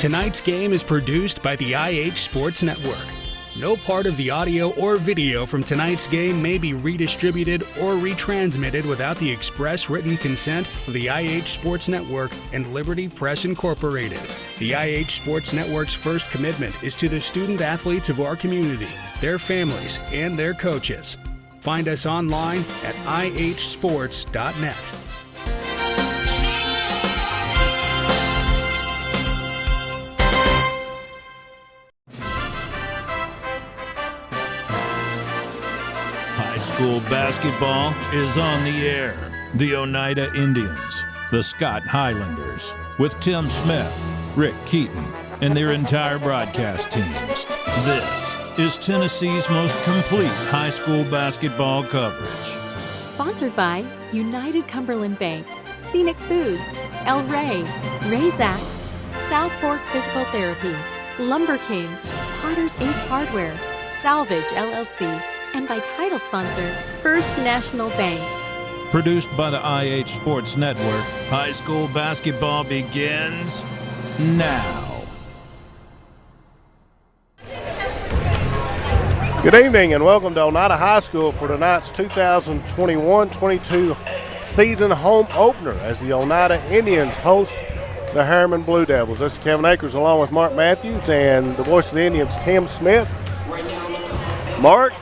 Tonight's game is produced by the IH Sports Network. No part of the audio or video from tonight's game may be redistributed or retransmitted without the express written consent of the IH Sports Network and Liberty Press Incorporated. The IH Sports Network's first commitment is to the student athletes of our community, their families, and their coaches. Find us online at ihsports.net. School basketball is on the air. The Oneida Indians, the Scott Highlanders, with Tim Smith, Rick Keaton, and their entire broadcast teams. This is Tennessee's most complete high school basketball coverage. Sponsored by United Cumberland Bank, Scenic Foods, El Rey, Ray's Axe, South Fork Physical Therapy, Lumber King, Potter's Ace Hardware, Salvage LLC, and by title sponsor, First National Bank. Produced by the IH Sports Network, high school basketball begins now. Good evening and welcome to Oneida High School for tonight's 2021-22 season home opener as the Oneida Indians host the Harriman Blue Devils. This is Kevin Akers along with Mark Matthews and the voice of the Indians, Tim Smith. Mark,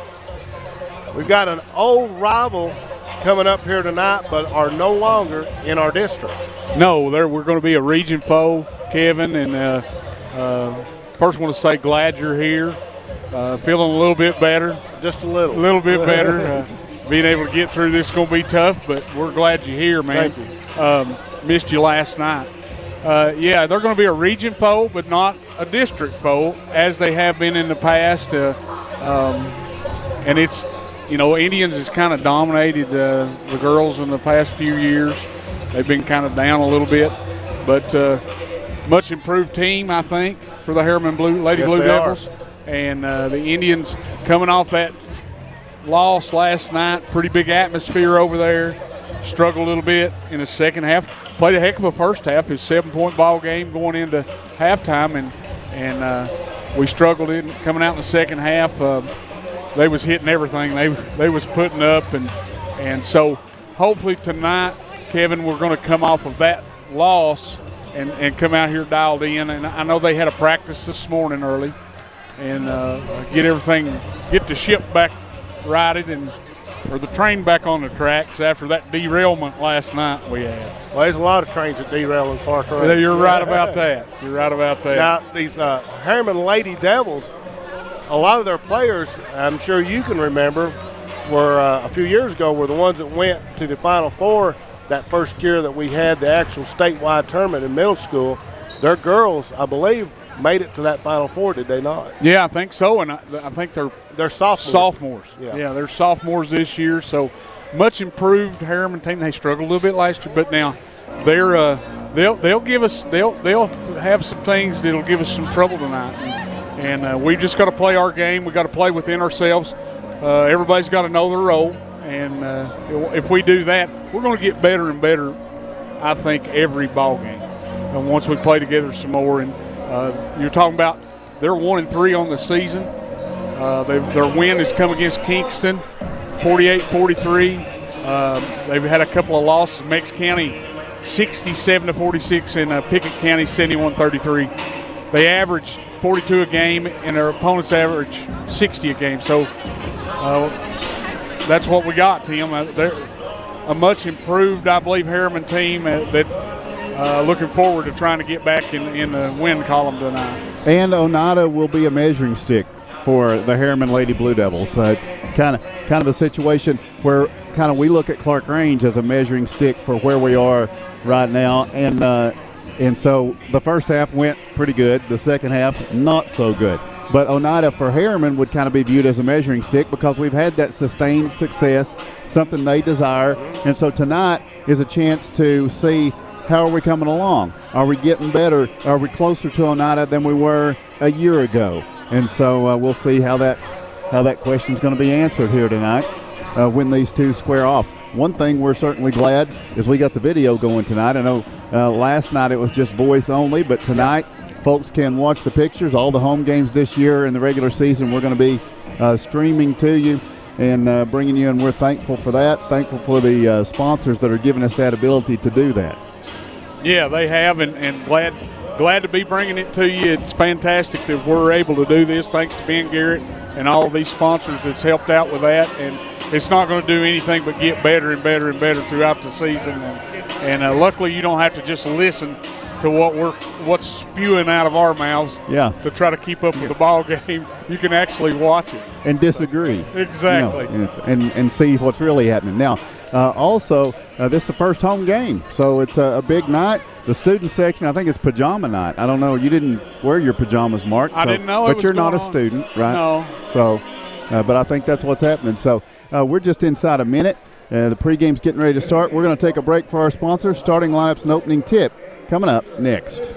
we've got an old rival coming up here tonight, but are no longer in our district. No, we're going to be a region foe, Kevin. And first, want to say glad you're here. Feeling a little bit better. Just a little. A little bit better. Being able to get through this is going to be tough, but we're glad you're here, man. Thank you. Missed you last night. Yeah, they're going to be a region foe, but not a district foe, as they have been in the past. And it's, you know, Indians has kind of dominated the girls in the past few years. They've been kind of down a little bit, but much improved team, I think, for the Harriman Lady Blue Devils. And the Indians coming off that loss last night, pretty big atmosphere over there. Struggled a little bit in the second half. Played a heck of a first half. His 7-point ball game going into halftime, and we struggled in coming out in the second half. They was hitting everything they was putting up, and so hopefully tonight, Kevin, we're going to come off of that loss and come out here dialed in. And I know they had a practice this morning early, and get the ship back righted or the train back on the tracks after that derailment last night we had. Well, there's a lot of trains that derail in Clark Road. You're right about that. You're right about that. Now, these Harriman Lady Devils, a lot of their players, I'm sure you can remember, were a few years ago were the ones that went to the Final Four that first year that we had the actual statewide tournament in middle school. Their girls, I believe, made it to that Final Four, did they not? Yeah, I think so, and I think they're sophomores. Yeah, they're sophomores this year, so much improved Harriman team. They struggled a little bit last year, but now they'll give us they'll have some things that'll give us some trouble tonight. And we just got to play our game. We got to play within ourselves. Everybody's got to know their role, and if we do that, we're going to get better and better, I think, every ball game. And once we play together some more, and you're talking about they're 1-3 on the season. Their win has come against Kingston, 48-43. They've had a couple of losses. Meigs County, 67-46, and Pickett County, 71-33. They average 42 a game, and their opponents average 60 a game. So that's what we got, Tim. They're a much improved, I believe, Harriman team that looking forward to trying to get back in the win column tonight. And Oneida will be a measuring stick for the Harriman Lady Blue Devils. Kind of a situation where kind of we look at Clark Range as a measuring stick for where we are right now. And so the first half went pretty good. The second half, not so good. But Oneida for Harriman would kind of be viewed as a measuring stick because we've had that sustained success, something they desire. And so tonight is a chance to see how are we coming along. Are we getting better? Are we closer to Oneida than we were a year ago? And so we'll see how that question is going to be answered here tonight when these two square off. One thing we're certainly glad is we got the video going tonight. I know last night it was just voice only, but tonight folks can watch the pictures. All the home games this year in the regular season, we're going to be streaming to you and bringing you, and we're thankful for that, thankful for the sponsors that are giving us that ability to do that. Yeah, they have, and glad to be bringing it to you. It's fantastic that we're able to do this thanks to Ben Garrett and all of these sponsors that's helped out with that. And it's not going to do anything but get better and better and better throughout the season. And luckily you don't have to just listen to what's spewing out of our mouths to try to keep up with the ball game. You can actually watch it. And disagree. Exactly. And see what's really happening. Now, also, this is the first home game, so it's a big night. The student section, I think it's pajama night. I don't know. You didn't wear your pajamas, Mark. I didn't know. But you're not a student, right? No. So, but I think that's what's happening. So we're just inside a minute. The pregame's getting ready to start. We're going to take a break for our sponsors. Starting lineups and opening tip coming up next.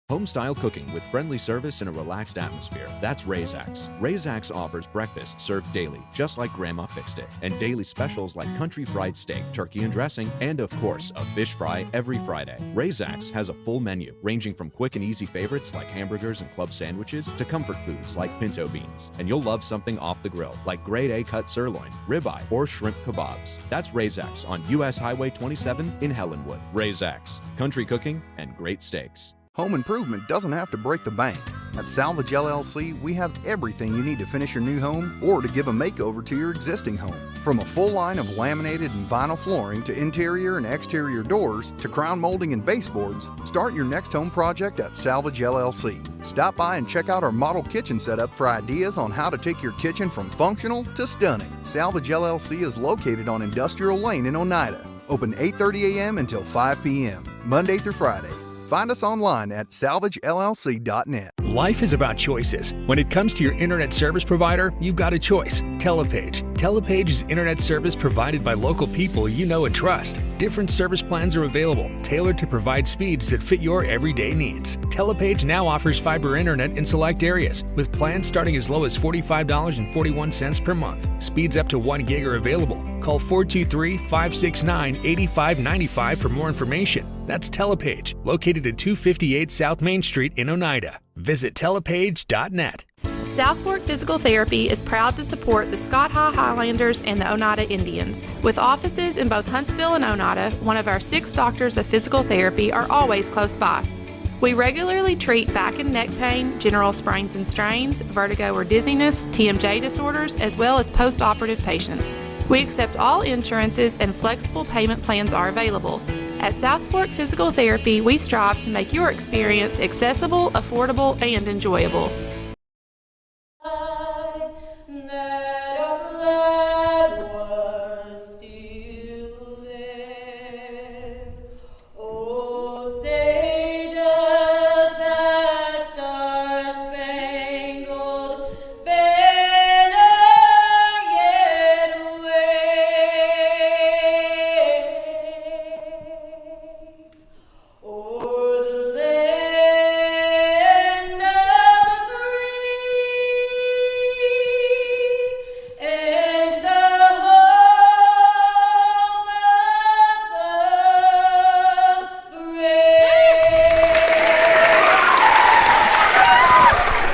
Home-style cooking with friendly service and a relaxed atmosphere. That's Razak's. Razak's offers breakfast served daily, just like Grandma fixed it, and daily specials like country fried steak, turkey and dressing, and of course, a fish fry every Friday. Razak's has a full menu, ranging from quick and easy favorites like hamburgers and club sandwiches to comfort foods like pinto beans. And you'll love something off the grill, like grade A cut sirloin, ribeye, or shrimp kebabs. That's Razak's on U.S. Highway 27 in Helenwood. Razak's. Country cooking and great steaks. Home improvement doesn't have to break the bank. At Salvage LLC, we have everything you need to finish your new home or to give a makeover to your existing home. From a full line of laminated and vinyl flooring to interior and exterior doors to crown molding and baseboards, start your next home project at Salvage LLC. Stop by and check out our model kitchen setup for ideas on how to take your kitchen from functional to stunning. Salvage LLC is located on Industrial Lane in Oneida. Open 8:30 a.m. until 5 p.m., Monday through Friday. Find us online at salvagellc.net. Life is about choices. When it comes to your internet service provider, you've got a choice. Telepage. Telepage is internet service provided by local people you know and trust. Different service plans are available, tailored to provide speeds that fit your everyday needs. Telepage now offers fiber internet in select areas, with plans starting as low as $45.41 per month. Speeds up to 1 gig are available. Call 423-569-8595 for more information. That's Telepage, located at 258 South Main Street in Oneida. Visit telepage.net. South Fork Physical Therapy is proud to support the Scott High Highlanders and the Oneida Indians. With offices in both Huntsville and Oneida, one of our 6 doctors of physical therapy are always close by. We regularly treat back and neck pain, general sprains and strains, vertigo or dizziness, TMJ disorders, as well as post-operative patients. We accept all insurances and flexible payment plans are available. At South Fork Physical Therapy, we strive to make your experience accessible, affordable, and enjoyable.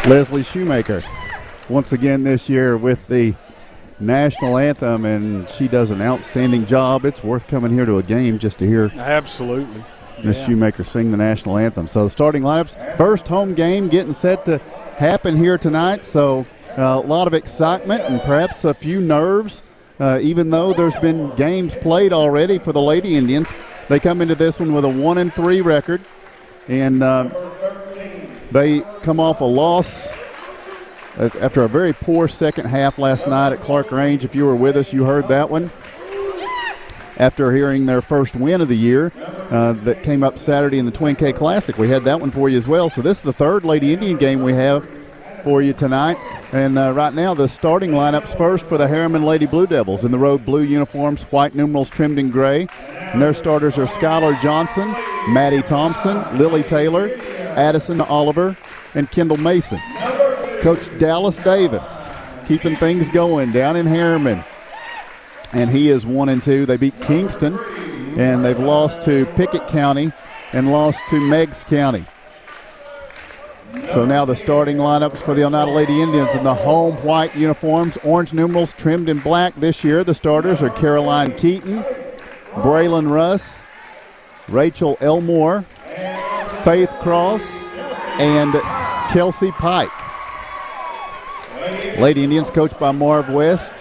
Leslie Shoemaker once again this year with the national anthem, and she does an outstanding job. It's worth coming here to a game just to hear absolutely Miss Shoemaker sing the national anthem. So the starting lineups, first home game getting set to happen here tonight, so a lot of excitement and perhaps a few nerves, even though there's been games played already for the Lady Indians. They come into this one with a 1-3 record, and they come off a loss after a very poor second half last night at Clark Range. If you were with us, you heard that one. After hearing their first win of the year that came up Saturday in the Twin K Classic, we had that one for you as well. So this is the third Lady Indian game we have for you tonight. And right now the starting lineups first for the Harriman Lady Blue Devils in the road blue uniforms, white numerals trimmed in gray. And their starters are Skylar Johnson, Maddie Thompson, Lily Taylor, Addison Oliver, and Kendall Mason. Coach Dallas Davis keeping things going down in Harriman. And he is 1-2. They beat Kingston and they've lost to Pickett County and lost to Meigs County. So now the starting lineups for the Oneida Lady Indians in the home white uniforms, orange numerals trimmed in black this year. The starters are Caroline Keaton, Braylon Russ, Rachel Elmore, Faith Cross, and Kelsey Pike. Lady Indians coached by Marv West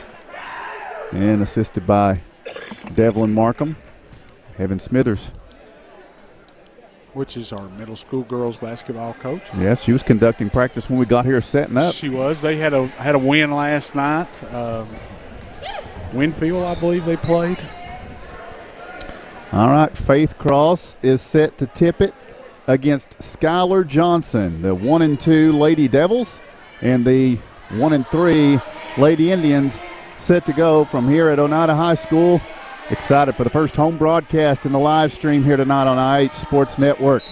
and assisted by Devlin Markham, Evan Smithers, which is our middle school girls basketball coach. Yes, she was conducting practice when we got here setting up. She was. They had a win last night. Winfield, I believe they played. All right, Faith Cross is set to tip it against Skylar Johnson, the 1-2 Lady Devils, and the 1-3 Lady Indians set to go from here at Oneida High School. Excited for the first home broadcast in the live stream here tonight on IH Sports Network.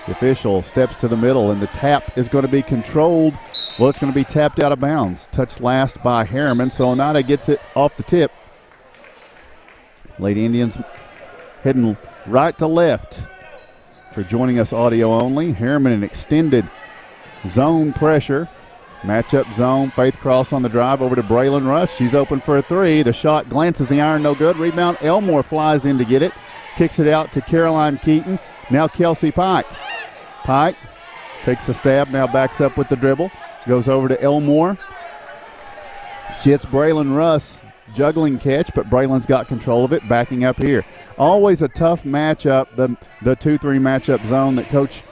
The official steps to the middle, and the tap is going to be controlled. Well, it's going to be tapped out of bounds. Touched last by Harriman, so Oneida gets it off the tip. Lady Indians heading right to left for joining us audio only. Harriman in extended zone pressure. Matchup zone, Faith Cross on the drive over to Braylon Rush. She's open for a three. The shot glances the iron, no good. Rebound, Elmore flies in to get it. Kicks it out to Caroline Keaton. Now Kelsey Pike. Pike takes a stab, now backs up with the dribble. Goes over to Elmore. She hits Braylon Russ. Juggling catch, but Braylon's got control of it, backing up here. Always a tough matchup, the 2-3 matchup zone that Coach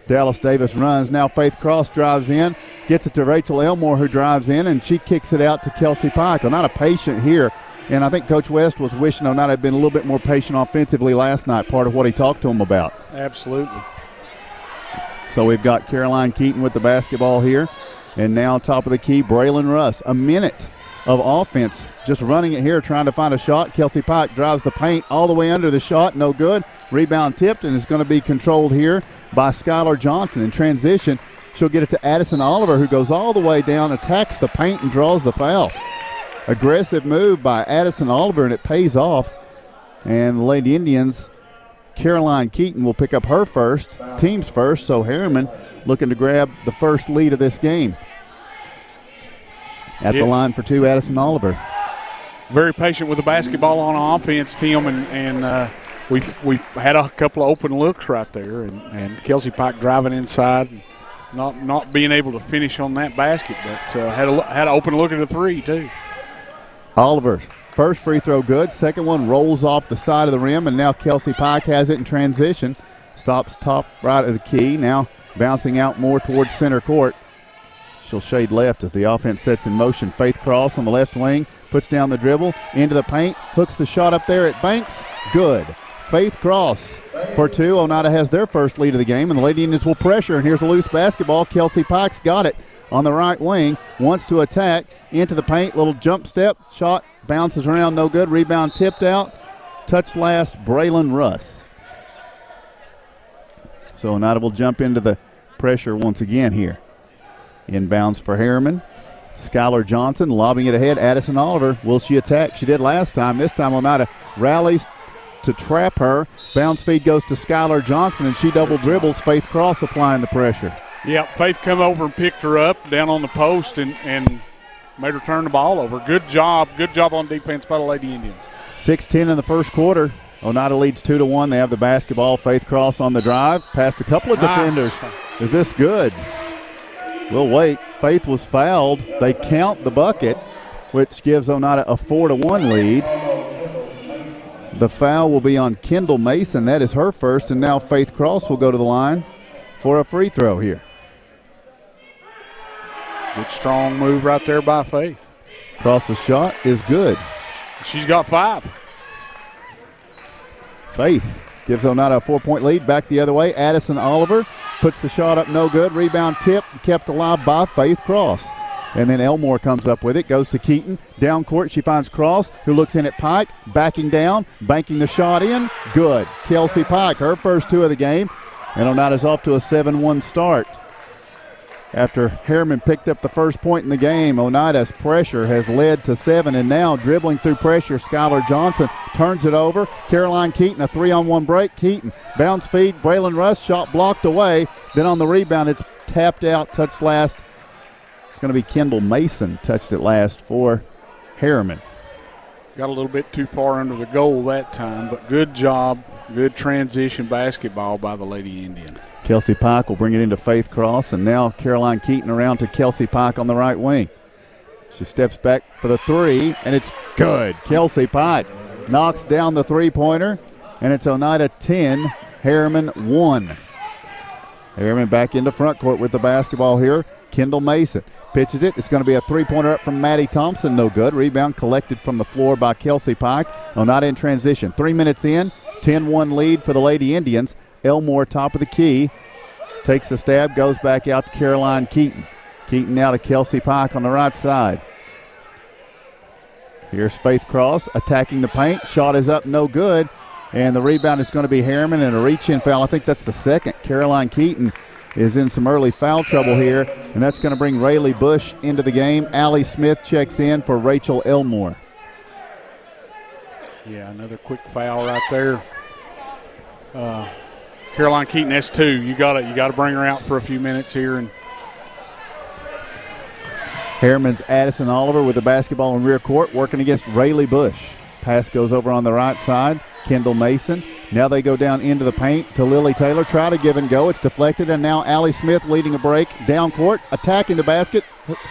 Dallas Davis runs. Now Faith Cross drives in, gets it to Rachel Elmore, who drives in, and she kicks it out to Kelsey Pike. Oneida patient here, and I think Coach West was wishing Oneida had been a little bit more patient offensively last night, part of what he talked to him about. Absolutely. So we've got Caroline Keaton with the basketball here, and now top of the key, Braylon Russ. A minute of offense, just running it here, trying to find a shot. Kelsey Pike drives the paint all the way under the shot, no good. Rebound tipped, and is going to be controlled here by Skylar Johnson. In transition, she'll get it to Addison Oliver, who goes all the way down, attacks the paint, and draws the foul. Aggressive move by Addison Oliver, and it pays off. And the Lady Indians, Caroline Keaton will pick up her first, team's first, so Harriman looking to grab the first lead of this game. At the line for two, Addison Oliver. Very patient with the basketball on offense, Tim, and we've had a couple of open looks right there, and Kelsey Pike driving inside, not being able to finish on that basket, but had an open look at a three too. Oliver, first free throw good, second one rolls off the side of the rim, and now Kelsey Pike has it in transition. Stops top right of the key, now bouncing out more towards center court. She'll shade left as the offense sets in motion. Faith Cross on the left wing, puts down the dribble, into the paint, hooks the shot up there at Banks. Good. Faith Cross for two. Oneida has their first lead of the game, and the Lady Indians will pressure, and here's a loose basketball. Kelsey Pike's got it on the right wing, wants to attack, into the paint, little jump step, shot bounces around, no good. Rebound tipped out. Touch last, Braylon Russ. So Oneida will jump into the pressure once again here. Inbounds for Harriman. Skylar Johnson lobbing it ahead. Addison Oliver, will she attack? She did last time. This time Oneida rallies to trap her. Bounce feed goes to Skylar Johnson, and she double dribbles. Faith Cross applying the pressure. Yeah, Faith come over and picked her up down on the post and made her turn the ball over. Good job on defense by the Lady Indians. 6:10 in the first quarter. Oneida leads 2-1. They have the basketball. Faith Cross on the drive. Past a couple of defenders. Is this good? We'll wait. Faith was fouled. They count the bucket, which gives Oneida a 4-1 lead. The foul will be on Kendall Mason. That is her first, and now Faith Cross will go to the line for a free throw here. Good strong move right there by Faith. Cross's shot is good. She's got 5. Faith gives Oneida a 4-point lead. Back the other way. Addison Oliver puts the shot up, no good. Rebound tip, kept alive by Faith Cross. And then Elmore comes up with it, goes to Keaton. Down court, she finds Cross, who looks in at Pike, backing down, banking the shot in. Good. Kelsey Pike, her first 2 of the game. And Oneida's off to a 7-1 start. After Harriman picked up the first point in the game, Oneida's pressure has led to 7, and now dribbling through pressure, Skylar Johnson turns it over. Caroline Keaton, a 3-on-1 break. Keaton, bounce feed, Braylon Russ, shot blocked away. Then on the rebound, it's tapped out, touched last. It's going to be Kendall Mason touched it last for Harriman. Got a little bit too far under the goal that time, but good job, good transition basketball by the Lady Indians. Kelsey Pike will bring it into Faith Cross, and now Caroline Keaton around to Kelsey Pike on the right wing. She steps back for the 3, and it's good. Kelsey Pike knocks down the three-pointer, and it's Oneida 10, Harriman 1. Harriman back into front court with the basketball here. Kendall Mason pitches it. It's going to be a three-pointer up from Maddie Thompson. No good. Rebound collected from the floor by Kelsey Pike. Oneida in transition. 3 minutes in, 10-1 lead for the Lady Indians. Elmore top of the key. Takes a stab, goes back out to Caroline Keaton. Keaton now to Kelsey Pike on the right side. Here's Faith Cross attacking the paint. Shot is up, no good. And the rebound is going to be Harriman, and a reach-in foul. I think that's the second. Caroline Keaton is in some early foul trouble here, and that's going to bring Rayleigh Bush into the game. Allie Smith checks in for Rachel Elmore. Yeah, another quick foul right there. Caroline Keaton, that's 2. You got to bring her out for a few minutes here. And Harriman's Addison Oliver with the basketball in rear court, working against Rayleigh Bush. Pass goes over on the right side. Kendall Mason. Now they go down into the paint to Lily Taylor. Try to give and go. It's deflected, and now Allie Smith leading a break. Down court, attacking the basket.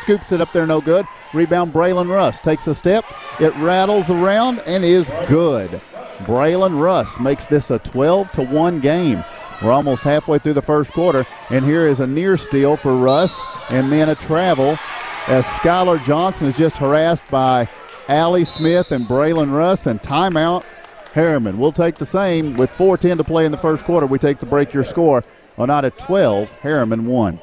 Scoops it up there, no good. Rebound, Braylon Russ takes a step. It rattles around and is good. Braylon Russ makes this a 12-1 game. We're almost halfway through the first quarter, and here is a near steal for Russ, and then a travel as Skylar Johnson is just harassed by Allie Smith and Braylon Russ, and timeout Harriman. We'll take the same with 4:10 to play in the first quarter. We take the break. Your score, Oneida 12, Harriman 1.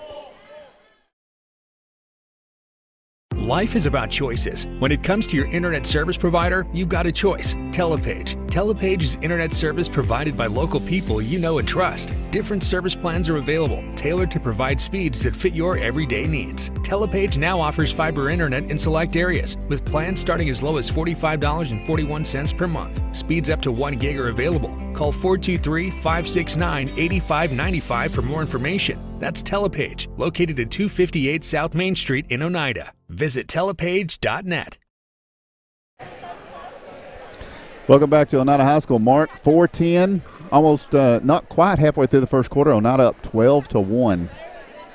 Life is about choices. When it comes to your internet service provider, you've got a choice. Telepage. Telepage is internet service provided by local people you know and trust. Different service plans are available, tailored to provide speeds that fit your everyday needs. Telepage now offers fiber internet in select areas, with plans starting as low as $45.41 per month. Speeds up to 1 gig are available. Call 423-569-8595 for more information. That's Telepage, located at 258 South Main Street in Oneida. Visit telepage.net. Welcome back to Oneida High School. Mark, 4:10, almost not quite halfway through the first quarter. Oneida up 12-1.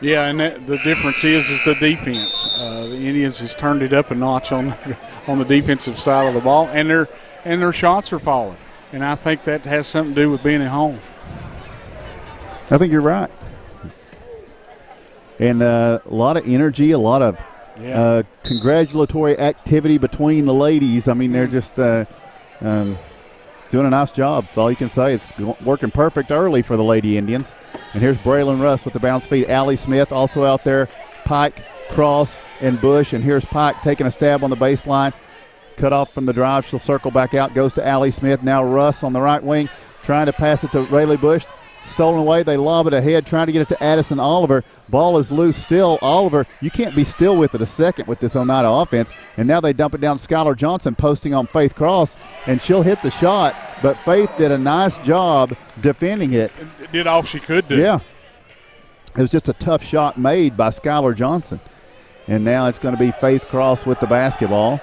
Yeah, and the difference is the defense. The Indians has turned it up a notch on the defensive side of the ball, and their shots are falling. And I think that has something to do with being at home. I think you're right. And a lot of energy, a lot of congratulatory activity between the ladies. I mean, they're just doing a nice job. That's all you can say. It's working perfect early for the Lady Indians. And here's Braylon Russ with the bounce feed. Allie Smith also out there. Pike, Cross, and Bush. And here's Pike taking a stab on the baseline. Cut off from the drive. She'll circle back out. Goes to Allie Smith. Now Russ on the right wing trying to pass it to Rayleigh Bush. Stolen away. They lob it ahead, trying to get it to Addison Oliver. Ball is loose still. Oliver, you can't be still with it a second with this Oneida offense. And now they dump it down. Skylar Johnson posting on Faith Cross, and she'll hit the shot. But Faith did a nice job defending it. Did all she could do. Yeah. It was just a tough shot made by Skylar Johnson. And now it's going to be Faith Cross with the basketball.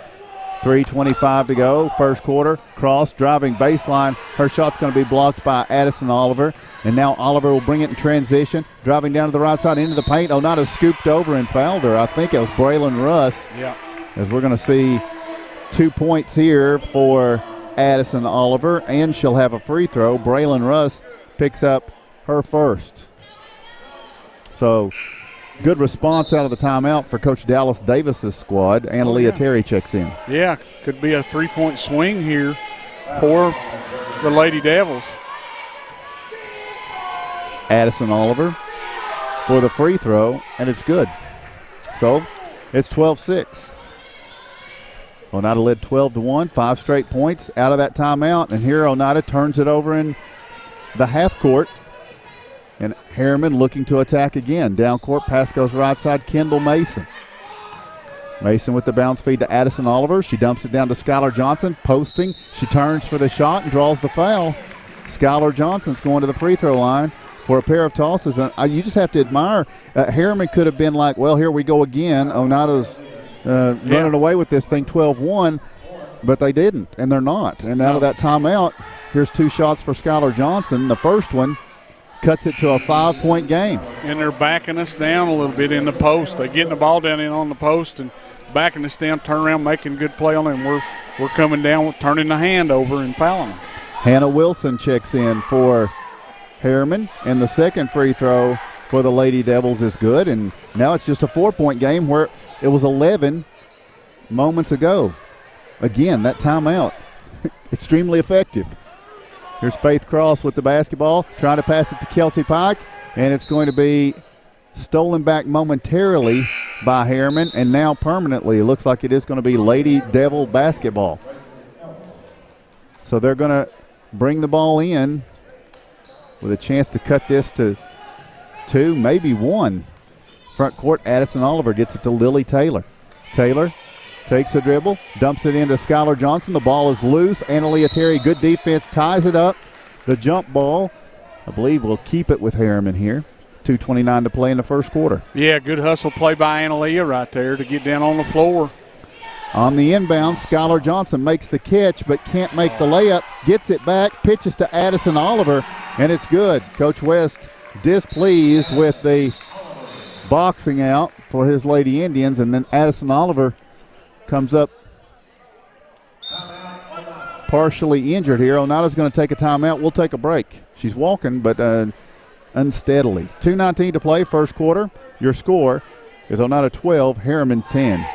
3:25 to go, first quarter. Cross driving baseline. Her shot's going to be blocked by Addison Oliver. And now Oliver will bring it in transition, driving down to the right side into the paint. Oneida scooped over and fouled her. I think it was Braylon Russ. Yeah. As we're going to see 2 points here for Addison Oliver, and she'll have a free throw. Braylon Russ picks up her first. So good response out of the timeout for Coach Dallas Davis's squad. Annaleah Terry checks in. Yeah, could be a three-point swing here for the Lady Devils. Addison Oliver for the free throw, and it's good. So it's 12-6. Oneida led 12-1, 5 straight points out of that timeout, and here Oneida turns it over in the half court. And Harriman looking to attack again. Down court, pass goes right side, Kendall Mason. Mason with the bounce feed to Addison Oliver. She dumps it down to Skylar Johnson, posting. She turns for the shot and draws the foul. Skylar Johnson's going to the free throw line for a pair of tosses. And you just have to admire. Harriman could have been like, well, here we go again. Oneida's running away with this thing 12-1, but they didn't, and they're not. And out of that timeout, here's 2 shots for Skylar Johnson. The first one cuts it to a 5-point game. And they're backing us down a little bit in the post. They're getting the ball down in on the post and backing us down, turn around, making good play on it, and we're coming down, turning the hand over and fouling them. Hannah Wilson checks in for Harriman, and the second free throw for the Lady Devils is good, and now it's just a 4-point game where it was 11 moments ago. Again, that timeout, extremely effective. Here's Faith Cross with the basketball, trying to pass it to Kelsey Pike, and it's going to be stolen back momentarily by Harriman, and now permanently. It looks like it is going to be Lady Devil basketball. So they're going to bring the ball in with a chance to cut this to 2, maybe 1. Front court, Addison Oliver gets it to Lily Taylor. Taylor takes a dribble, dumps it into Skylar Johnson. The ball is loose. Analia Terry, good defense, ties it up. The jump ball, I believe, will keep it with Harriman here. 2:29 to play in the first quarter. Yeah, good hustle play by Analia right there to get down on the floor. On the inbound, Skylar Johnson makes the catch but can't make the layup. Gets it back, pitches to Addison Oliver, and it's good. Coach West displeased with the boxing out for his Lady Indians, and then Addison Oliver comes up partially injured here. Oneida's going to take a timeout. We'll take a break. She's walking, but unsteadily. 2:19 to play, first quarter. Your score is Oneida 12, Harriman 10.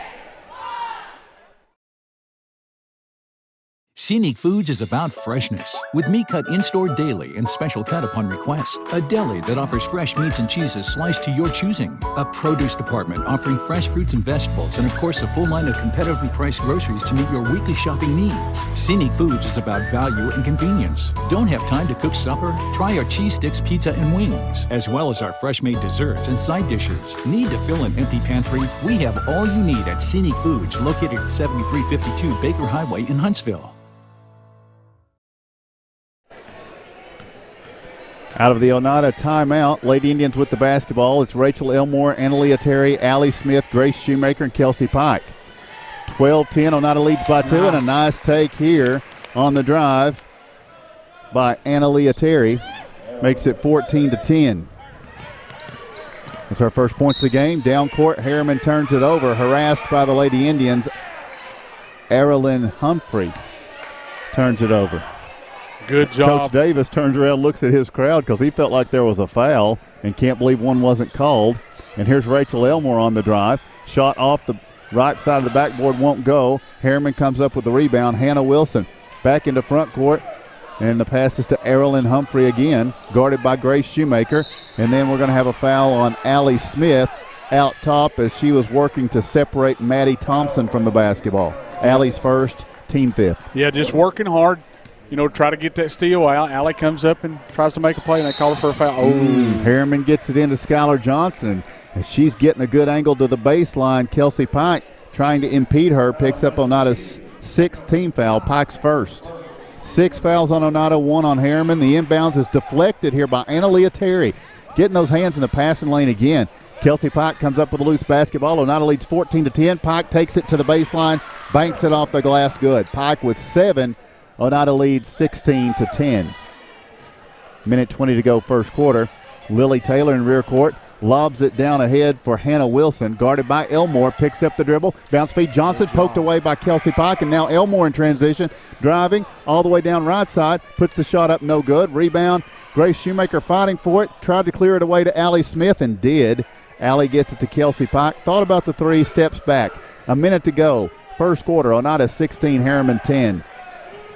Scenic Foods is about freshness, with meat cut in-store daily and special cut upon request. A deli that offers fresh meats and cheeses sliced to your choosing. A produce department offering fresh fruits and vegetables, and of course a full line of competitively priced groceries to meet your weekly shopping needs. Scenic Foods is about value and convenience. Don't have time to cook supper? Try our cheese sticks, pizza, and wings, as well as our fresh-made desserts and side dishes. Need to fill an empty pantry? We have all you need at Scenic Foods, located at 7352 Baker Highway in Huntsville. Out of the Oneida timeout, Lady Indians with the basketball. It's Rachel Elmore, Analia Terry, Allie Smith, Grace Shoemaker, and Kelsey Pike. 12-10, Oneida leads by 2, and a nice take here on the drive by Analia Terry. Makes it 14-10. It's our first points of the game. Down court, Harriman turns it over, harassed by the Lady Indians. Erilyn Humphrey turns it over. Good job. Coach Davis turns around, looks at his crowd because he felt like there was a foul and can't believe one wasn't called. And here's Rachel Elmore on the drive. Shot off the right side of the backboard, won't go. Harriman comes up with the rebound. Hannah Wilson back into front court. And the pass is to Erilyn Humphrey again, guarded by Grace Shoemaker. And then we're going to have a foul on Allie Smith out top as she was working to separate Maddie Thompson from the basketball. Allie's first, team fifth. Yeah, just working hard. You know, try to get that steal out. Allie comes up and tries to make a play, and they call her for a foul. Harriman gets it into Skylar Johnson. As she's getting a good angle to the baseline, Kelsey Pike trying to impede her, picks up Oneida's 6th team foul, Pike's first. 6 fouls on Oneida, 1 on Harriman. The inbounds is deflected here by Analia Terry. Getting those hands in the passing lane again. Kelsey Pike comes up with a loose basketball. Oneida leads 14-10. Pike takes it to the baseline, banks it off the glass good. Pike with 7. Oneida leads 16-10. Minute 20 to go first quarter. Lily Taylor in rear court lobs it down ahead for Hannah Wilson, guarded by Elmore, picks up the dribble, bounce feed Johnson, poked away by Kelsey Pike, and now Elmore in transition, driving all the way down right side, puts the shot up, no good. Rebound, Grace Shoemaker fighting for it, tried to clear it away to Allie Smith and did. Allie gets it to Kelsey Pike, thought about the 3, steps back. A minute to go, first quarter. Oneida 16, Harriman 10.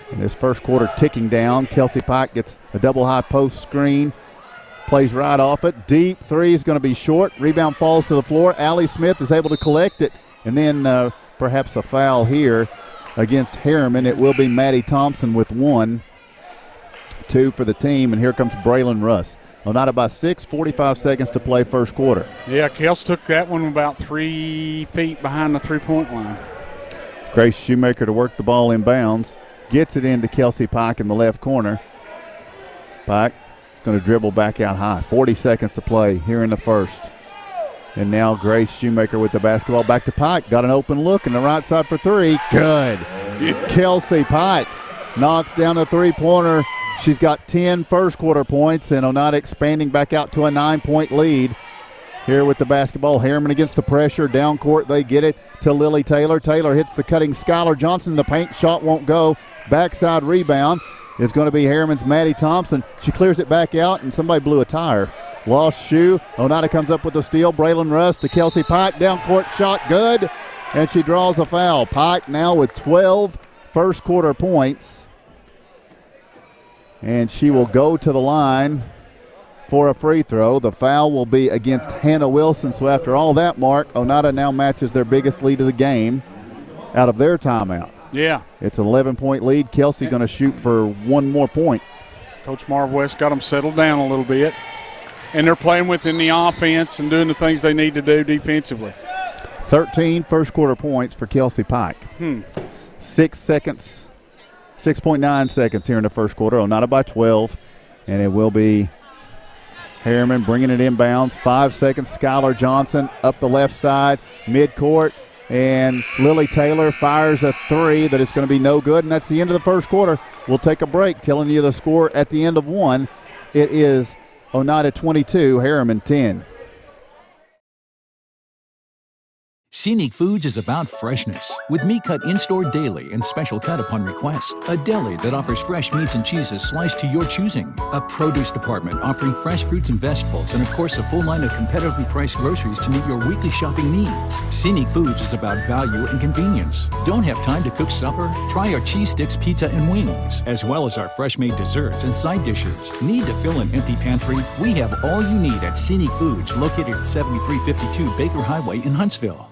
In this first quarter ticking down, Kelsey Pike gets a double high post screen, plays right off it. Deep 3 is going to be short. Rebound falls to the floor. Allie Smith is able to collect it. And then perhaps a foul here against Harriman. It will be Maddie Thompson with 1. 2 for the team. And here comes Braylon Russ. Oneida by 6, 45 seconds to play first quarter. Yeah, Kels took that one about 3 feet behind the three-point line. Grace Shoemaker to work the ball inbounds. Gets it into Kelsey Pike in the left corner. Pike is going to dribble back out high. 40 seconds to play here in the first. And now Grace Shoemaker with the basketball back to Pike. Got an open look in the right side for three. Good. Kelsey Pike knocks down the three-pointer. She's got 10 first quarter points, and Oneida expanding back out to a 9-point lead. Here with the basketball, Harriman against the pressure. Down court, they get it to Lily Taylor. Taylor hits the cutting Skylar Johnson. The paint shot won't go. Backside rebound is going to be Harriman's Maddie Thompson. She clears it back out, and somebody blew a tire. Lost shoe. Oneida comes up with a steal. Braylon Russ to Kelsey Pike. Down court shot, good. And she draws a foul. Pike now with 12 first quarter points. And she will go to the line for a free throw. The foul will be against Hannah Wilson. So after all that, Mark, Oneida now matches their biggest lead of the game out of their timeout. Yeah. It's an 11-point lead. Kelsey going to shoot for one more point. Coach Marv West got them settled down a little bit. And they're playing within the offense and doing the things they need to do defensively. 13 first quarter points for Kelsey Pike. 6.9 seconds here in the first quarter. Oneida by 12. And it will be Harriman bringing it inbounds. 5 seconds. Skylar Johnson up the left side, midcourt. And Lily Taylor fires a three that is going to be no good. And that's the end of the first quarter. We'll take a break, telling you the score at the end of one. It is Oneida 22, Harriman 10. Scenic Foods is about freshness, with meat cut in-store daily and special cut upon request. A deli that offers fresh meats and cheeses sliced to your choosing. A produce department offering fresh fruits and vegetables, and of course a full line of competitively priced groceries to meet your weekly shopping needs. Scenic Foods is about value and convenience. Don't have time to cook supper? Try our cheese sticks, pizza, and wings, as well as our fresh-made desserts and side dishes. Need to fill an empty pantry? We have all you need at Scenic Foods, located at 7352 Baker Highway in Huntsville.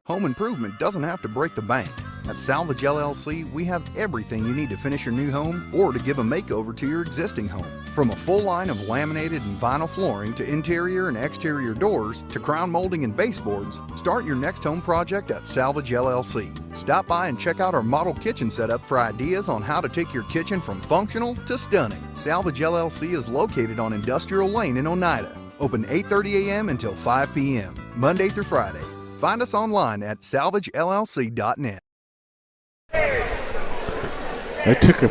Home improvement doesn't have to break the bank. At Salvage LLC, we have everything you need to finish your new home or to give a makeover to your existing home. From a full line of laminated and vinyl flooring to interior and exterior doors to crown molding and baseboards, start your next home project at Salvage LLC. Stop by and check out our model kitchen setup for ideas on how to take your kitchen from functional to stunning. Salvage LLC is located on Industrial Lane in Oneida. Open 8:30 a.m. until 5 p.m., Monday through Friday. Find us online at salvagellc.net.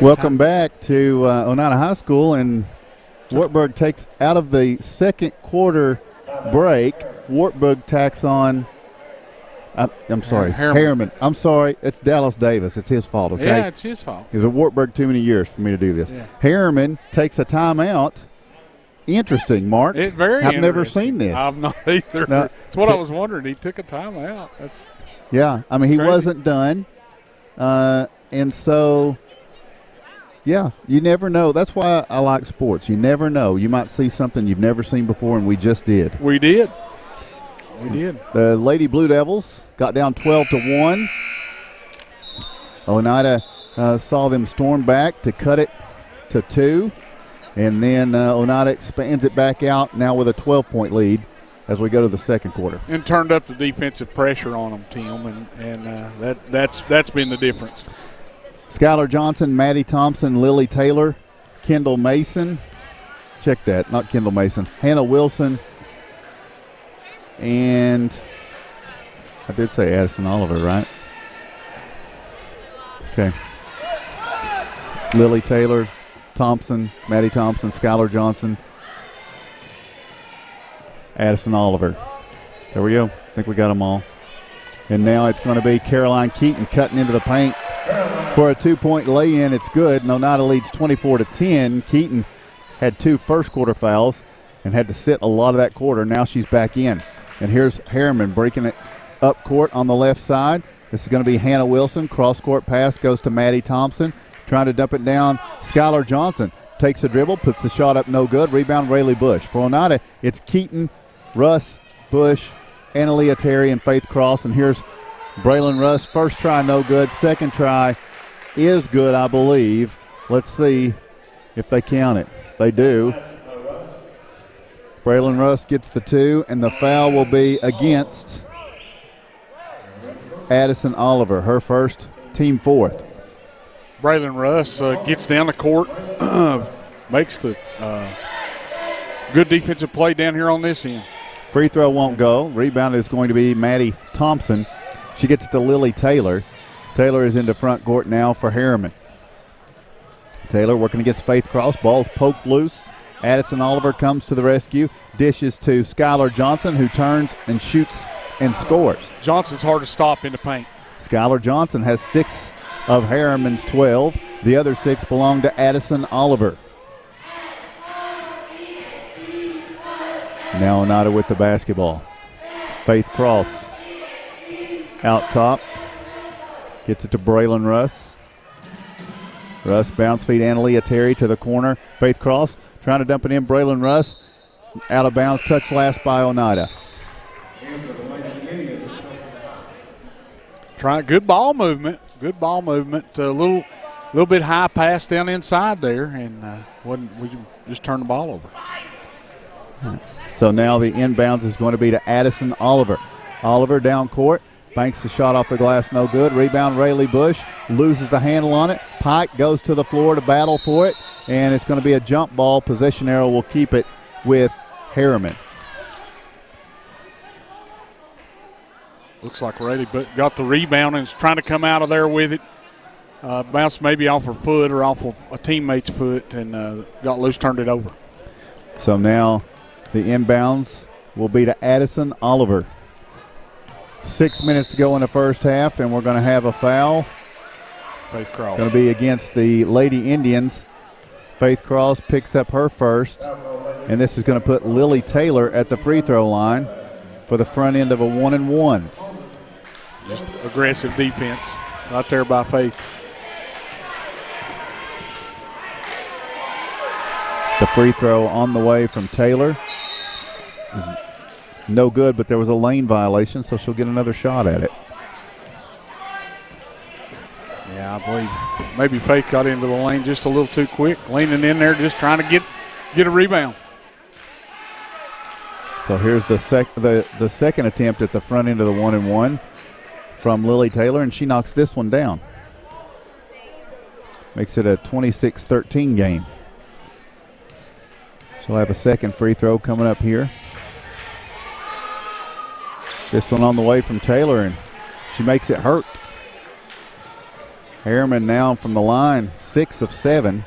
Welcome back to Oneida High School, and Wartburg takes out of the second quarter break. Wartburg tacks on. I'm sorry, Harriman. I'm sorry, it's Dallas Davis. It's his fault. Okay, yeah, it's his fault. It was a Wartburg too many years for me to do this. Yeah. Harriman takes a timeout. Interesting, Mark. I've never seen this. I've not either. Now, that's what I was wondering. He took a timeout. Yeah, I mean, he wasn't done. And so, yeah, you never know. That's why I like sports. You never know. You might see something you've never seen before, and we just did. We did. The Lady Blue Devils got down 12-1. Oneida saw them storm back to cut it to 2. And then Oneida expands it back out now with a 12-point lead as we go to the second quarter. And turned up the defensive pressure on them, Tim, and that's been the difference. Skylar Johnson, Maddie Thompson, Lily Taylor, Kendall Mason. Check that, not Kendall Mason. Hannah Wilson. And I did say Addison Oliver, right? Okay. Lily Taylor, Thompson, Maddie Thompson, Skylar Johnson, Addison Oliver. There we go. I think we got them all. And now it's going to be Caroline Keaton cutting into the paint for a 2-point lay-in. It's good. And Oneida leads 24-10. Keaton had 2 first quarter fouls and had to sit a lot of that quarter. Now she's back in. And here's Harriman breaking it up court on the left side. This is going to be Hannah Wilson. Cross-court pass goes to Maddie Thompson. Trying to dump it down. Skylar Johnson takes a dribble, puts the shot up, no good. Rebound, Rayleigh Bush. For Oneida, it's Keaton, Russ, Bush, Annalea Terry, and Faith Cross. And here's Braylon Russ. First try, no good. Second try is good, I believe. Let's see if they count it. They do. Braylon Russ gets the 2, and the foul will be against Addison Oliver, her first, team 4th. Braylon Russ gets down the court, makes the good defensive play down here on this end. Free throw won't go. Rebound is going to be Maddie Thompson. She gets it to Lily Taylor. Taylor is into front court now for Harriman. Taylor working against Faith Cross. Ball's poked loose. Addison Oliver comes to the rescue. Dishes to Skylar Johnson, who turns and shoots and scores. Johnson's hard to stop in the paint. Skylar Johnson has 6 of Harriman's 12. The other 6 belong to Addison Oliver. Now Oneida with the basketball. Faith Cross out top. Gets it to Braylon Russ. Russ bounce feed Analia Terry to the corner. Faith Cross trying to dump it in. Braylon Russ out of bounds. Touch last by Oneida. Trying good ball movement. Good ball movement. A little bit high pass down inside there, and we just turned the ball over. So now the inbounds is going to be to Addison Oliver. Oliver down court. Banks the shot off the glass, no good. Rebound, Rayleigh Bush loses the handle on it. Pike goes to the floor to battle for it, and it's going to be a jump ball. Possession arrow will keep it with Harriman. Looks like Rayleigh got the rebound and is trying to come out of there with it. Bounced maybe off her foot or off a teammate's foot and got loose, turned it over. So now the inbounds will be to Addison Oliver. 6 minutes to go in the first half, and we're going to have a foul. Faith Cross. Going to be against the Lady Indians. Faith Cross picks up her first, and this is going to put Lily Taylor at the free throw line for the front end of a 1-and-1. Just aggressive defense right there by Faith. The free throw on the way from Taylor is no good, but there was a lane violation, so she'll get another shot at it. Yeah, I believe maybe Faith got into the lane just a little too quick, leaning in there, just trying to get a rebound. So here's the second attempt at the front end of the 1-and-1 from Lily Taylor, and she knocks this one down. Makes it a 26-13 game. She'll have a second free throw coming up here. This one on the way from Taylor, and she makes it hurt. Harriman now from the line, 6 of 7.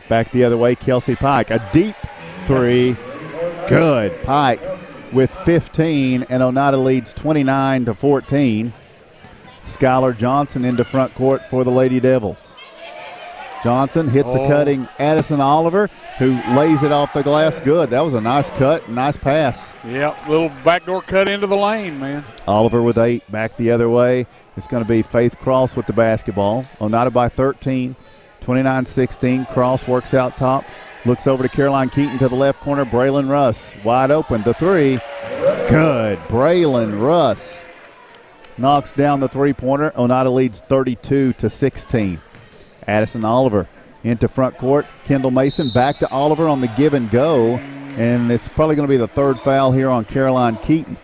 Back the other way, Kelsey Pike. A deep 3. Good. Pike with 15, and Oneida leads 29-14. Skylar Johnson into front court for the Lady Devils. Johnson hits a cutting Addison Oliver, who lays it off the glass. Good. That was a nice cut, nice pass. Yep, little backdoor cut into the lane, man. Oliver with 8, back the other way. It's going to be Faith Cross with the basketball. Oneida by 13, 29-16. Cross works out top, looks over to Caroline Keaton to the left corner. Braylon Russ wide open. The 3. Good. Braylon Russ knocks down the three-pointer. Oneida leads 32-16. Addison Oliver into front court. Kendall Mason back to Oliver on the give and go, and it's probably going to be the third foul here on Caroline Keaton.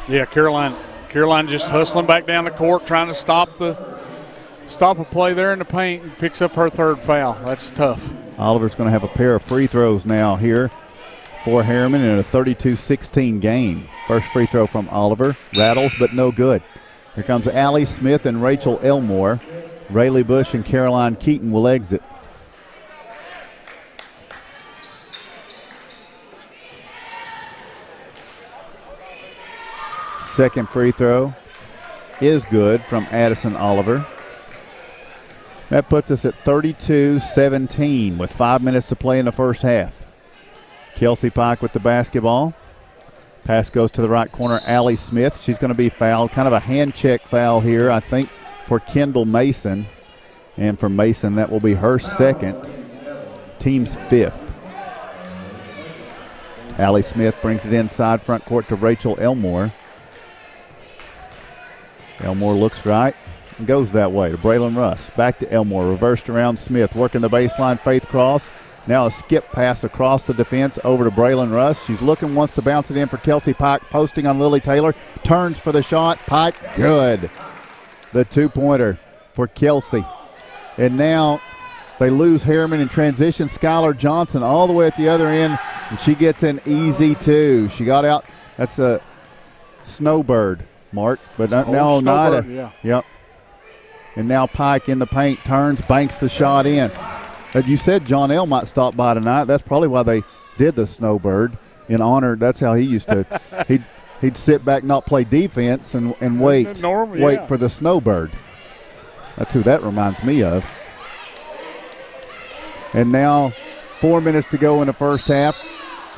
Yeah, Caroline just hustling back down the court, trying to stop a play there in the paint, and picks up her third foul. That's tough. Oliver's going to have a pair of free throws now here for Harriman in a 32-16 game. First free throw from Oliver. Rattles, but no good. Here comes Allie Smith and Rachel Elmore. Rayleigh Bush and Caroline Keaton will exit. Second free throw is good from Addison Oliver. That puts us at 32-17 with 5 minutes to play in the first half. Kelsey Pike with the basketball. Pass goes to the right corner, Allie Smith. She's going to be fouled. Kind of a hand check foul here, I think, for Kendall Mason. And for Mason, that will be her second, team's 5th. Allie Smith brings it inside front court to Rachel Elmore. Elmore looks right and goes that way to Braylon Russ. Back to Elmore, reversed around Smith, working the baseline, Faith Cross. Now a skip pass across the defense over to Braylon Russ. She's looking, wants to bounce it in for Kelsey Pike, posting on Lily Taylor. Turns for the shot. Pike, good. The two-pointer for Kelsey. And now they lose Harriman in transition. Skylar Johnson all the way at the other end, and she gets an easy two. She got out. That's a Snowbird, Mark. But now Oneida. Yeah. Yep. And now Pike in the paint, turns, banks the shot in. You said John L. might stop by tonight. That's probably why they did the Snowbird in honor. That's how he used to. He'd sit back, not play defense, and wait for the Snowbird. That's who that reminds me of. And now 4 minutes to go in the first half.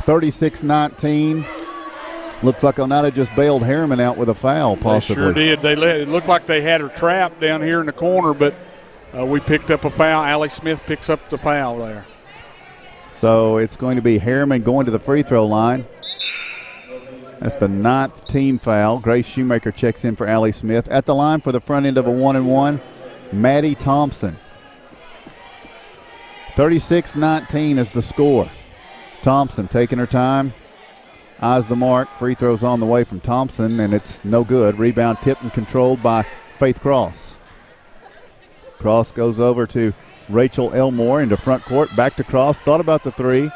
36-19. Looks like Oneida just bailed Harriman out with a foul, possibly. They sure did. It looked like they had her trapped down here in the corner, but we picked up a foul. Allie Smith picks up the foul there. So it's going to be Harriman going to the free throw line. That's the 9th team foul. Grace Shoemaker checks in for Allie Smith. At the line for the front end of a 1-and-1, Maddie Thompson. 36-19 is the score. Thompson taking her time. Eyes the mark. Free throws on the way from Thompson, and it's no good. Rebound tipped and controlled by Faith Cross. Cross goes over to Rachel Elmore into front court. Back to Cross. Thought about the three.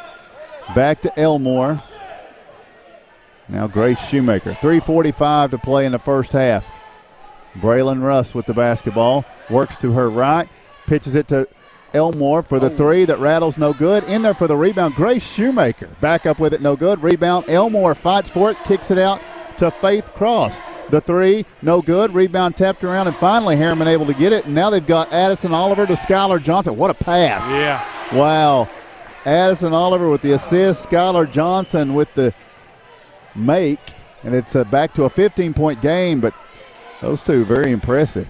Back to Elmore. Now Grace Shoemaker. 3:45 to play in the first half. Braylon Russ with the basketball. Works to her right. Pitches it to Elmore for the three that rattles, no good. In there for the rebound, Grace Shoemaker. Back up with it, no good. Rebound, Elmore fights for it, kicks it out to Faith Cross. The three, no good. Rebound tapped around, and finally Harriman able to get it. And now they've got Addison Oliver to Skylar Johnson. What a pass. Yeah. Wow. Addison Oliver with the assist, Skylar Johnson with the make. And it's back to a 15-point game, but those two very impressive.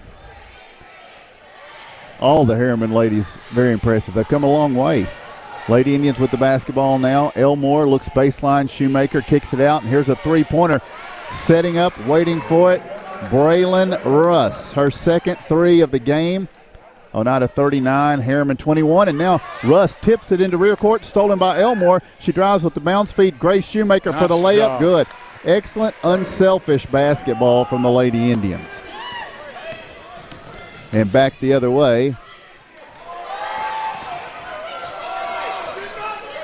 All the Harriman ladies very impressive. They've come a long way. Lady Indians with the basketball now. Elmore looks baseline. Shoemaker kicks it out, and here's a three-pointer. Setting up, waiting for it. Braylon Russ, her second three of the game. Oneida 39, Harriman 21, and now Russ tips it into rear court, stolen by Elmore. She drives with the bounce feed. Grace Shoemaker for the layup. Job. Good. Excellent, unselfish basketball from the Lady Indians. And back the other way.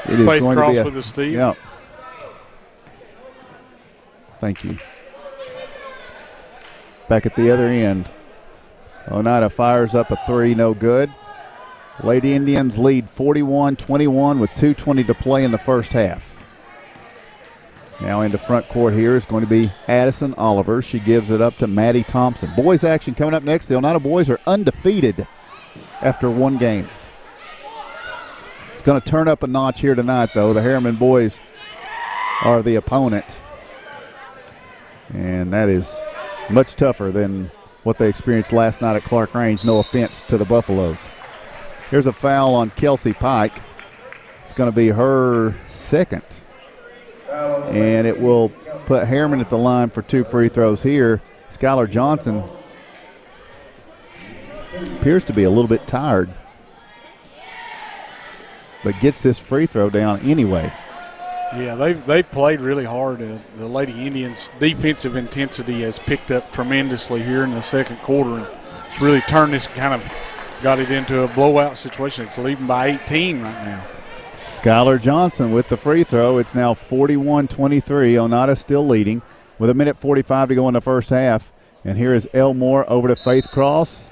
It is Faith going Cross to be with the steal. Yeah. Thank you. Back at the other end. Oneida fires up a three, no good. Lady Indians lead 41-21 with 2:20 to play in the first half. Now into front court here is going to be Addison Oliver. She gives it up to Maddie Thompson. Boys action coming up next. The Oneida boys are undefeated after one game. It's going to turn up a notch here tonight, though. The Harriman boys are the opponent. And that is much tougher than what they experienced last night at Clark Range. No offense to the Buffaloes. Here's a foul on Kelsey Pike. It's going to be her second. And it will put Harriman at the line for two free throws here. Skylar Johnson appears to be a little bit tired, but gets this free throw down anyway. Yeah, they've played really hard. The Lady Indians' defensive intensity has picked up tremendously here in the second quarter, and it's really turned this, kind of got it into a blowout situation. It's leading by 18 right now. Skylar Johnson with the free throw. It's now 41-23. Oneida still leading with 1:45 to go in the first half. And here is Elmore over to Faith Cross.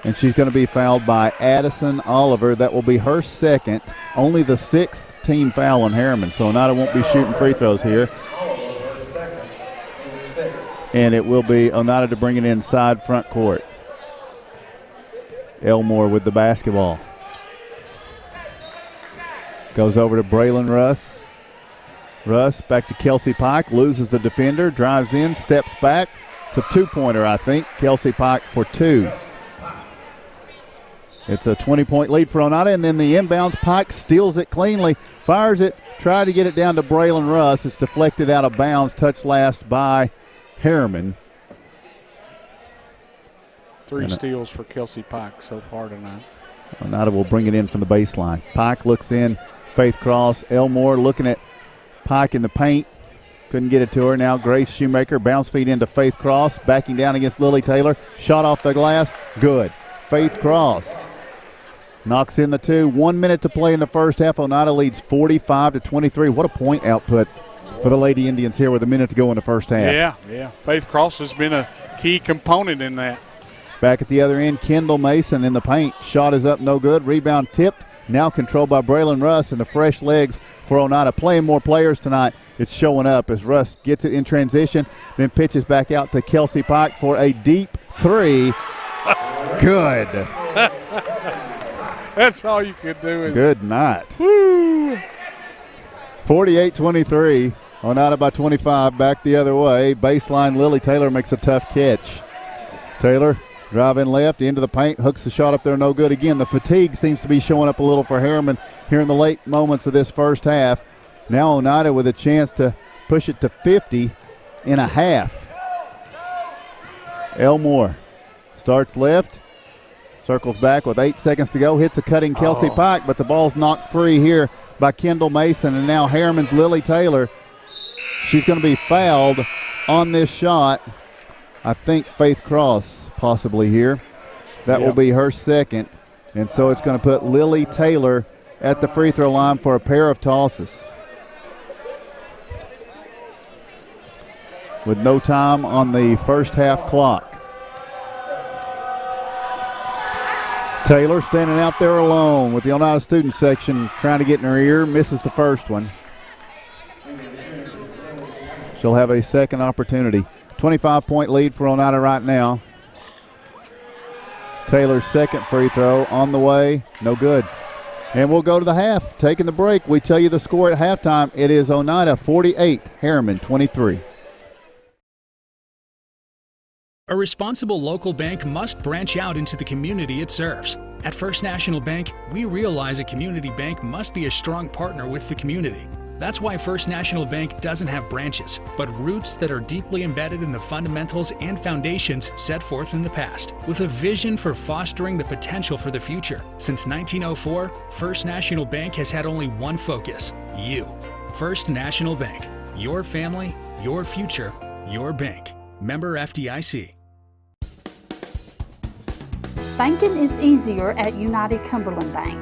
And she's going to be fouled by Addison Oliver. That will be her second, only the sixth team foul on Harriman. So Oneida won't be shooting free throws here. And it will be Oneida to bring it inside front court. Elmore with the basketball. Goes over to Braylon Russ. Russ back to Kelsey Pike. Loses the defender. Drives in. Steps back. It's a two-pointer, I think. Kelsey Pike for two. It's a 20-point lead for Oneida. And then the inbounds. Pike steals it cleanly. Fires it. Tried to get it down to Braylon Russ. It's deflected out of bounds. Touched last by Harriman. Three steals for Kelsey Pike so far tonight. Oneida will bring it in from the baseline. Pike looks in, Faith Cross. Elmore looking at Pike in the paint. Couldn't get it to her. Now Grace Shoemaker, bounce feed into Faith Cross, backing down against Lily Taylor. Shot off the glass, good. Faith Cross knocks in the 2. 1 minute to play in the first half. Oneida leads 45-23. What a point output for the Lady Indians here with a minute to go in the first half. Yeah. Faith Cross has been a key component in that. Back at the other end, Kendall Mason in the paint. Shot is up, no good. Rebound tipped. Now controlled by Braylon Russ, and the fresh legs for Oneida. Playing more players tonight. It's showing up as Russ gets it in transition, then pitches back out to Kelsey Pike for a deep 3. Good. That's all you could do is. Good night. 48-23. Oneida by 25. Back the other way. Baseline, Lily Taylor makes a tough catch. Taylor driving left into the paint, hooks the shot up there, no good again. The fatigue seems to be showing up a little for Harriman here in the late moments of this first half. Now Oneida with a chance to push it to 50 in a half. Elmore starts left, circles back with 8 seconds to go, hits a cutting Kelsey Pike, but the ball's knocked free here by Kendall Mason, and now Harriman's Lily Taylor. She's going to be fouled on this shot. I think Faith Cross possibly here. That will be her second, and so it's going to put Lily Taylor at the free throw line for a pair of tosses. With no time on the first half clock. Taylor standing out there alone with the Oneida student section trying to get in her ear, misses the first one. She'll have a second opportunity. 25-point lead for Oneida right now. Taylor's second free throw on the way, no good. And we'll go to the half. Taking the break, we tell you the score at halftime. It is Oneida 48, Harriman 23. A responsible local bank must branch out into the community it serves. At First National Bank, we realize a community bank must be a strong partner with the community. That's why First National Bank doesn't have branches, but roots that are deeply embedded in the fundamentals and foundations set forth in the past, with a vision for fostering the potential for the future. Since 1904, First National Bank has had only one focus: you. First National Bank. Your family, your future, your bank. Member FDIC. Banking is easier at United Cumberland Bank.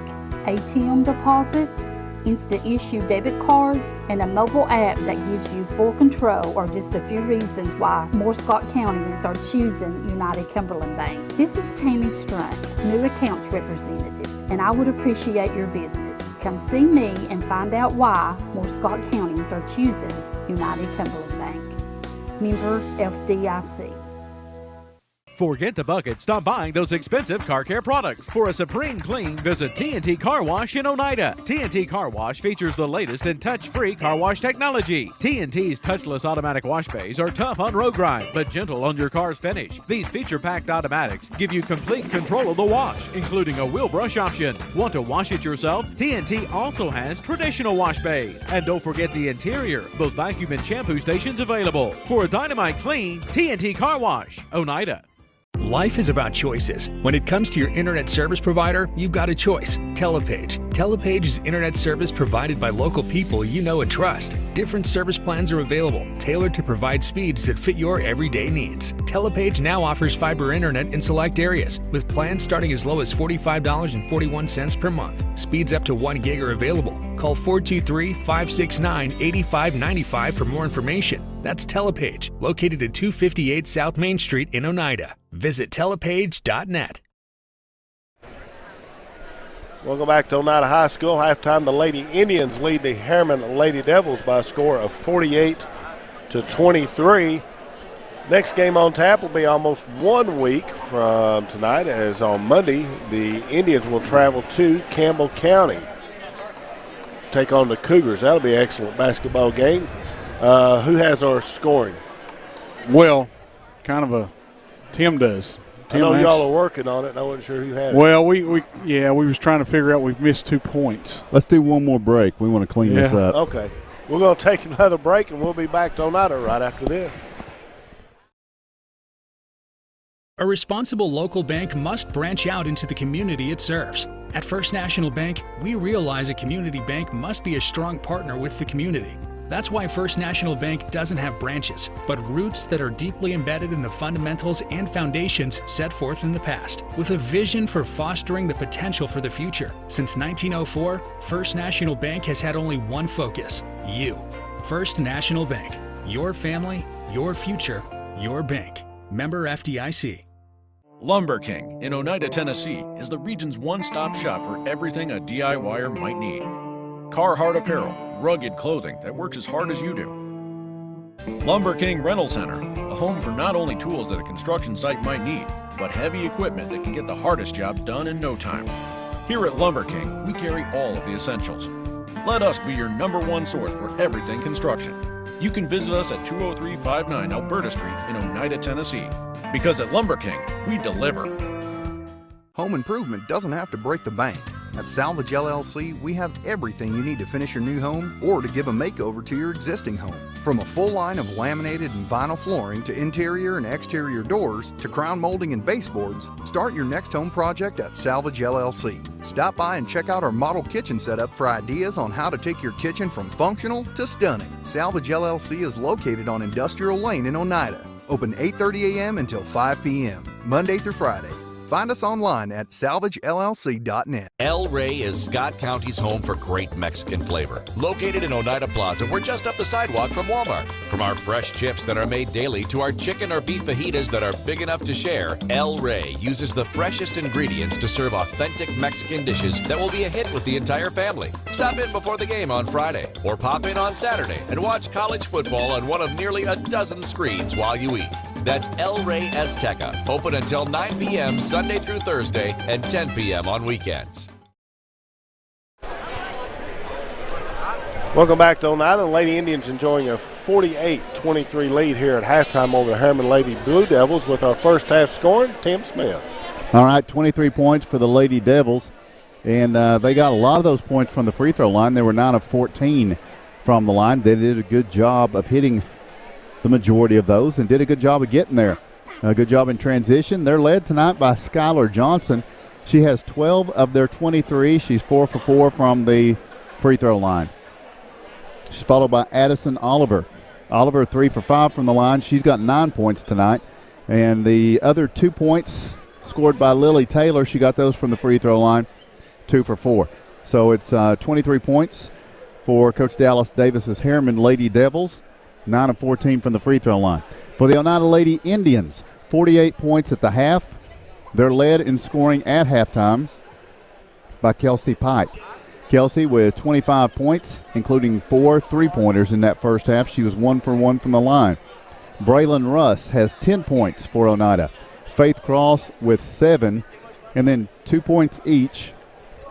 ATM deposits, instant issue debit cards, and a mobile app that gives you full control are just a few reasons why more Scott Countyans are choosing United Cumberland Bank. This is Tammy Strunk, new accounts representative, and I would appreciate your business. Come see me and find out why more Scott Countyans are choosing United Cumberland Bank. Member FDIC. Forget the bucket. Stop buying those expensive car care products. For a supreme clean, visit T&T Car Wash in Oneida. T&T Car Wash features the latest in touch-free car wash technology. T&T's touchless automatic wash bays are tough on road grime, but gentle on your car's finish. These feature-packed automatics give you complete control of the wash, including a wheel brush option. Want to wash it yourself? T&T also has traditional wash bays. And don't forget the interior, both vacuum and shampoo stations available. For a dynamite clean, T&T Car Wash, Oneida. Life is about choices. When it comes to your internet service provider, you've got a choice: Telepage. Telepage is internet service provided by local people you know and trust. Different service plans are available, tailored to provide speeds that fit your everyday needs. Telepage now offers fiber internet in select areas, with plans starting as low as $45.41 per month. Speeds up to 1 gig are available. Call 423-569-8595 for more information. That's Telepage, located at 258 South Main Street in Oneida. Visit telepage.net. Welcome back to Oneida High School. Halftime, the Lady Indians lead the Harriman Lady Devils by a score of 48-23. Next game on tap will be almost 1 week from tonight, as on Monday, the Indians will travel to Campbell County, take on the Cougars. That'll be an excellent basketball game. Who has our scoring? Well, kind of a Tim does. I know y'all are working on it, and I wasn't sure who had it. Well, we was trying to figure out we've missed 2 points. Let's do one more break. We want to clean this up. Okay. We're going to take another break, and we'll be back to Oneida right after this. A responsible local bank must branch out into the community it serves. At First National Bank, we realize a community bank must be a strong partner with the community. That's why First National Bank doesn't have branches, but roots that are deeply embedded in the fundamentals and foundations set forth in the past, with a vision for fostering the potential for the future. Since 1904, First National Bank has had only one focus: you. First National Bank. Your family, your future, your bank. Member FDIC. Lumber King in Oneida, Tennessee is the region's one-stop shop for everything a DIYer might need. Carhartt apparel, rugged clothing that works as hard as you do. Lumber King Rental Center, a home for not only tools that a construction site might need, but heavy equipment that can get the hardest job done in no time. Here at Lumber King, we carry all of the essentials. Let us be your #1 source for everything construction. You can visit us at 20359 Alberta Street in Oneida, Tennessee. Because at Lumber King, we deliver. Home improvement doesn't have to break the bank. At Salvage LLC, we have everything you need to finish your new home or to give a makeover to your existing home. From a full line of laminated and vinyl flooring to interior and exterior doors to crown molding and baseboards, start your next home project at Salvage LLC. Stop by and check out our model kitchen setup for ideas on how to take your kitchen from functional to stunning. Salvage LLC is located on Industrial Lane in Oneida. Open 8:30 a.m. until 5 p.m., Monday through Friday. Find us online at salvagellc.net. El Rey is Scott County's home for great Mexican flavor. Located in Oneida Plaza, we're just up the sidewalk from Walmart. From our fresh chips that are made daily to our chicken or beef fajitas that are big enough to share, El Rey uses the freshest ingredients to serve authentic Mexican dishes that will be a hit with the entire family. Stop in before the game on Friday or pop in on Saturday and watch college football on one of nearly a dozen screens while you eat. That's El Rey Azteca, open until 9 p.m. Sunday through Thursday and 10 p.m. on weekends. Welcome back to Oneida. The Lady Indians enjoying a 48-23 lead here at halftime over the Harriman Lady Blue Devils with our first half scoring, Tim Smith. All right, 23 points for the Lady Devils, and they got a lot of those points from the free throw line. They were 9 of 14 from the line. They did a good job of hitting the majority of those and did a good job of getting there. A good job in transition. They're led tonight by Skylar Johnson. She has 12 of their 23. She's 4 for 4 from the free throw line. She's followed by Addison Oliver. Oliver 3 for 5 from the line. She's got 9 points tonight. And the other 2 points scored by Lily Taylor. She got those from the free throw line, 2 for 4. So it's 23 points for Coach Dallas Davis's Harriman Lady Devils. 9 of 14 from the free throw line. For the Oneida Lady Indians, 48 points at the half. They're led in scoring at halftime by Kelsey Pike. Kelsey with 25 points, including 4 3-pointers in that first half. She was 1 for 1 from the line. Braylon Russ has 10 points for Oneida. Faith Cross with 7, and then 2 points each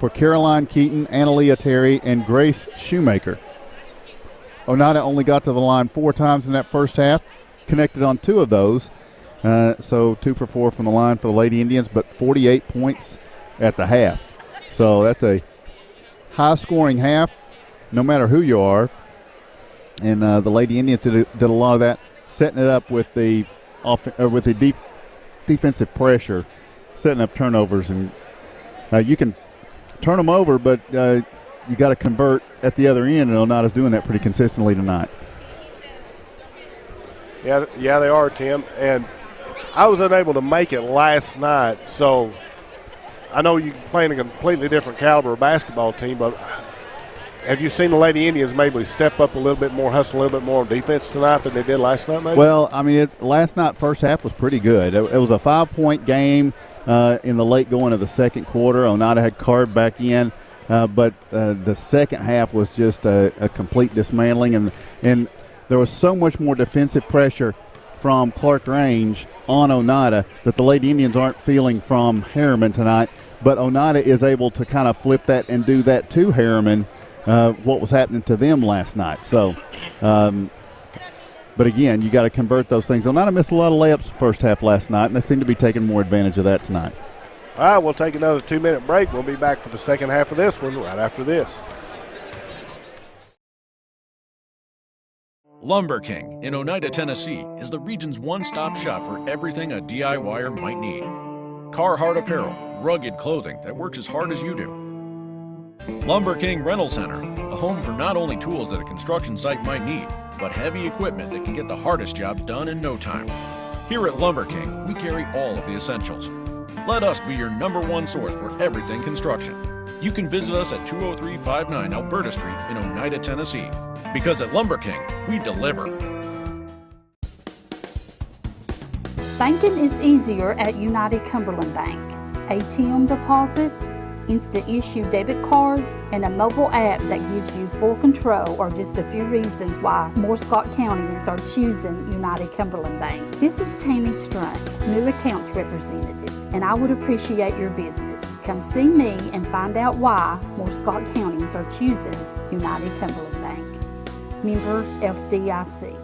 for Caroline Keaton, Analia Terry, and Grace Shoemaker. Oneida only got to the line 4 times in that first half, connected on 2 of those. So 2 for 4 from the line for the Lady Indians, but 48 points at the half. So that's a high-scoring half, no matter who you are. And the Lady Indians did a lot of that, setting it up with the defensive pressure, setting up turnovers. And you can turn them over, but you got to convert at the other end, and Oneida's doing that pretty consistently tonight. Yeah, they are, Tim. And I was unable to make it last night, so I know you play in a completely different caliber of basketball team, but have you seen the Lady Indians maybe step up a little bit more, hustle a little bit more on defense tonight than they did last night, maybe? Well, I mean, last night, first half was pretty good. It was a 5-point game in the late going of the second quarter. Oneida had carved back in. But the second half was just a complete dismantling, and there was so much more defensive pressure from Clark Range on Oneida that the Lady Indians aren't feeling from Harriman tonight. But Oneida is able to kind of flip that and do that to Harriman, what was happening to them last night. So, but again, you got to convert those things. Oneida missed a lot of layups the first half last night, and they seem to be taking more advantage of that tonight. All right, we'll take another 2-minute break. We'll be back for the second half of this one right after this. Lumber King in Oneida, Tennessee is the region's one-stop shop for everything a DIYer might need. Carhartt apparel, rugged clothing that works as hard as you do. Lumber King Rental Center, a home for not only tools that a construction site might need, but heavy equipment that can get the hardest jobs done in no time. Here at Lumber King, we carry all of the essentials. Let us be your #1 source for everything construction. You can visit us at 20359 Alberta Street in Oneida, Tennessee. Because at Lumber King, we deliver. Banking is easier at United Cumberland Bank. ATM deposits, instant issue debit cards, and a mobile app that gives you full control are just a few reasons why more Scott Countyans are choosing United Cumberland Bank. This is Tammy Strunk, new accounts representative, and I would appreciate your business. Come see me and find out why more Scott Countyans are choosing United Cumberland Bank. Member FDIC.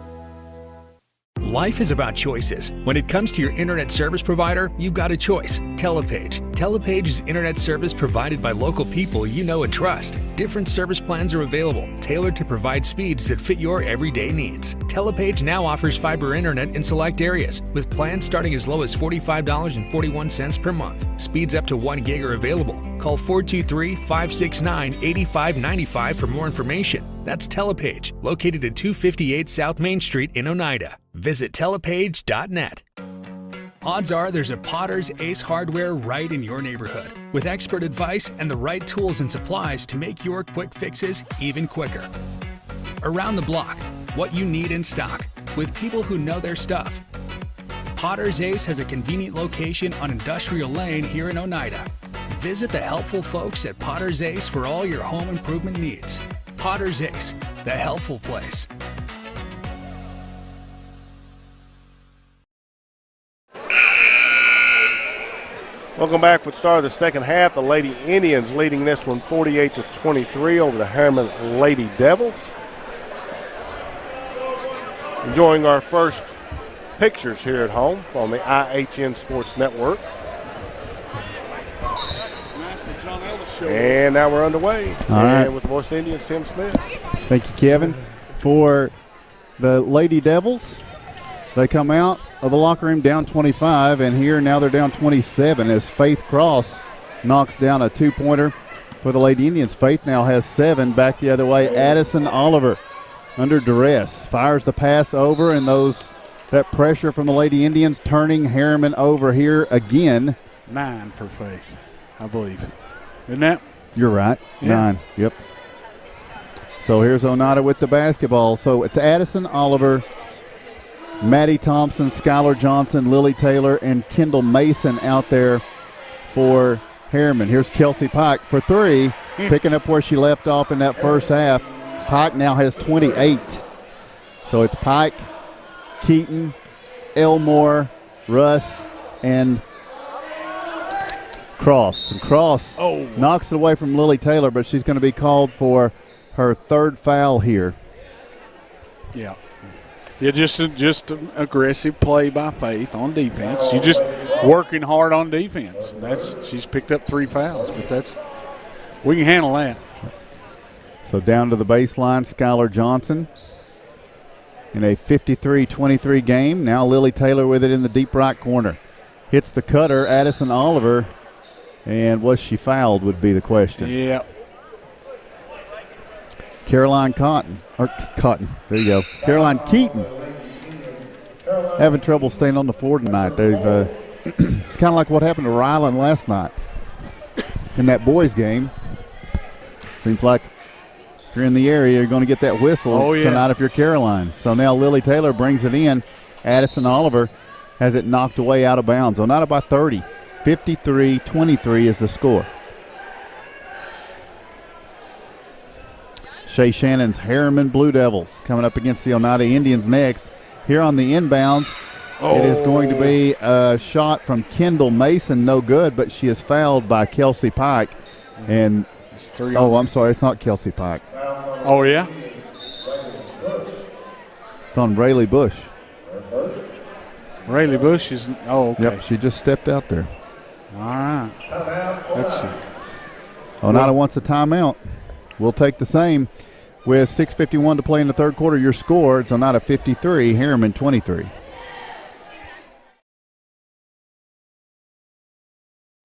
Life is about choices. When it comes to your internet service provider, you've got a choice. Telepage. Telepage is internet service provided by local people you know and trust. Different service plans are available, tailored to provide speeds that fit your everyday needs. Telepage now offers fiber internet in select areas, with plans starting as low as $45.41 per month. Speeds up to 1 gig are available. Call 423-569-8595 for more information. That's Telepage, located at 258 South Main Street in Oneida. Visit telepage.net. Odds are there's a Potter's Ace Hardware right in your neighborhood, with expert advice and the right tools and supplies to make your quick fixes even quicker. Around the block, what you need in stock, with people who know their stuff. Potter's Ace has a convenient location on Industrial Lane here in Oneida. Visit the helpful folks at Potter's Ace for all your home improvement needs. Potter's Ace, the helpful place. Welcome back for the start of the second half. The Lady Indians leading this one 48-23 over the Harriman Lady Devils. Enjoying our first pictures here at home from the IHN Sports Network. And now we're underway. All right. With the Voice of the Indians, Tim Smith. Thank you, Kevin. For the Lady Devils, they come out of the locker room down 25, and here now they're down 27 as Faith Cross knocks down a two-pointer for the Lady Indians. Faith now has 7. Back the other way, Addison Oliver under duress fires the pass over, and that pressure from the Lady Indians turning Harriman over here again. 9 for Faith, I believe. Isn't that? You're right. Yeah. 9. Yep. So here's Oneida with the basketball. So it's Addison Oliver, Maddie Thompson, Skylar Johnson, Lily Taylor, and Kendall Mason out there for Harriman. Here's Kelsey Pike for 3, picking up where she left off in that first half. Pike now has 28. So it's Pike, Keaton, Elmore, Russ, and Cross. And Cross knocks it away from Lily Taylor, but she's going to be called for her 3rd foul here. Yeah. Yeah, just aggressive play by Faith on defense. She's just working hard on defense. She's picked up 3 fouls, but we can handle that. So down to the baseline, Skylar Johnson in a 53-23 game. Now Lily Taylor with it in the deep right corner. Hits the cutter, Addison Oliver, and was she fouled would be the question. Yeah. Caroline there you go. Caroline Keaton having trouble staying on the floor tonight. It's kind of like what happened to Ryland last night in that boys game. Seems like if you're in the area, you're going to get that whistle tonight if you're Caroline. So now Lily Taylor brings it in. Addison Oliver has it knocked away out of bounds. Oneida by 30. 53-23 is the score. Shea Shannon's Harriman Blue Devils coming up against the Oneida Indians next. Here on the inbounds, it is going to be a shot from Kendall Mason, no good, but she is fouled by Kelsey Pike. And I'm sorry, it's not Kelsey Pike. Oh, yeah? It's on Rayleigh Bush. Rayleigh Bush is, okay. Yep, she just stepped out there. All right. Let's see. Oneida wants a timeout. We'll take the same. With 6:51 to play in the third quarter, your score, it's Oneida 53, Harriman 23.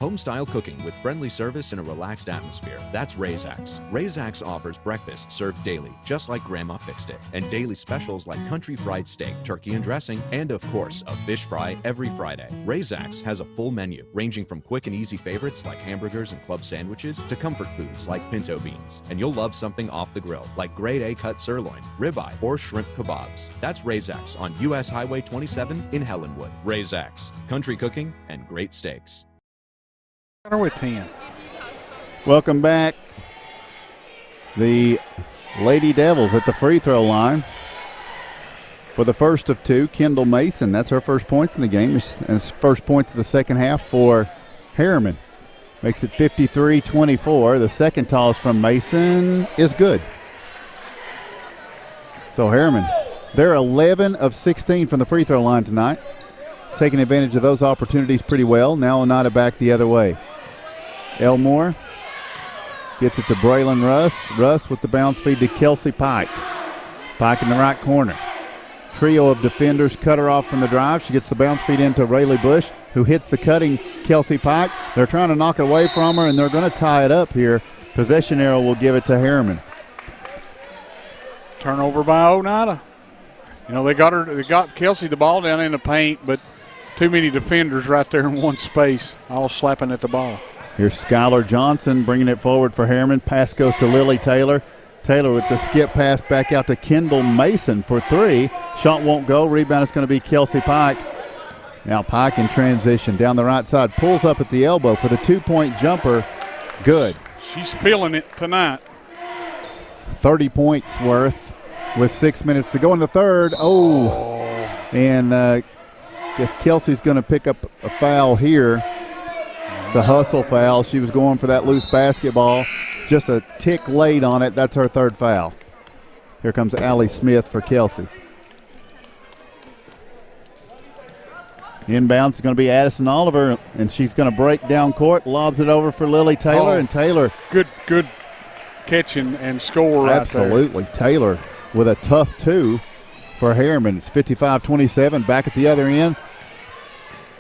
Home-style cooking with friendly service and a relaxed atmosphere. That's Razak's. Razak's offers breakfast served daily, just like Grandma fixed it, and daily specials like country fried steak, turkey and dressing, and of course, a fish fry every Friday. Razak's has a full menu, ranging from quick and easy favorites like hamburgers and club sandwiches to comfort foods like pinto beans. And you'll love something off the grill, like grade A cut sirloin, ribeye, or shrimp kebabs. That's Razak's on US Highway 27 in Helenwood. Razak's, country cooking and great steaks. With 10. Welcome back. The Lady Devils at the free throw line for the first of two. Kendall Mason, that's her first points in the game, and it's first points of the second half for Harriman. Makes it 53-24. The second toss from Mason is good. So Harriman, they're 11 of 16 from the free throw line tonight. Taking advantage of those opportunities pretty well. Now Oneida back the other way. Elmore gets it to Braylon Russ. Russ with the bounce feed to Kelsey Pike. Pike in the right corner. Trio of defenders cut her off from the drive. She gets the bounce feed into Rayleigh Bush, who hits the cutting Kelsey Pike. They're trying to knock it away from her, and they're going to tie it up here. Possession arrow will give it to Harriman. Turnover by Oneida. You know, they got Kelsey the ball down in the paint, but too many defenders right there in one space, all slapping at the ball. Here's Skylar Johnson bringing it forward for Harriman. Pass goes to Lily Taylor. Taylor with the skip pass back out to Kendall Mason for three. Shot won't go. Rebound is going to be Kelsey Pike. Now Pike in transition down the right side. Pulls up at the elbow for the two-point jumper. Good. She's feeling it tonight. 30 points worth with 6 minutes to go in the third. And guess Kelsey's going to pick up a foul here. It's a hustle foul. She was going for that loose basketball. Just a tick late on it. That's her third foul. Here comes Allie Smith for Kelsey. Inbounds is going to be Addison Oliver, and she's going to break down court, lobs it over for Lily Taylor, and Taylor. Good catch and score right there. Absolutely. Taylor with a tough two for Harriman. It's 55-27. Back at the other end,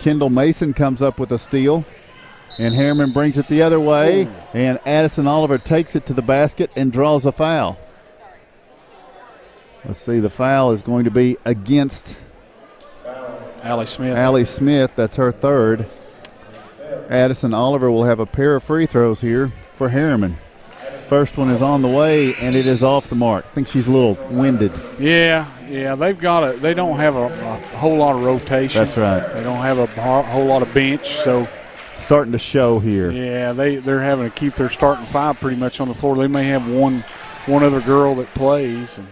Kendall Mason comes up with a steal. And Harriman brings it the other way, and Addison Oliver takes it to the basket and draws a foul. Let's see, the foul is going to be against Allie Smith. Allie Smith, that's her third. Addison Oliver will have a pair of free throws here for Harriman. First one is on the way, and it is off the mark. I think she's a little winded. Yeah, they don't have a whole lot of rotation. That's right. They don't have a whole lot of bench, so starting to show here. Yeah, they're having to keep their starting five pretty much on the floor. They may have one other girl that plays. And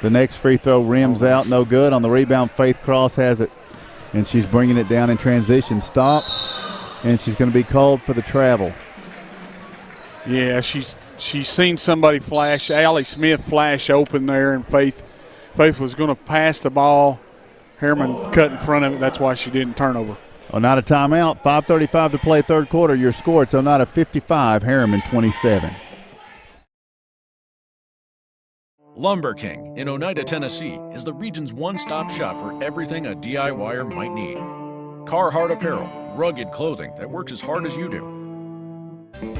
the next free throw rims out, no good. On the rebound, Faith Cross has it, and she's bringing it down in transition. Stops, and she's going to be called for the travel. Yeah, she's seen somebody flash, Allie Smith flash open there, and Faith was going to pass the ball. Harriman cut in front of it. That's why she didn't turn over. Oneida timeout. 5:35 to play third quarter. Your score, it's Oneida 55, Harriman 27. Lumber King in Oneida, Tennessee is the region's one-stop shop for everything a DIYer might need. Carhartt apparel, rugged clothing that works as hard as you do.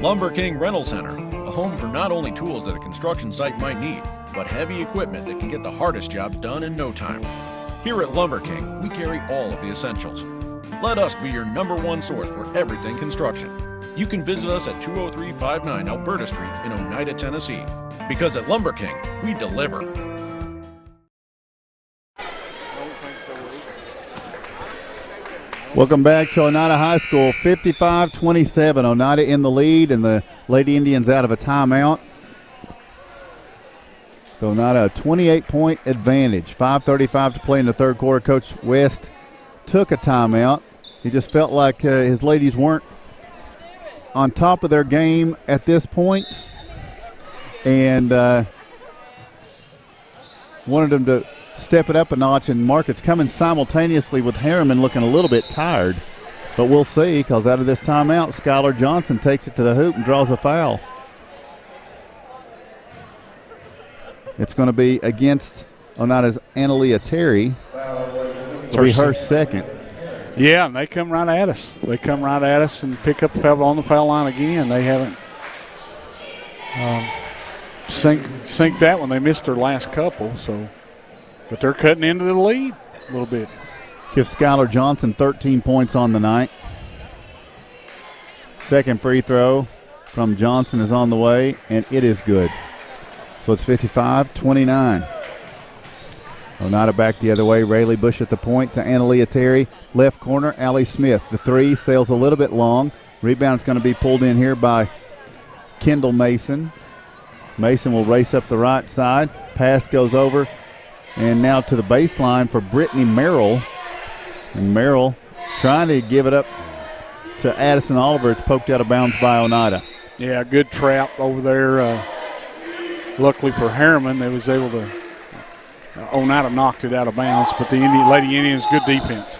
Lumber King Rental Center, a home for not only tools that a construction site might need, but heavy equipment that can get the hardest jobs done in no time. Here at Lumber King, we carry all of the essentials. Let us be your #1 source for everything construction. You can visit us at 20359 Alberta Street in Oneida, Tennessee. Because at Lumber King, we deliver. Welcome back to Oneida High School, 55-27. Oneida in the lead, and the Lady Indians out of a timeout. So Oneida a 28-point advantage. 5:35 to play in the third quarter. Coach West took a timeout. He just felt like his ladies weren't on top of their game at this point, and wanted them to step it up a notch. And Marcus coming simultaneously with Harriman looking a little bit tired, but we'll see, because out of this timeout, Skylar Johnson takes it to the hoop and draws a foul. It's going to be against Oneida's Analia Terry. It'll be her second. Yeah, and they come right at us. They come right at us and pick up the foul on the foul line again. They haven't sink that one. They missed their last couple, but they're cutting into the lead a little bit. Give Skylar Johnson 13 points on the night. Second free throw from Johnson is on the way, and it is good. So it's 55-29. Oneida back the other way. Rayleigh Bush at the point to Analia Terry. Left corner, Allie Smith. The three sails a little bit long. Rebound's going to be pulled in here by Kendall Mason. Mason will race up the right side. Pass goes over. And now to the baseline for Brittany Merrill. And Merrill trying to give it up to Addison Oliver. It's poked out of bounds by Oneida. Yeah, good trap over there. Luckily for Harriman, they was able to Oneida knocked it out of bounds, but the Lady Indians, good defense.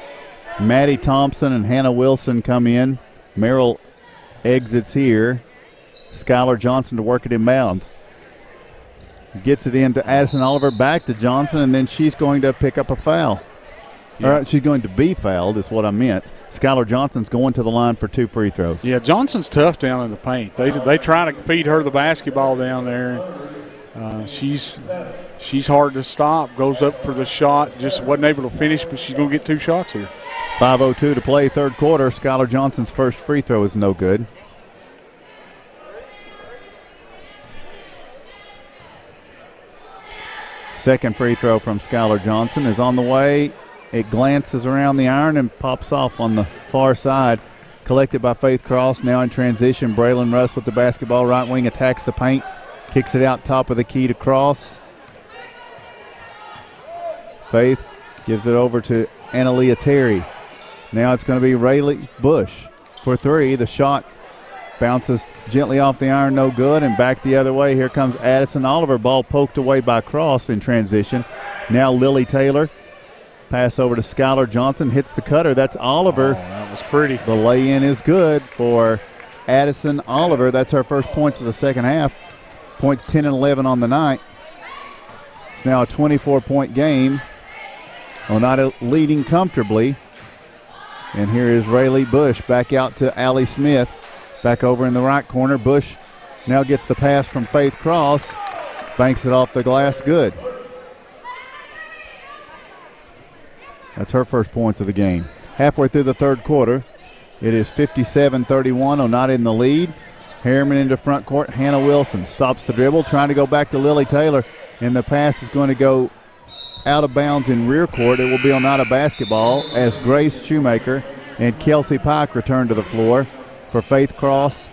Maddie Thompson and Hannah Wilson come in. Merrill exits here. Skylar Johnson to work it inbounds. Gets it into Addison Oliver, back to Johnson, and then she's going to pick up a foul. Yeah. She's going to be fouled is what I meant. Skylar Johnson's going to the line for 2 free throws. Yeah, Johnson's tough down in the paint. They try to feed her the basketball down there. She's hard to stop. Goes up for the shot. Just wasn't able to finish, but she's going to get 2 shots here. 5:02 to play, third quarter. Skylar Johnson's first free throw is no good. Second free throw from Skylar Johnson is on the way. It glances around the iron and pops off on the far side. Collected by Faith Cross. Now in transition, Braylon Russ with the basketball. Right wing attacks the paint. Kicks it out top of the key to Cross. Faith gives it over to Analia Terry. Now it's going to be Rayleigh Bush for 3. The shot bounces gently off the iron, no good, and back the other way. Here comes Addison Oliver. Ball poked away by Cross in transition. Now Lily Taylor. Pass over to Skylar Johnson. Hits the cutter. That's Oliver. Oh, that was pretty. The lay-in is good for Addison Oliver. That's her first points of the second half. Points 10 and 11 on the night. It's now a 24-point game. Oneida leading comfortably. And here is Rayleigh Bush back out to Allie Smith. Back over in the right corner. Bush now gets the pass from Faith Cross. Banks it off the glass. Good. That's her first points of the game. Halfway through the third quarter, it is 57-31. Oneida in the lead. Harriman into front court. Hannah Wilson stops the dribble, trying to go back to Lily Taylor, and the pass is going to go out of bounds in rear court. It will be Oneida basketball as Grace Shoemaker and Kelsey Pike return to the floor for Faith Cross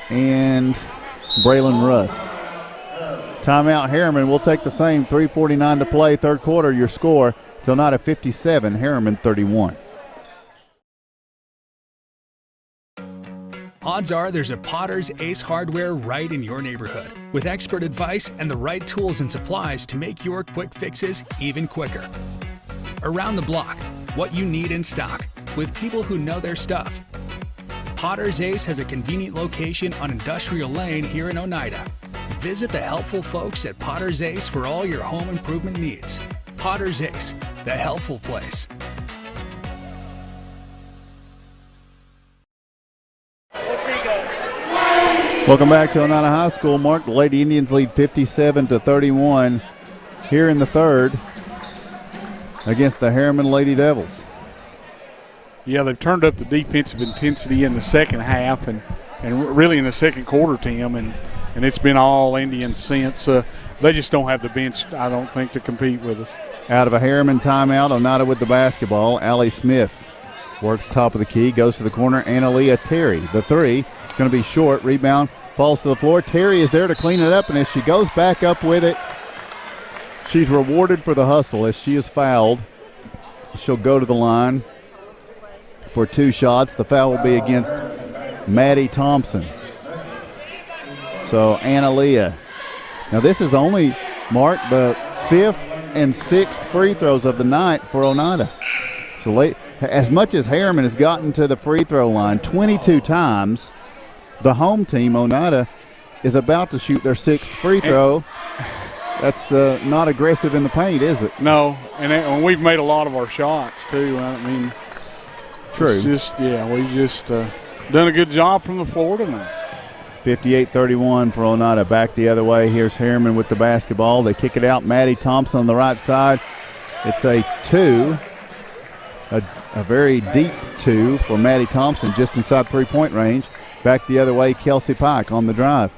and Braylon Russ. Timeout Harriman. We'll take the same. 3:49 to play, third quarter. Your score, it's Oneida 57, Harriman 31. Odds are there's a Potter's Ace Hardware right in your neighborhood, with expert advice and the right tools and supplies to make your quick fixes even quicker. Around the block, what you need in stock, with people who know their stuff. Potter's Ace has a convenient location on Industrial Lane here in Oneida. Visit the helpful folks at Potter's Ace for all your home improvement needs. Potter's Ace, the helpful place. Welcome back to Oneida High School. Mark, the Lady Indians lead 57-31 here in the third against the Harriman Lady Devils. Yeah, they've turned up the defensive intensity in the second half and really in the second quarter, Tim, and it's been all Indians since. They just don't have the bench, I don't think, to compete with us. Out of a Harriman timeout, Oneida with the basketball. Allie Smith works top of the key, goes to the corner. Analia Terry, the three, going to be short. Rebound falls to the floor. Terry is there to clean it up, and as she goes back up with it, she's rewarded for the hustle as she is fouled. She'll go to the line for 2 shots. The foul will be against Maddie Thompson. So Analia. Now this is only, Mark, the 5th and 6th free throws of the night for Oneida. So late, as much as Harriman has gotten to the free throw line 22 times, the home team, Oneida, is about to shoot their 6th free throw. That's not aggressive in the paint, is it? No, and we've made a lot of our shots too. I mean, true. It's just we just done a good job from the floor tonight. 58-31 for Oneida. Back the other way. Here's Harriman with the basketball. They kick it out. Maddie Thompson on the right side. It's a 2, a very deep 2 for Maddie Thompson, just inside three-point range. Back the other way, Kelsey Pike on the drive.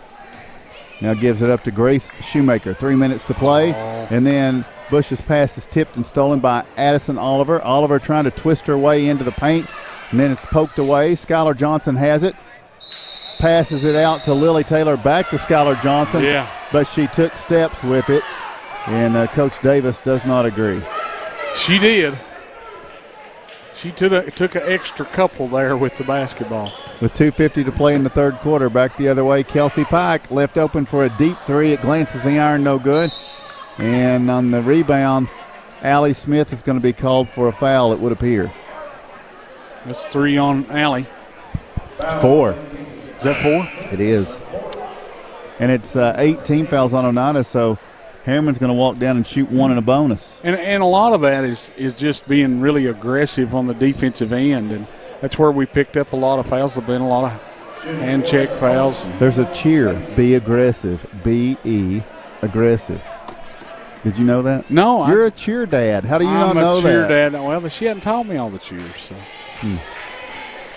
Now gives it up to Grace Shoemaker. 3 minutes to play. And then Bush's pass is tipped and stolen by Addison Oliver. Oliver trying to twist her way into the paint. And then it's poked away. Skylar Johnson has it. Passes it out to Lily Taylor. Back to Skylar Johnson. Yeah. But she took steps with it. And Coach Davis does not agree. She did. She took an extra couple there with the basketball. With 2:50 to play in the third quarter, back the other way, Kelsey Pike left open for a deep 3. It glances the iron, no good. And on the rebound, Allie Smith is going to be called for a foul, it would appear. That's 3 on Allie. 4. Is that 4? It is. And it's 18 fouls on Oneida, so Harriman's going to walk down and shoot 1 and a bonus. And a lot of that is just being really aggressive on the defensive end, and that's where we picked up a lot of fouls. There have been a lot of hand check fouls. There's a cheer, be aggressive, B-E, aggressive. Did you know that? No. You're a cheer dad. How do you not know that? I'm a cheer dad. Well, she hadn't taught me all the cheers. So.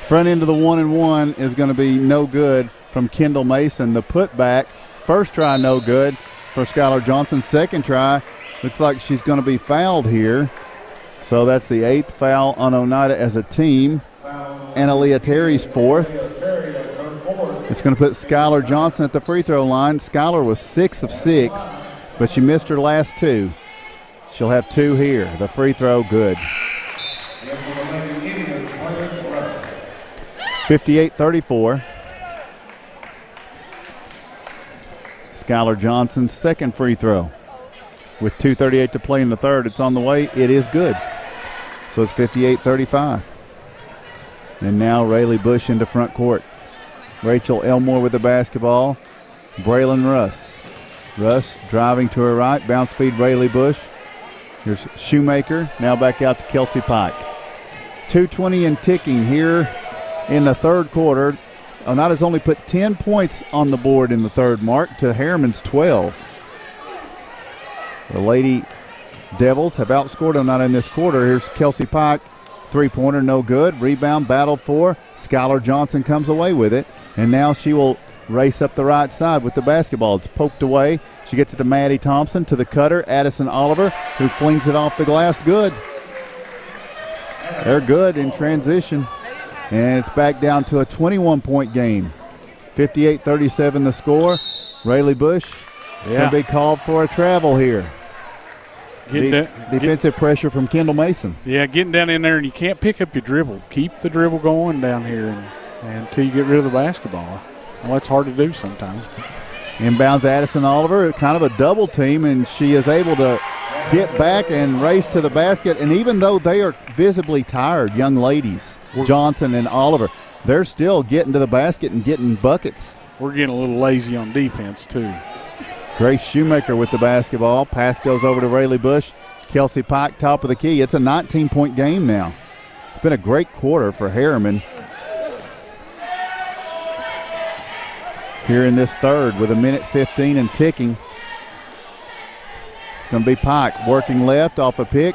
Front end of the 1-and-1 is going to be no good from Kendall Mason. The putback, first try no good for Skylar Johnson. Second try, looks like she's going to be fouled here. So that's the 8th foul on Oneida as a team. Analia Terry's 4th. It's going to put Skylar Johnson at the free throw line. Skylar was 6 of 6, but she missed her last 2. She'll have 2 here. The free throw, good. 58-34. Skylar Johnson's second free throw. With 2:38 to play in the third, it's on the way. It is good. So it's 58-35. And now Rayleigh Bush into front court. Rachel Elmore with the basketball. Braylon Russ. Russ driving to her right. Bounce feed Rayleigh Bush. Here's Shoemaker. Now back out to Kelsey Pike. 2:20 and ticking here in the third quarter. Oneida's only put 10 points on the board in the third, mark, to Harriman's 12. The Lady Devils have outscored Oneida in this quarter. Here's Kelsey Pike. Three-pointer, no good. Rebound battled for. Skylar Johnson comes away with it. And now she will race up the right side with the basketball. It's poked away. She gets it to Maddie Thompson, to the cutter, Addison Oliver, who flings it off the glass. Good. They're good in transition. And it's back down to a 21-point game. 58-37 the score. Rayleigh Bush going to be called for a travel here. Defensive pressure from Kendall Mason. Yeah, getting down in there, and you can't pick up your dribble. Keep the dribble going down here until you get rid of the basketball. Well, it's hard to do sometimes. Inbounds Addison Oliver, kind of a double team, and she is able to get back and race to the basket. And even though they are visibly tired, young ladies, Johnson and Oliver, they're still getting to the basket and getting buckets. We're getting a little lazy on defense, too. Grace Shoemaker with the basketball. Pass goes over to Rayleigh Bush. Kelsey Pike, top of the key. It's a 19-point game now. It's been a great quarter for Harriman here in this third with 1:15 and ticking. It's going to be Pike working left off a pick.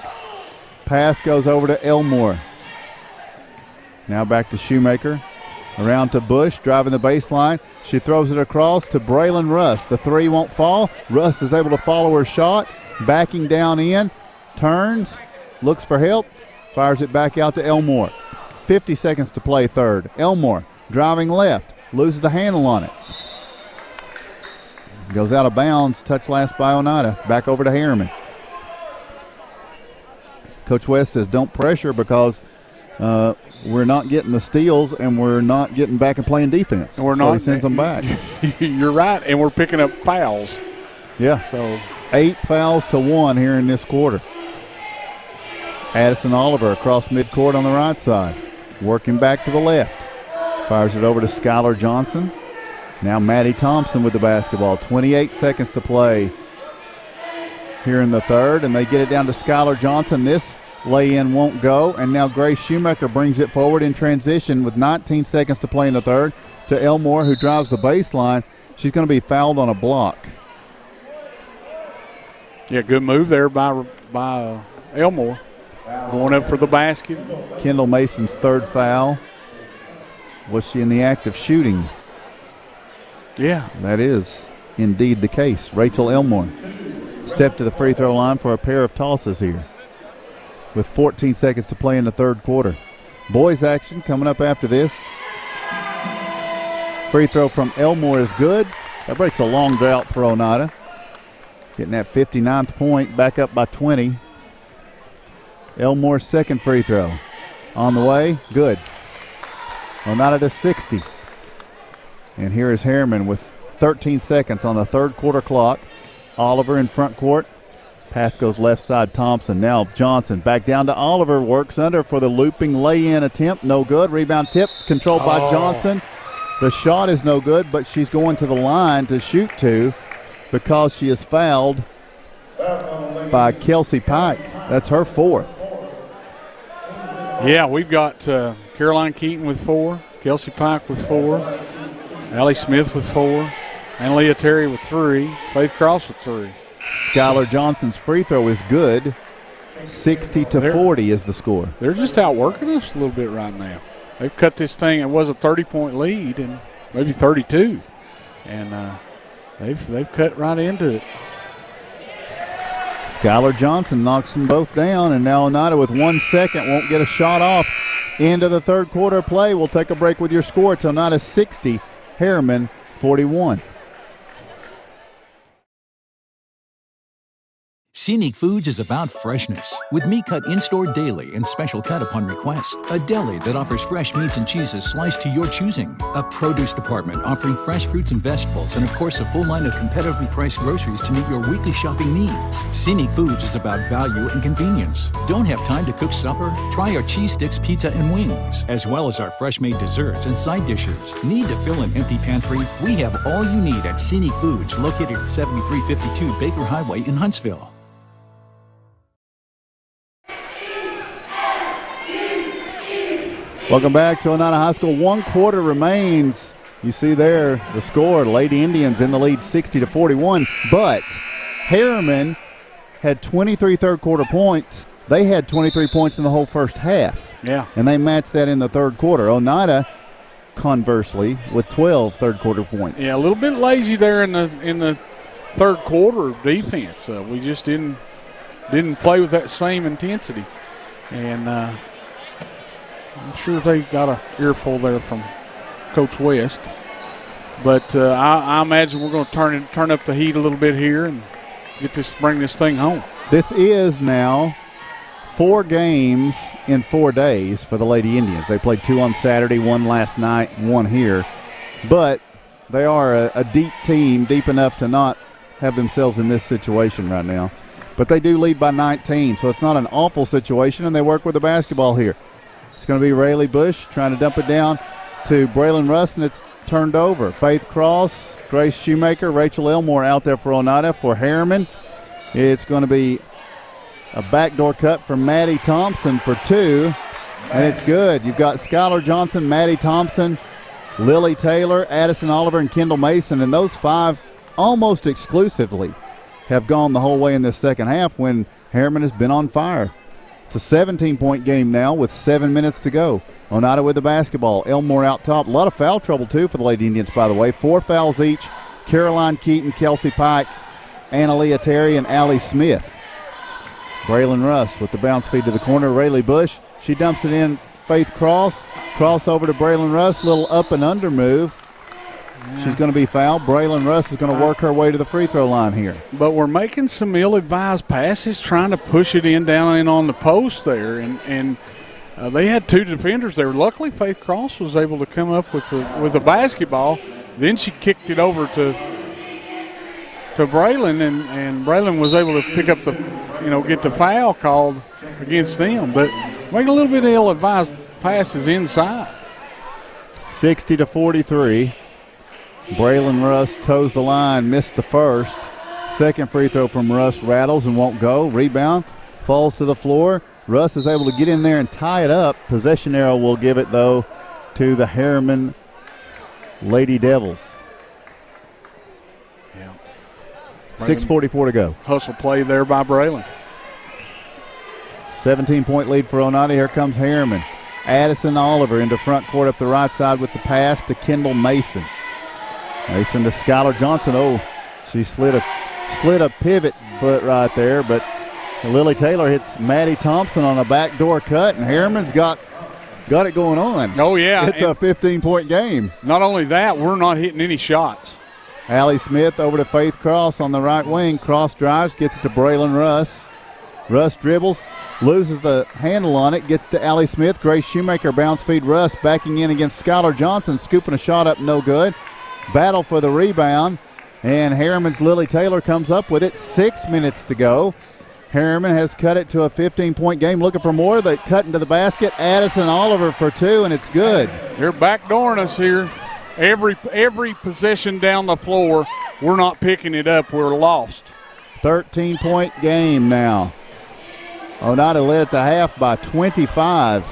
Pass goes over to Elmore. Now back to Shoemaker. Around to Bush, driving the baseline. She throws it across to Braylon Russ. The three won't fall. Russ is able to follow her shot. Backing down in. Turns. Looks for help. Fires it back out to Elmore. 50 seconds to play third. Elmore driving left. Loses the handle on it. Goes out of bounds. Touch last by Oneida. Back over to Harriman. Coach West says don't pressure because we're not getting the steals and we're not getting back and playing defense. And so he sends them back. You're right, and we're picking up fouls. Yeah. So 8 fouls to 1 here in this quarter. Addison Oliver across midcourt on the right side. Working back to the left. Fires it over to Skylar Johnson. Now Maddie Thompson with the basketball. 28 seconds to play. here in the third, and they get it down to Skylar Johnson. This lay-in won't go, and now Grace Shoemaker brings it forward in transition with 19 seconds to play in the third to Elmore, who drives the baseline. She's going to be fouled on a block. Yeah, good move there by Elmore. Going up for the basket. Kendall Mason's third foul. Was she in the act of shooting? Yeah. That is indeed the case. Rachel Elmore stepped to the free throw line for a pair of tosses here with 14 seconds to play in the third quarter. Boys action coming up after this. Free throw from Elmore is good. That breaks a long drought for Oneida. Getting that 59th point, back up by 20. Elmore's second free throw. On the way, good. Oneida to 60. And here is Harriman with 13 seconds on the third quarter clock. Oliver in front court. Pass goes left side, Thompson. Now Johnson back down to Oliver. Works under for the looping lay-in attempt. No good. Rebound tip controlled by Johnson. The shot is no good, but she's going to the line to shoot to because she is fouled by Kelsey Pike. That's her fourth. Yeah, we've got Caroline Keaton with 4, Kelsey Pike with 4, Allie Smith with 4, and Leah Terry with 3, Faith Cross with 3. Skylar Johnson's free throw is good. 60-40 is the score. They're just outworking us a little bit right now. They've cut this thing. It was a 30-point lead and maybe 32, and they've cut right into it. Skylar Johnson knocks them both down, and now Oneida with 1 second won't get a shot off into the third quarter play. We'll take a break with your score. It's Oneida 60, Harriman 41. Scenic Foods is about freshness, with meat cut in-store daily and special cut upon request. A deli that offers fresh meats and cheeses sliced to your choosing. A produce department offering fresh fruits and vegetables, and of course a full line of competitively priced groceries to meet your weekly shopping needs. Scenic Foods is about value and convenience. Don't have time to cook supper? Try our cheese sticks, pizza, and wings, as well as our fresh-made desserts and side dishes. Need to fill an empty pantry? We have all you need at Scenic Foods, located at 7352 Baker Highway in Huntsville. Welcome back to Oneida High School. 1 quarter remains. You see there the score. Lady Indians in the lead 60-41. But Harriman had 23 third quarter points. They had 23 points in the whole first half. Yeah. And they matched that in the third quarter. Oneida, conversely, with 12 third quarter points. Yeah, a little bit lazy there in the third quarter defense. We just didn't play with that same intensity. And I'm sure they got a earful there from Coach West. But I imagine we're going to turn up the heat a little bit here and bring this thing home. This is now 4 games in 4 days for the Lady Indians. They played 2 on Saturday, 1 last night, 1 here. But they are a deep team, deep enough to not have themselves in this situation right now. But they do lead by 19, so it's not an awful situation, and they work with the basketball here. It's going to be Rayleigh Bush trying to dump it down to Braylon Russ, and it's turned over. Faith Cross, Grace Shoemaker, Rachel Elmore out there for Oneida. For Harriman, it's going to be a backdoor cut from Maddie Thompson for 2, and it's good. You've got Skylar Johnson, Maddie Thompson, Lily Taylor, Addison Oliver, and Kendall Mason, and those 5 almost exclusively have gone the whole way in this second half when Harriman has been on fire. It's a 17-point game now with 7 minutes to go. Oneida with the basketball. Elmore out top. A lot of foul trouble, too, for the Lady Indians, by the way. 4 fouls each. Caroline Keaton, Kelsey Pike, Annalea Terry, and Allie Smith. Braylon Russ with the bounce feed to the corner. Rayleigh Bush. She dumps it in. Faith Cross. Cross over to Braylon Russ. Little up and under move. She's going to be fouled. Braylon Russ is going to work her way to the free throw line here. But we're making some ill-advised passes, trying to push it down in on the post there, and they had 2 defenders there. Luckily, Faith Cross was able to come up with the basketball. Then she kicked it over to Braylon, and Braylon was able to pick up get the foul called against them. But making a little bit of ill-advised passes inside. 60-43. Braylon Russ toes the line, missed the first. Second free throw from Russ rattles and won't go. Rebound falls to the floor. Russ is able to get in there and tie it up. Possession arrow will give it, though, to the Harriman Lady Devils. Yeah. 6:44 to go. Hustle play there by Braylon. 17-point lead for Oneida. Here comes Harriman. Addison Oliver into front court up the right side with the pass to Kendall Mason. Mason to Skylar Johnson. Oh, she slid a pivot foot right there, but Lily Taylor hits Maddie Thompson on a backdoor cut, and Harriman's got it going on. Oh, yeah. It's a 15-point game. Not only that, we're not hitting any shots. Allie Smith over to Faith Cross on the right wing. Cross drives, gets it to Braylon Russ. Russ dribbles, loses the handle on it, gets to Allie Smith. Grace Shoemaker bounce feed Russ, backing in against Skylar Johnson, scooping a shot up, no good. Battle for the rebound, and Harriman's Lily Taylor comes up with it. 6 minutes to go. Harriman has cut it to a 15-point game. Looking for more. They cut into the basket. Addison Oliver for two, and it's good. They're backdooring us here. Every possession down the floor, we're not picking it up. We're lost. 13-point game now. Oneida led at the half by 25.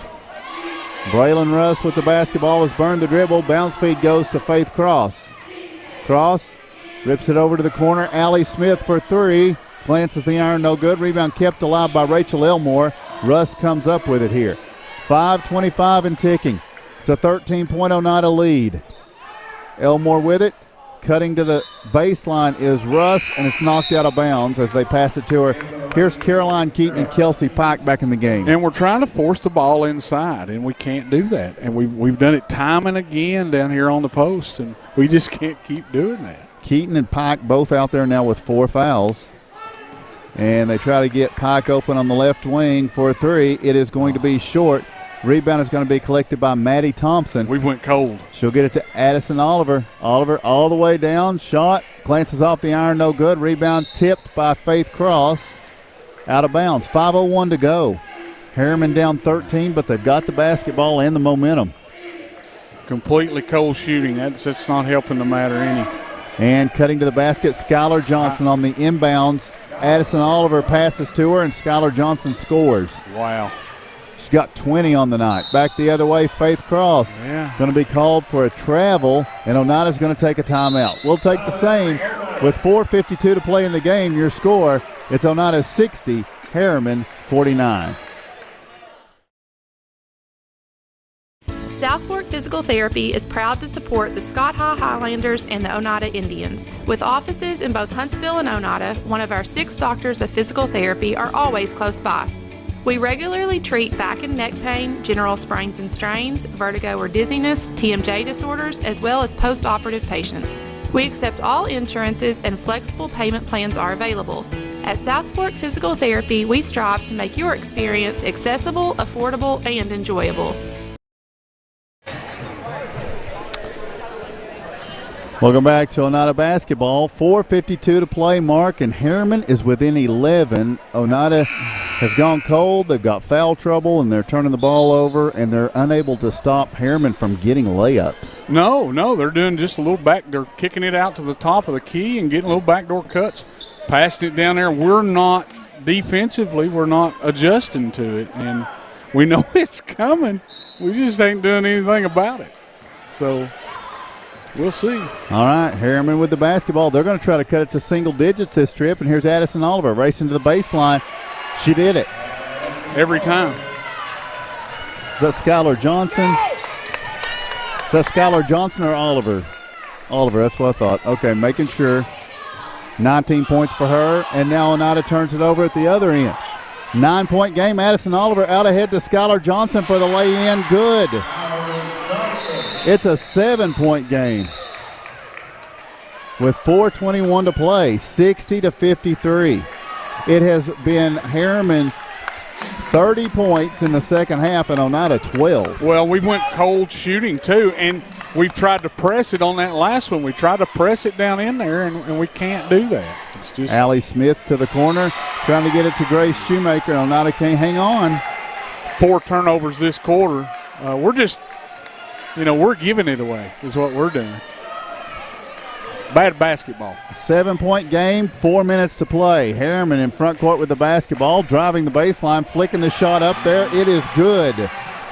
Braylon Russ with the basketball has burned the dribble. Bounce feed goes to Faith Cross. Cross rips it over to the corner. Allie Smith for three. Glances the iron, no good. Rebound kept alive by Rachel Elmore. Russ comes up with it here. 5:25 and ticking. It's a 13-point Oneida lead. Elmore with it. Cutting to the baseline is Russ, and it's knocked out of bounds as they pass it to her. Here's Caroline Keaton and Kelsey Pike back in the game. And we're trying to force the ball inside, and we can't do that. And we've done it time and again down here on the post, and we just can't keep doing that. Keaton and Pike both out there now with 4 fouls. And they try to get Pike open on the left wing for a three. It is going to be short. Rebound is going to be collected by Maddie Thompson. We went cold. She'll get it to Addison Oliver. Oliver all the way down. Shot. Glances off the iron. No good. Rebound tipped by Faith Cross. Out of bounds. 5:01 to go. Harriman down 13, but they've got the basketball and the momentum. Completely cold shooting. That's not helping the matter any. And cutting to the basket, Skylar Johnson on the inbounds. Addison Oliver passes to her, and Skylar Johnson scores. Wow. She's got 20 on the night. Back the other way, Faith Cross. Yeah. Going to be called for a travel, and Oneida's going to take a timeout. We'll take the same. With 4:52 to play in the game, your score, it's Oneida 60, Harriman 49. South Fork Physical Therapy is proud to support the Scott Highlanders and the Oneida Indians. With offices in both Huntsville and Oneida, one of our 6 doctors of physical therapy are always close by. We regularly treat back and neck pain, general sprains and strains, vertigo or dizziness, TMJ disorders, as well as post-operative patients. We accept all insurances and flexible payment plans are available. At South Fork Physical Therapy, we strive to make your experience accessible, affordable, and enjoyable. Welcome back to Oneida basketball. 4:52 to play, Mark, and Harriman is within 11. Oneida has gone cold. They've got foul trouble, and they're turning the ball over, and they're unable to stop Harriman from getting layups. No, they're doing just a little back. They're kicking it out to the top of the key and getting little backdoor cuts, passing it down there. We're not defensively, we're not adjusting to it, and we know it's coming. We just ain't doing anything about it. So we'll see. All right, Harriman with the basketball. They're going to try to cut it to single digits this trip, and here's Addison Oliver racing to the baseline. She did it. Every time. Is that Skylar Johnson? Is that Skylar Johnson or Oliver? Oliver, that's what I thought. Okay, making sure. 19 points for her, and now Oneida turns it over at the other end. 9-point game. Addison Oliver out ahead to Skylar Johnson for the lay-in. Good. It's a 7-point game with 4:21 to play, 60-53. It has been Harriman 30 points in the second half and Oneida 12. Well, we went cold shooting too, and we've tried to press it on that last one. We tried to press it down in there, and we can't do that. It's just Allie Smith to the corner, trying to get it to Grace Shoemaker, and Oneida can't hang on. 4 turnovers this quarter. We're just, we're giving it away is what we're doing. Bad basketball. 7-point game, 4 minutes to play. Harriman in front court with the basketball, driving the baseline, flicking the shot up there. It is good.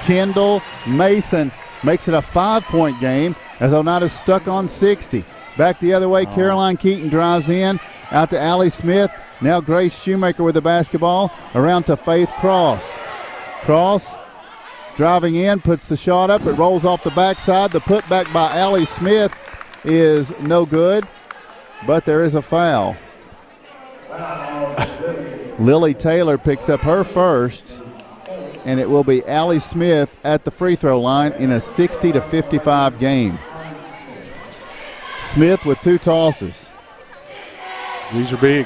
Kendall Mason makes it a 5-point game as Oneida's stuck on 60. Back the other way, Caroline Keaton drives in, out to Allie Smith. Now Grace Shoemaker with the basketball, around to Faith Cross. Cross driving in, puts the shot up. It rolls off the backside. The putback by Allie Smith is no good, but there is a foul. Lily Taylor picks up her first, and it will be Allie Smith at the free throw line in a 60-55 game. Smith with 2 tosses. These are big.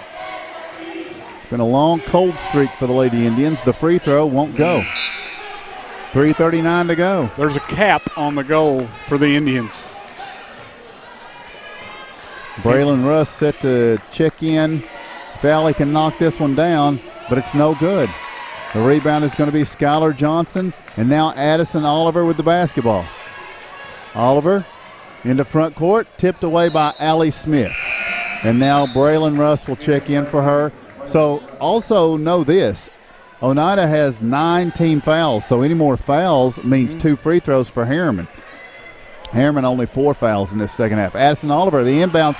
It's been a long, cold streak for the Lady Indians. The free throw won't go. 3:39 to go. There's a cap on the goal for the Indians. Braylon Russ set to check in. Valley can knock this one down, but it's no good. The rebound is going to be Skylar Johnson, and now Addison Oliver with the basketball. Oliver into front court, tipped away by Allie Smith. And now Braylon Russ will check in for her. So also know this, Oneida has 9 team fouls, so any more fouls means 2 free throws for Harriman. Harriman only 4 fouls in this second half. Addison Oliver, the inbounds.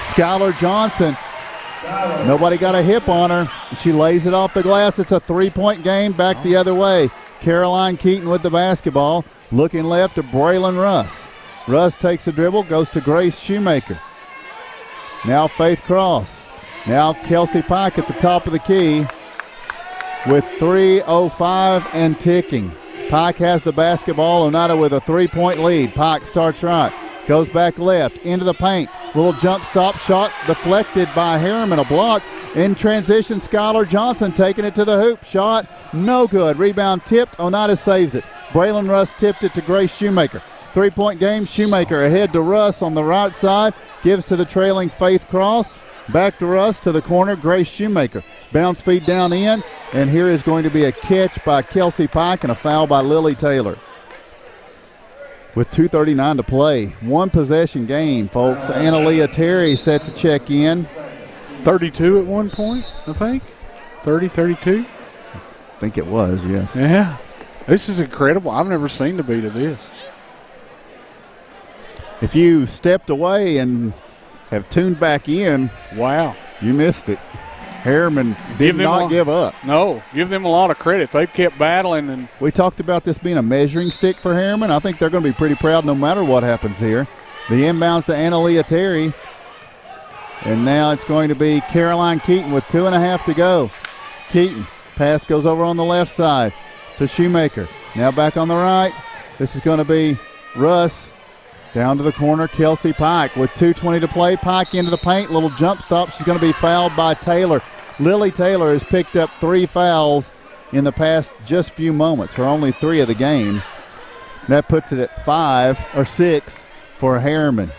Skylar Johnson, nobody got a hip on her. She lays it off the glass. It's a 3-point game back the other way. Caroline Keaton with the basketball, looking left to Braylon Russ. Russ takes a dribble, goes to Grace Shoemaker. Now Faith Cross. Now Kelsey Pike at the top of the key with 3:05 and ticking. Pike has the basketball. Oneida with a 3-point lead. Pike starts right, goes back left into the paint. Little jump stop shot deflected by Harriman. A block in transition. Skylar Johnson taking it to the hoop. Shot no good. Rebound tipped. Oneida saves it. Braylon Russ tipped it to Grace Shoemaker. 3-point game. Shoemaker ahead to Russ on the right side. Gives to the trailing Faith Cross. Back to Russ to the corner. Grace Shoemaker. Bounce feed down in. And here is going to be a catch by Kelsey Pike and a foul by Lily Taylor. With 2:39 to play. 1 possession game, folks. Annaleah Terry set to check in. 32 at one point, I think. 30, 32. I think it was, yes. Yeah. This is incredible. I've never seen the beat of this. If you stepped away and have tuned back in, wow, you missed it. Harriman did not give up. No, give them a lot of credit. They've kept battling. And we talked about this being a measuring stick for Harriman. I think they're going to be pretty proud no matter what happens here. The inbounds to Annaleah Terry. And now it's going to be Caroline Keaton with 2.5 to go. Keaton, pass goes over on the left side to Shoemaker. Now back on the right. This is going to be Russ. Down to the corner, Kelsey Pike with 2:20 to play. Pike into the paint, little jump stop. She's going to be fouled by Taylor. Lily Taylor has picked up 3 fouls in the past just few moments, her only 3 of the game. That puts it at 5 or 6 for Harriman.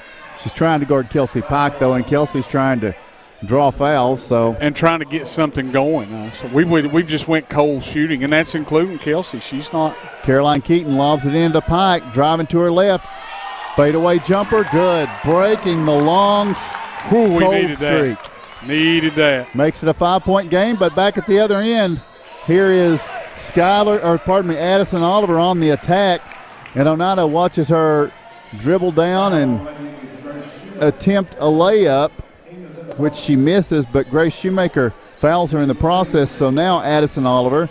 She's trying to guard Kelsey Pike, though, and Kelsey's trying to draw fouls. And trying to get something going. So we've just went cold shooting, and that's including Kelsey. She's not. Caroline Keaton lobs it into Pike, driving to her left. Fadeaway jumper, good. Breaking the long cold needed streak. Needed that. Makes it a 5-point game, but back at the other end, here is Addison Oliver on the attack. And Oneida watches her dribble down and attempt a layup, which she misses, but Grace Shoemaker fouls her in the process. So now Addison Oliver,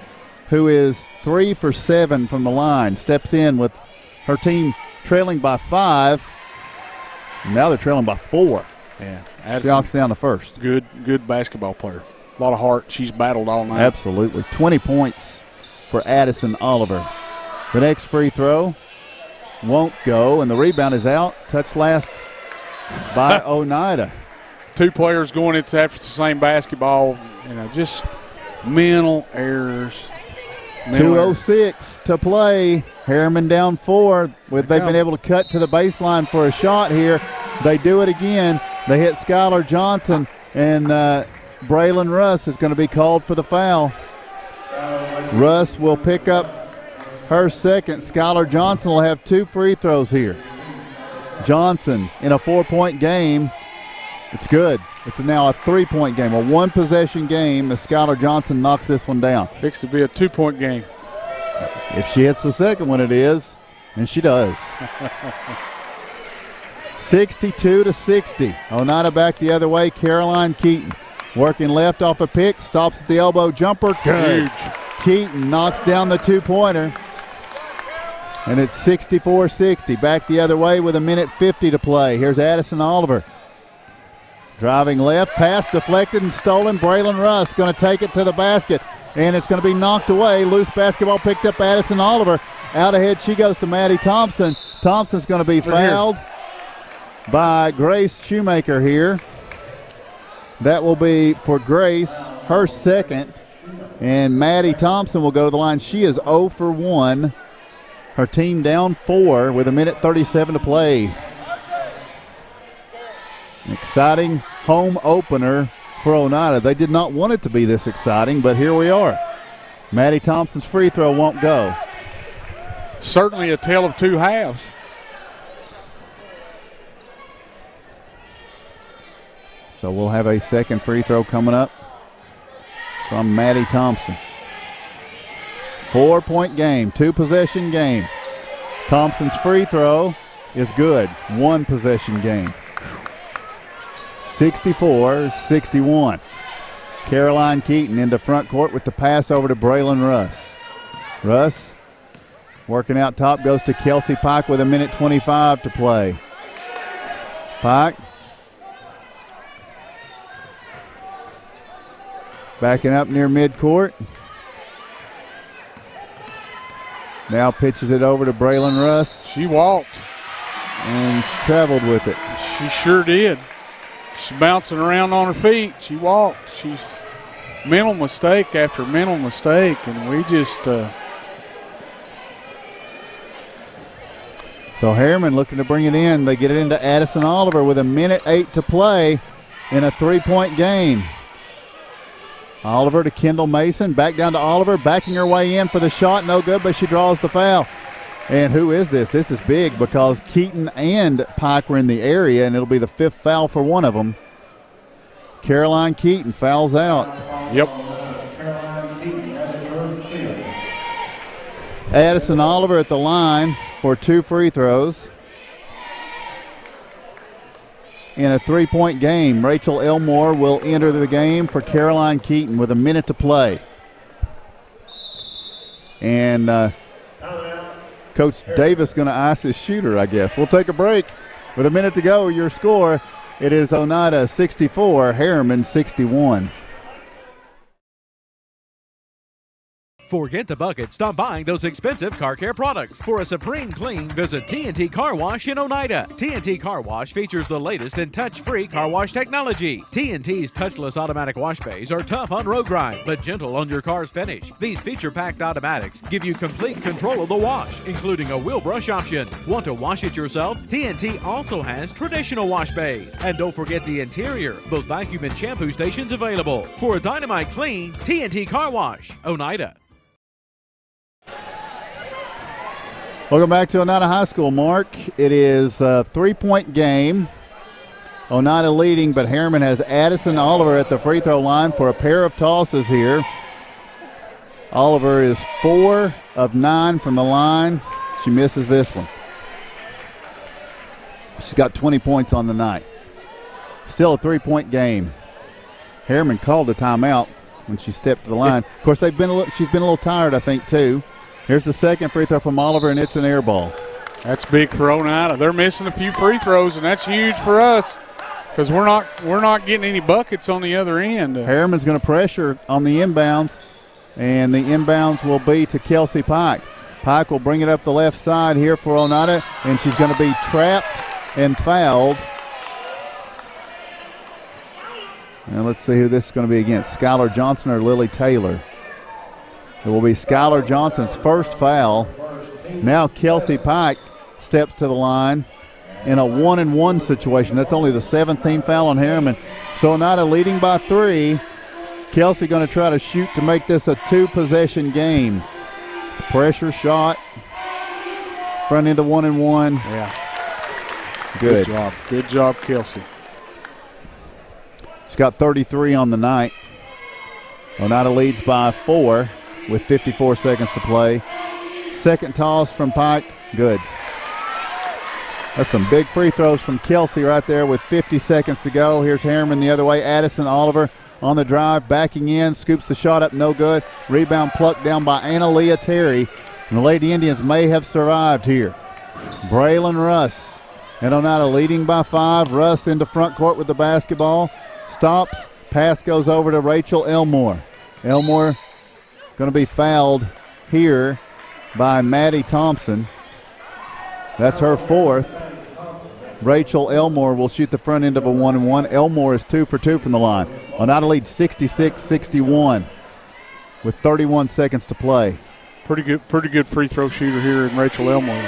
who is 3 for 7 from the line, steps in with her team trailing by 5. Now they're trailing by 4. Yeah, she knocks down the first. Good basketball player. A lot of heart. She's battled all night. Absolutely. 20 points for Addison Oliver. The next free throw won't go, and the rebound is out. Touched last by Oneida. 2 players going after the same basketball. Just mental errors. 2:06 to play. Harriman down 4. They've been able to cut to the baseline for a shot here. They do it again. They hit Skylar Johnson, and Braylon Russ is going to be called for the foul. Russ will pick up her second. Skylar Johnson will have 2 free throws here. Johnson in a 4-point game It's good. It's now a 3-point game, a 1-possession game as Skylar Johnson knocks this one down. Fixed to be a 2-point game. If she hits the second one, it is, and she does. 62-60. Oneida back the other way. Caroline Keaton working left off a pick, stops at the elbow jumper. Good. Huge. Keaton knocks down the 2-pointer. And it's 64-60. Back the other way with 1:50 to play. Here's Addison Oliver. Driving left, pass deflected and stolen. Braylon Russ going to take it to the basket, and it's going to be knocked away. Loose basketball picked up Addison Oliver. Out ahead she goes to Maddie Thompson. Thompson's going to be fouled by Grace Shoemaker here. That will be for Grace, her second, and Maddie Thompson will go to the line. She is 0 for 1. Her team down 4 with 1:37 to play. An exciting home opener for Oneida. They did not want it to be this exciting, but here we are. Maddie Thompson's free throw won't go. Certainly a tale of two halves. So we'll have a second free throw coming up from Maddie Thompson. 4-point game, 2-possession game. Thompson's free throw is good. 1-possession game. 64-61. Caroline Keaton into front court with the pass over to Braylon Russ. Russ working out top, goes to Kelsey Pike with 1:25 to play. Pike backing up near midcourt. Now pitches it over to Braylon Russ. She walked. And she traveled with it. She sure did. She's bouncing around on her feet. She walked. She's mental mistake after mental mistake, and we just So Harriman looking to bring it in. They get it into Addison Oliver with 1:08 to play in a 3-point game. Oliver to Kendall Mason. Back down to Oliver. Backing her way in for the shot. No good, but she draws the foul. And who is this? This is big because Keaton and Pike were in the area, and it'll be the 5th foul for one of them. Caroline Keaton fouls out. Yep. Addison Oliver at the line for 2 free throws. In a 3-point game, Rachel Elmore will enter the game for Caroline Keaton with 1 minute to play. And Coach Davis going to ice his shooter, I guess. We'll take a break. With 1 minute to go, your score, it is Oneida 64, Harriman 61. Forget the bucket. Stop buying those expensive car care products. For a supreme clean, visit T&T Car Wash in Oneida. T&T Car Wash features the latest in touch-free car wash technology. T&T's touchless automatic wash bays are tough on road grime, but gentle on your car's finish. These feature-packed automatics give you complete control of the wash, including a wheel brush option. Want to wash it yourself? T&T also has traditional wash bays. And don't forget the interior, both vacuum and shampoo stations available. For a dynamite clean, T&T Car Wash, Oneida. Welcome back to Oneida High School, Mark. It is a 3-point game. Oneida leading, but Harriman has Addison Oliver at the free throw line for a pair of tosses here. Oliver is 4 of 9 from the line. She misses this one. She's got 20 points on the night. Still a 3-point game. Harriman called a timeout when she stepped to the line. Of course, she's been a little tired, I think, too. Here's the second free throw from Oliver, and it's an air ball. That's big for Oneida. They're missing a few free throws, and that's huge for us because we're not getting any buckets on the other end. Harriman's going to pressure on the inbounds, and the inbounds will be to Kelsey Pike. Pike will bring it up the left side here for Oneida, and she's going to be trapped and fouled. And let's see who this is going to be against, Skylar Johnson or Lily Taylor. It will be Skylar Johnson's first foul. Now Kelsey Pike steps to the line in a 1-and-1 situation. That's only the 7th team foul on Harriman. So Oneida leading by 3. Kelsey going to try to shoot to make this a 2-possession game. Pressure shot. Front end of 1-and-1. Yeah. Good. Good job, Kelsey. She's got 33 on the night. Oneida leads by 4 with 54 seconds to play. Second toss from Pike, good. That's some big free throws from Kelsey right there with 50 seconds to go. Here's Harriman the other way. Addison Oliver on the drive, backing in, scoops the shot up, no good. Rebound plucked down by Annaleah Terry. And the Lady Indians may have survived here. Braylon Russ and Oneida leading by 5. Russ into front court with the basketball. Stops, pass goes over to Rachel Elmore. Elmore going to be fouled here by Maddie Thompson. That's her 4th. Rachel Elmore will shoot the front end of a 1-and-1. Elmore is 2 for 2 from the line. Oneida leads 66-61 with 31 seconds to play. Pretty good free throw shooter here in Rachel Elmore.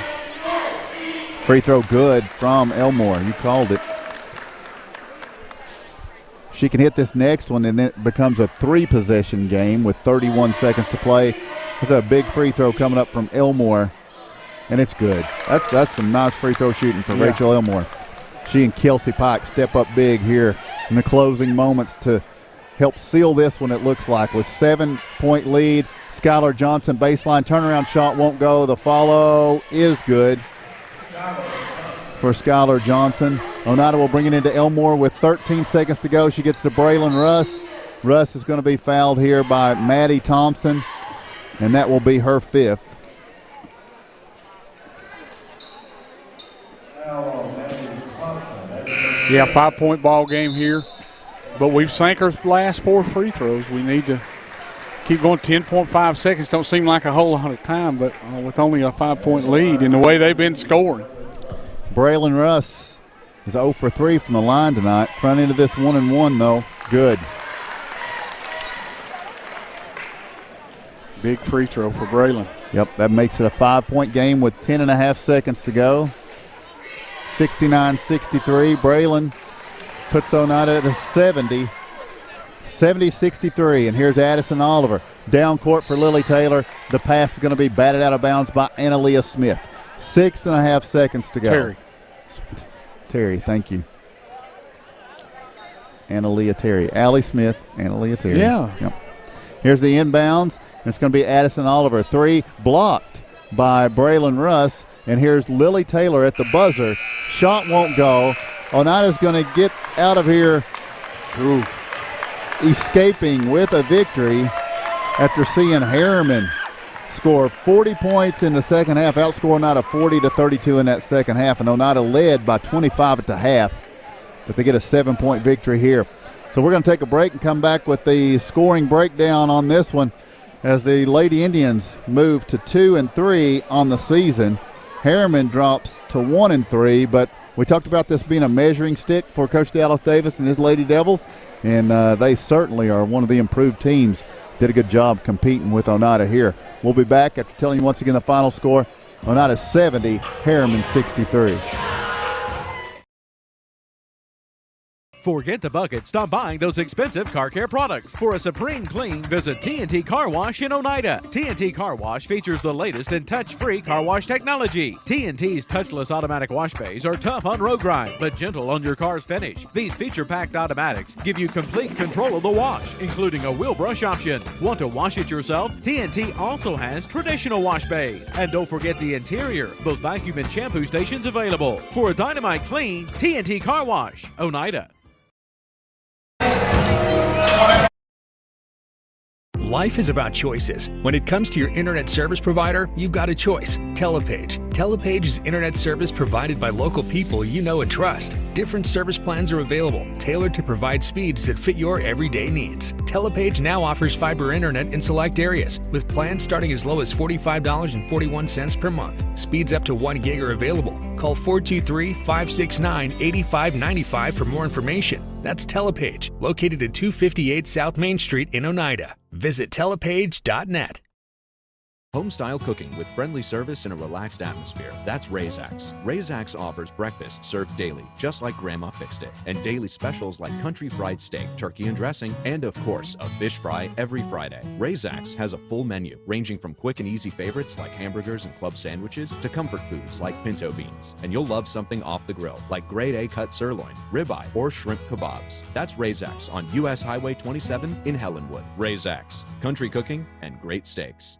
Free throw good from Elmore. You called it. She can hit this next one, and then it becomes a 3-possession game with 31 seconds to play. There's a big free throw coming up from Elmore, and it's good. That's some nice free throw shooting for Rachel Elmore. She and Kelsey Pike step up big here in the closing moments to help seal this one, it looks like, with 7-point lead. Skylar Johnson, baseline turnaround shot won't go. The follow is good for Skylar Johnson. Oneida will bring it into Elmore with 13 seconds to go. She gets to Braylon Russ. Russ is going to be fouled here by Maddie Thompson, and that will be her 5th. Yeah, 5-point ball game here. But we've sank our last 4 free throws. We need to keep going. 10.5 seconds don't seem like a whole lot of time, but with only a 5-point lead in the way they've been scoring. Braylon Russ is 0 for 3 from the line tonight. Front end of this 1-and-1, though, good. Big free throw for Braylon. Yep, that makes it a 5-point game with 10.5 seconds to go. 69-63. Braylon puts Oneida at a 70. 70-63, and here's Addison Oliver. Down court for Lily Taylor. The pass is going to be batted out of bounds by Annaleah Smith. 6.5 seconds to go. Terry, thank you. Annaleah Terry. Allie Smith, Annaleah Terry. Yeah. Yep. Here's the inbounds. It's going to be Addison Oliver. 3 blocked by Braylon Russ. And here's Lily Taylor at the buzzer. Shot won't go. Oneida's going to get out of here escaping with a victory after seeing Harriman score 40 points in the second half, outscore Oneida 40-32 in that second half, and Oneida led by 25 at the half, but they get a 7-point victory here. So we're going to take a break and come back with the scoring breakdown on this one as the Lady Indians move to 2-3 on the season. Harriman drops to 1-3, but we talked about this being a measuring stick for Coach Dallas Davis and his Lady Devils, and they certainly are one of the improved teams. Did a good job competing with Oneida here. We'll be back after telling you once again the final score. Oneida 70, Harriman 63. Forget the bucket. Stop buying those expensive car care products. For a supreme clean, visit TNT Car Wash in Oneida. TNT Car Wash features the latest in touch-free car wash technology. TNT's touchless automatic wash bays are tough on road grime, but gentle on your car's finish. These feature-packed automatics give you complete control of the wash, including a wheel brush option. Want to wash it yourself? TNT also has traditional wash bays. And don't forget the interior, both vacuum and shampoo stations available. For a dynamite clean, TNT Car Wash, Oneida. Life is about choices. When it comes to your internet service provider, you've got a choice. Telepage. Telepage is internet service provided by local people you know and trust. Different service plans are available, tailored to provide speeds that fit your everyday needs. Telepage now offers fiber internet in select areas, with plans starting as low as $45.41 per month. Speeds up to 1 gig are available. Call 423-569-8595 for more information. That's Telepage, located at 258 South Main Street in Oneida. Visit telepage.net. Home-style cooking with friendly service in a relaxed atmosphere. That's Razax. Razax offers breakfast served daily, just like Grandma fixed it, and daily specials like country fried steak, turkey and dressing, and of course, a fish fry every Friday. Razax has a full menu, ranging from quick and easy favorites like hamburgers and club sandwiches to comfort foods like pinto beans. And you'll love something off the grill, like grade A cut sirloin, ribeye, or shrimp kebabs. That's Razax on U.S. Highway 27 in Helenwood. Razax, country cooking and great steaks.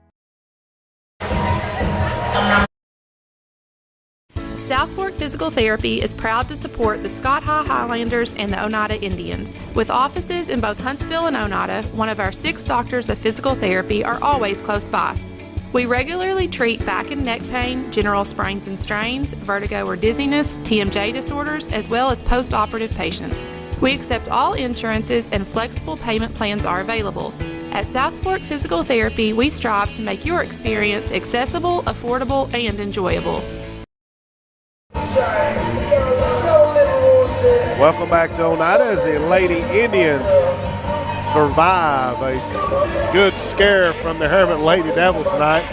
South Fork Physical Therapy is proud to support the Scott Highlanders and the Oneida Indians. With offices in both Huntsville and Oneida, one of our 6 doctors of physical therapy are always close by. We regularly treat back and neck pain, general sprains and strains, vertigo or dizziness, TMJ disorders, as well as post-operative patients. We accept all insurances and flexible payment plans are available. At South Fork Physical Therapy, we strive to make your experience accessible, affordable, and enjoyable. Welcome back to Oneida as the Lady Indians survive a good scare from the Harriman Lady Devils tonight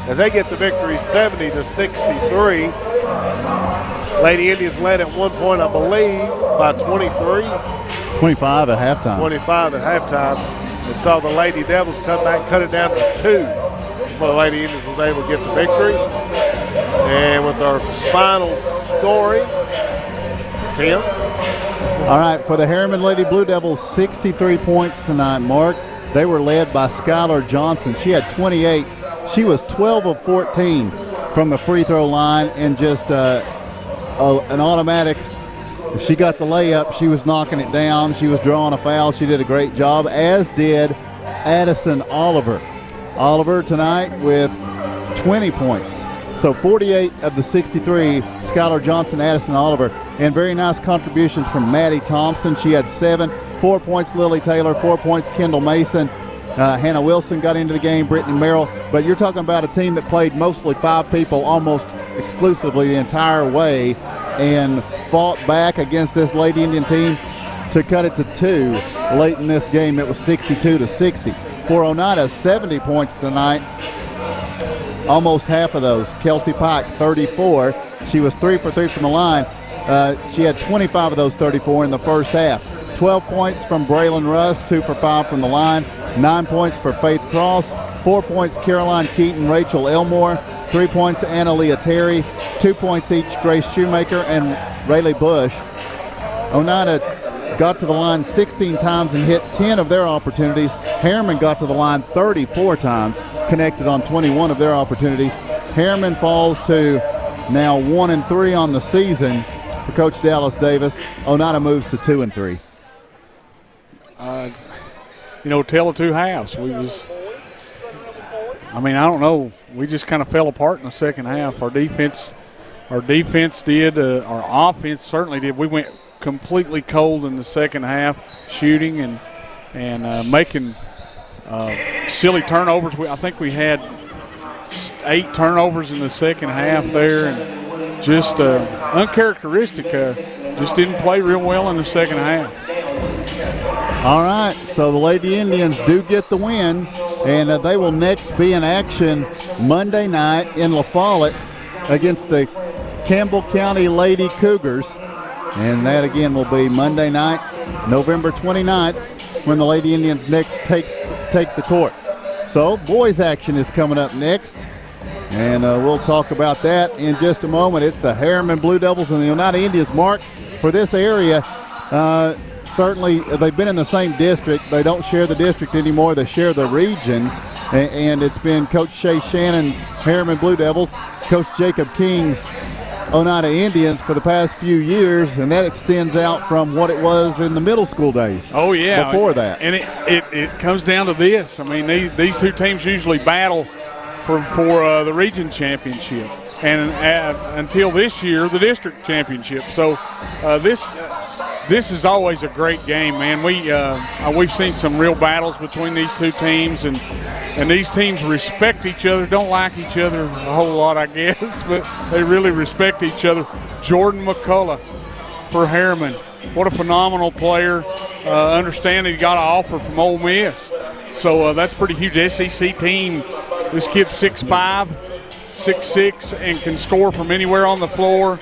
as they get the victory 70-63. Lady Indians led at one point, I believe, by 23. 25 at halftime. 25 at halftime. And saw the Lady Devils come back, cut it down to 2 before the Lady Indians was able to get the victory. And with our final scoring, Tim. All right, for the Harriman Lady Blue Devils, 63 points tonight, Mark. They were led by Skylar Johnson. She had 28. She was 12 of 14 from the free throw line and just an automatic. If she got the layup, she was knocking it down. She was drawing a foul. She did a great job, as did Addison Oliver. Oliver tonight with 20 points. So 48 of the 63, Skylar Johnson, Addison Oliver, and very nice contributions from Maddie Thompson. She had 7, 4 points Lily Taylor, 4 points Kendall Mason. Hannah Wilson got into the game, Brittany Merrill. But you're talking about a team that played mostly 5 people almost exclusively the entire way and fought back against this Lady Indian team to cut it to 2 late in this game. It was 62-60. For Oneida, 70 points tonight. Almost half of those. Kelsey Pike, 34. She was 3 for 3 from the line. She had 25 of those 34 in the first half. 12 points from Braylon Russ, 2 for 5 from the line. 9 points for Faith Cross. 4 points Caroline Keaton, Rachel Elmore. 3 points Anna Leah Terry. 2 points each Grace Shoemaker and Rayleigh Bush. Oneida got to the line 16 times and hit 10 of their opportunities. Harriman got to the line 34 times, connected on 21 of their opportunities. Harriman falls to now 1-3 on the season for Coach Dallas Davis. Oneida moves to 2-3. Tale of 2 halves. I don't know. We just kind of fell apart in the second half. Our defense did. Our offense certainly did. We went completely cold in the second half, shooting and making silly turnovers. I think we had 8 turnovers in the second half there, and just uncharacteristic. Just didn't play real well in the second half. All right, so the Lady Indians do get the win, and they will next be in action Monday night in La Follette against the Campbell County Lady Cougars. And that again will be Monday night, November 29th, when the Lady Indians next take the court. So boys action is coming up next, and we'll talk about that in just a moment. It's the Harriman Blue Devils and the Oneida Indians. Mark, for this area, certainly they've been in the same district. They don't share the district anymore. They share the region, and it's been Coach Shay Shannon's Harriman Blue Devils, Coach Jacob King's Oneida Indians for the past few years, and that extends out from what it was in the middle school days. Oh, yeah. Before that. And it comes down to this. I mean, these two teams usually battle for the region championship, and until this year, the district championship. So this is always a great game, man. We've seen some real battles between these two teams, and these teams respect each other, don't like each other a whole lot, I guess, but they really respect each other. Jordan McCullough for Harriman. What a phenomenal player. Understand he got an offer from Ole Miss. So that's pretty huge. SEC team This kid's 6'5", 6'6", and can score from anywhere on the floor.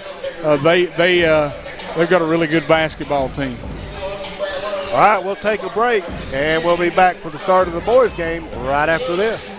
They've got a really good basketball team. All right, we'll take a break, and we'll be back for the start of the boys' game right after this.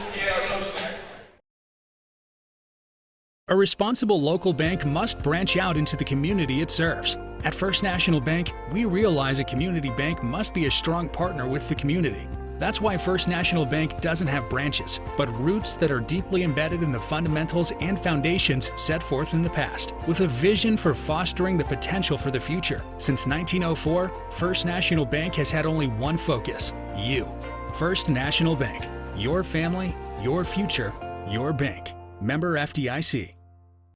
A responsible local bank must branch out into the community it serves. At First National Bank, we realize a community bank must be a strong partner with the community. That's why First National Bank doesn't have branches, but roots that are deeply embedded in the fundamentals and foundations set forth in the past, with a vision for fostering the potential for the future. Since 1904, First National Bank has had only one focus: you. First National Bank. Your family, your future, your bank. Member FDIC.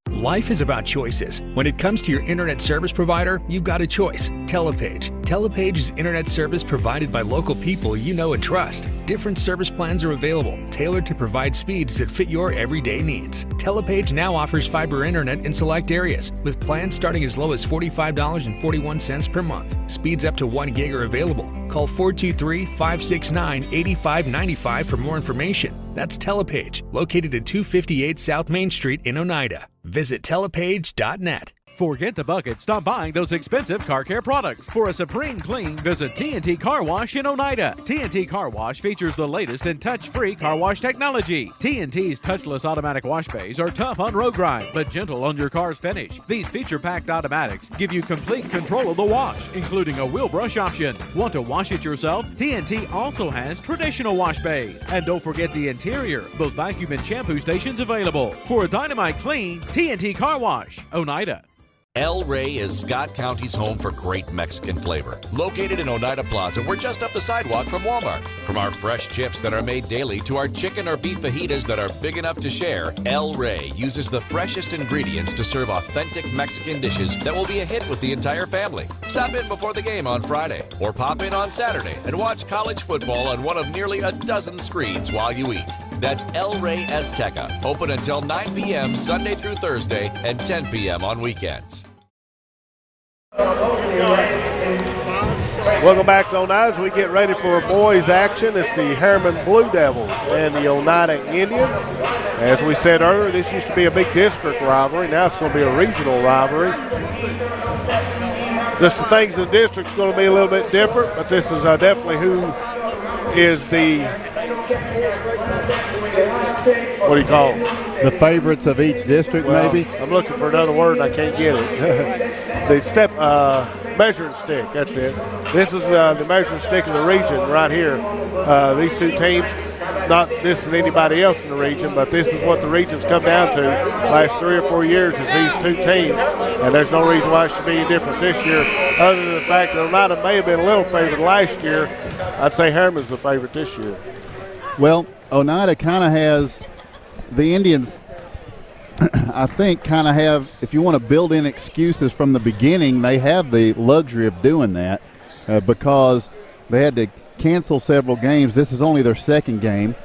Life is about choices. When it comes to your internet service provider, you've got a choice: Telepage. Telepage is internet service provided by local people you know and trust. Different service plans are available, tailored to provide speeds that fit your everyday needs. Telepage now offers fiber internet in select areas, with plans starting as low as $45.41 per month. Speeds up to 1 gig are available. Call 423-569-8595 for more information. That's Telepage, located at 258 South Main Street in Oneida. Visit telepage.net. Forget the bucket. Stop buying those expensive car care products. For a supreme clean, visit TNT Car Wash in Oneida. TNT Car Wash features the latest in touch-free car wash technology. TNT's touchless automatic wash bays are tough on road grime, but gentle on your car's finish. These feature-packed automatics give you complete control of the wash, including a wheel brush option. Want to wash it yourself? TNT also has traditional wash bays. And don't forget the interior, both vacuum and shampoo stations available. For a dynamite clean, TNT Car Wash, Oneida. El Rey is Scott County's home for great Mexican flavor. Located in Oneida Plaza, we're just up the sidewalk from Walmart. From our fresh chips that are made daily to our chicken or beef fajitas that are big enough to share, El Rey uses the freshest ingredients to serve authentic Mexican dishes that will be a hit with the entire family. Stop in before the game on Friday, or pop in on Saturday and watch college football on one of nearly a dozen screens while you eat. That's El Rey Azteca, open until 9 p.m. Sunday through Thursday and 10 p.m. on weekends. Welcome back to Oneida as we get ready for boys action. It's the Harriman Blue Devils and the Oneida Indians. As we said earlier, this used to be a big district rivalry. Now it's going to be a regional rivalry. Just the things in the district's going to be a little bit different, but this is definitely who is the, what do you call them? The favorites of each district, maybe? I'm looking for another word and I can't get it. The measuring stick, that's it. This is the measuring stick of the region right here. These two teams, not this and anybody else in the region, but this is what the region's come down to last 3 or 4 years is these two teams. And there's no reason why it should be any different this year, other than the fact that Oneida may have been a little favored last year. I'd say Harriman's the favorite this year. Well, Oneida kind of has the Indians, I think, kind of have, if you want to build in excuses from the beginning, they have the luxury of doing that because they had to cancel several games. This is only their second game,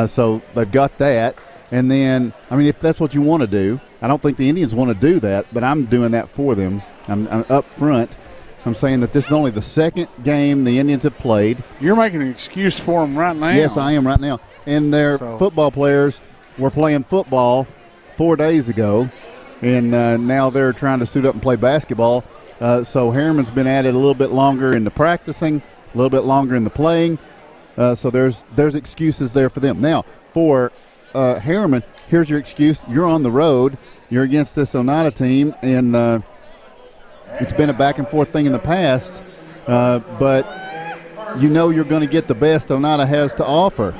so they've got that. And then, I mean, if that's what you want to do, I don't think the Indians want to do that, but I'm doing that for them. I'm up front. I'm saying that this is only the second game the Indians have played. You're making an excuse for them right now. Yes, I am right now. And their football players were playing football 4 days ago, and now they're trying to suit up and play basketball. So Harriman's been at it a little bit longer in the practicing, a little bit longer in the playing. So there's excuses there for them. Now, for Harriman, here's your excuse. You're on the road. You're against this Oneida team, and it's been a back-and-forth thing in the past, but you know you're going to get the best Oneida has to offer.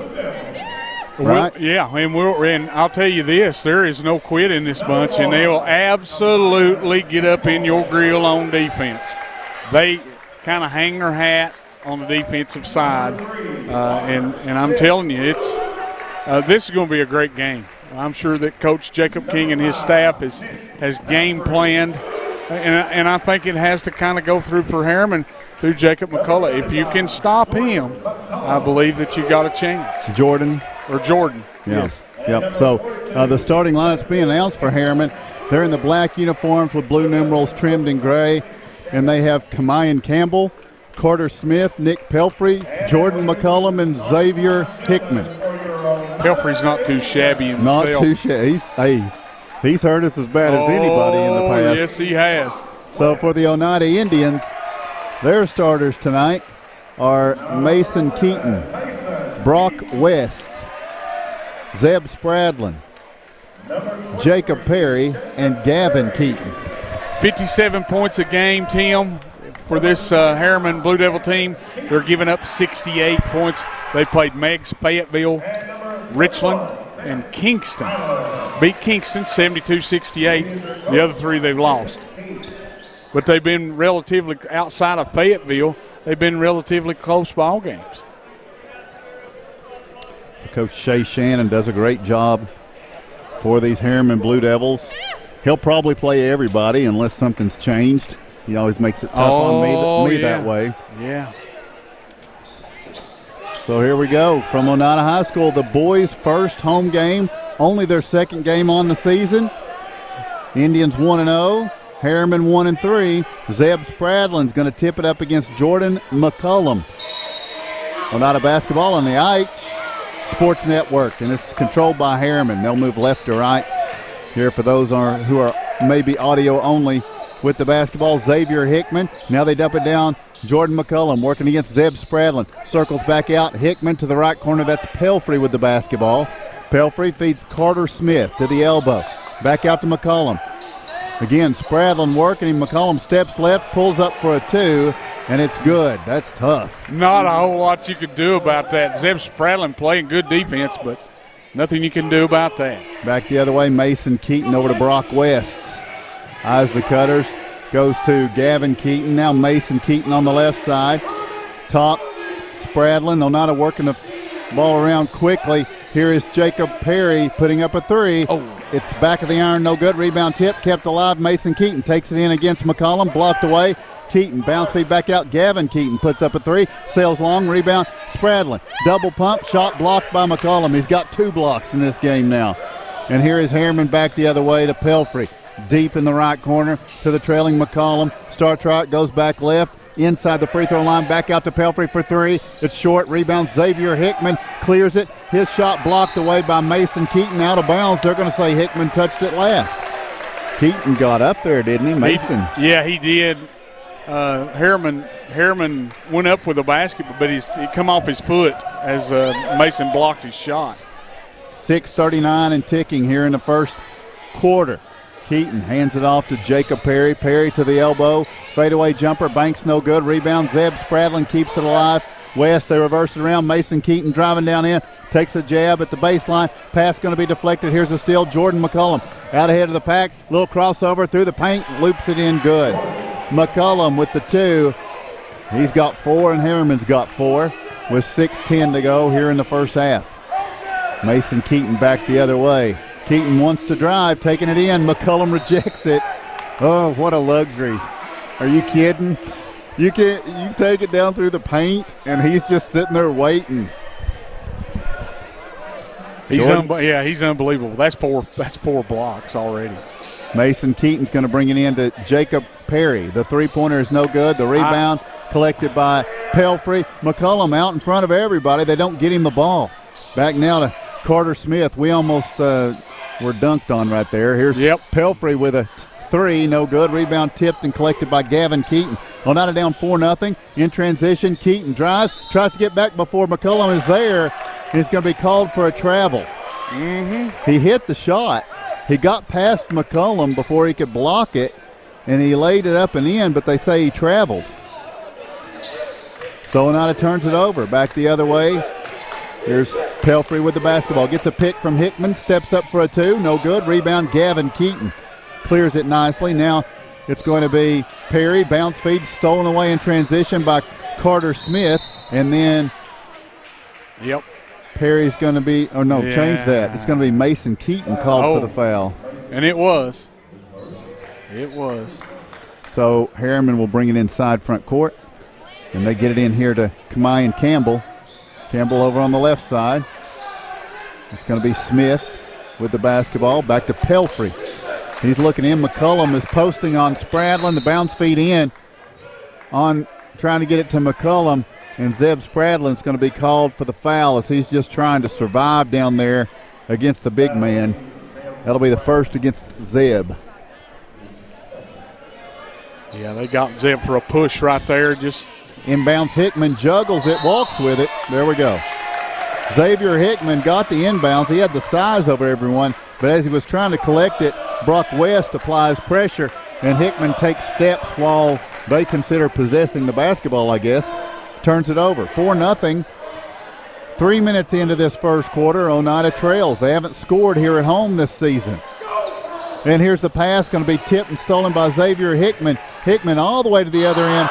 Right? And I'll tell you this, there is no quit in this bunch, and they'll absolutely get up in your grill on defense. They kind of hang their hat on the defensive side, and I'm telling you, this is going to be a great game. I'm sure that Coach Jacob King and his staff has game planned, and I think it has to kind of go through for Harriman through Jacob McCullough. If you can stop him, I believe that you got a chance. Jordan. Yes. Yep. So the starting lineup's being announced for Harriman. They're in the black uniforms with blue numerals trimmed in gray, and they have Kamayan Campbell, Carter Smith, Nick Pelfrey, Jordan McCullum, and Xavier Hickman. Pelfrey's not too shabby himself. Not too shabby. He's hurt us as bad as anybody in the past. Yes, he has. So for the Oneida Indians, their starters tonight are Mason Keaton, Brock West, Zeb Spradlin, Jacob Perry, and Gavin Keaton. 57 points a game, Tim, for this Harriman Blue Devil team. They're giving up 68 points. They played Meigs, Fayetteville, Richland, and Kingston. Beat Kingston 72-68. The other three they've lost. But they've been relatively, outside of Fayetteville, they've been relatively close ball games. So Coach Shay Shannon does a great job for these Harriman Blue Devils. He'll probably play everybody unless something's changed. He always makes it tough on me that way. Yeah. So here we go from Oneida High School, the boys' first home game, only their second game on the season. Indians 1-0, Harriman 1-3. Zeb Spradlin's going to tip it up against Jordan McCullum. Oneida basketball on the OHS Sports Network, and it's controlled by Harriman. They'll move left to right. Here for those who are maybe audio only with the basketball, Xavier Hickman. Now they dump it down. Jordan McCullum working against Zeb Spradlin. Circles back out. Hickman to the right corner. That's Pelfrey with the basketball. Pelfrey feeds Carter Smith to the elbow. Back out to McCullum. Again, Spradlin working him. McCullum steps left, pulls up for a two, and it's good. That's tough. Not a whole lot you could do about that. Zeb Spradlin playing good defense, but nothing you can do about that. Back the other way, Mason Keaton over to Brock West. Eyes the cutters. Goes to Gavin Keaton. Now Mason Keaton on the left side. Top, Spradlin. Oneida working the ball around quickly. Here is Jacob Perry putting up a three. It's back of the iron, no good. Rebound tip, kept alive. Mason Keaton takes it in against McCollum. Blocked away. Keaton, bounce feed back out. Gavin Keaton puts up a three. Sails long, rebound. Spradlin, double pump, shot blocked by McCollum. He's got 2 blocks in this game now. And here is Harriman back the other way to Pelfrey. Deep in the right corner to the trailing McCollum. Starts right, goes back left. Inside the free throw line, back out to Pelfrey for three. It's short, rebound. Xavier Hickman clears it. His shot blocked away by Mason Keaton, out of bounds. They're going to say Hickman touched it last. Keaton got up there, didn't he, Mason? He did. Harriman went up with a basket, but it come off his foot as Mason blocked his shot. 6:39 and ticking here in the first quarter. Keaton hands it off to Jacob Perry. Perry to the elbow. Fadeaway jumper. Banks no good. Rebound. Zeb Spradlin keeps it alive. West, they reverse it around. Mason Keaton driving down in. Takes a jab at the baseline. Pass going to be deflected. Here's a steal. Jordan McCullum out ahead of the pack. Little crossover through the paint. Loops it in good. McCullum with the 2. He's got 4 and Harriman's got 4 with 6:10 to go here in the first half. Mason Keaton back the other way. Keaton wants to drive, taking it in. McCullum rejects it. Oh, what a luxury. Are you kidding? You take it down through the paint, and he's just sitting there waiting. He's unbelievable. That's four blocks already. Mason Keaton's going to bring it in to Jacob Perry. The three-pointer is no good. The rebound collected by Pelfrey. McCullum out in front of everybody. They don't get him the ball. Back now to Carter Smith. We almost were dunked on right there. Here's Pelfrey with a 3, no good. Rebound tipped and collected by Gavin Keaton. Oneida down 4-0. In transition, Keaton drives, tries to get back before McCullum is there. He's going to be called for a travel. He hit the shot. He got past McCullum before he could block it, and he laid it up and in, but they say he traveled. So Oneida turns it over. Back the other way. Here's Pelfrey with the basketball. Gets a pick from Hickman. Steps up for a 2. No good. Rebound, Gavin Keaton. Clears it nicely. Now it's going to be Perry. Bounce feed stolen away in transition by Carter Smith. And then Perry's going to be – change that. It's going to be Mason Keaton called for the foul. And it was. It was. So Harriman will bring it inside front court. And they get it in here to Kamai and Campbell. Campbell over on the left side. It's going to be Smith with the basketball. Back to Pelfrey. He's looking in. McCullum is posting on Spradlin. The bounce feed in on trying to get it to McCullum. and Zeb Spradlin's going to be called for the foul as he's just trying to survive down there against the big man. That'll be the first against Zeb. Yeah, they got Zeb for a push right there. Just inbounds. Hickman juggles it, walks with it. There we go. Xavier Hickman got the inbounds. He had the size over everyone, but as he was trying to collect it, Brock West applies pressure, and Hickman takes steps while they consider possessing the basketball, I guess. Turns it over. 4-0. 3 minutes into this first quarter, Oneida trails. They haven't scored here at home this season. And here's the pass, going to be tipped and stolen by Xavier Hickman. Hickman all the way to the other end,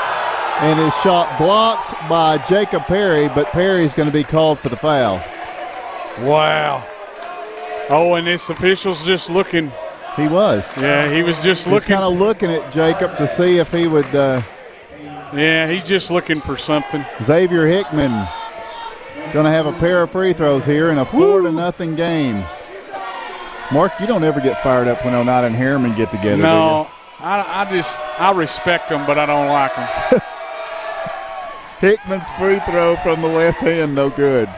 and his shot blocked by Jacob Perry, but Perry's going to be called for the foul. Wow. Oh, and this official's just looking. He was. Yeah, he was just looking. Kind of looking at Jacob to see if he would. Yeah, he's just looking for something. Xavier Hickman going to have a pair of free throws here in a 4-0 game. Mark, you don't ever get fired up when Oneida and Harriman get together, no, do you? I respect them, but I don't like them. Hickman's free throw from the left hand, no good.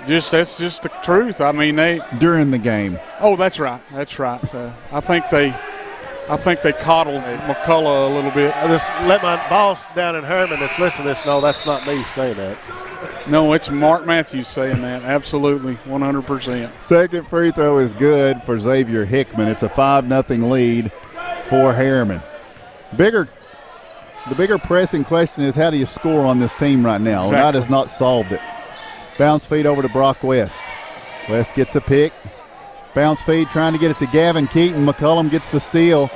That's just the truth. I mean, during the game. Oh, that's right. That's right. I think they coddled McCullough a little bit. I just let my boss down in Harriman that's listening to this know that's not me saying that. No, it's Mark Matthews saying that. Absolutely, 100%. Second free throw is good for Xavier Hickman. It's a 5-0 lead for Harriman. The bigger pressing question is, how do you score on this team right now? Exactly. Oneida's not solved it. Bounce feed over to Brock West. West gets a pick. Bounce feed trying to get it to Gavin Keaton. McCullum gets the steal.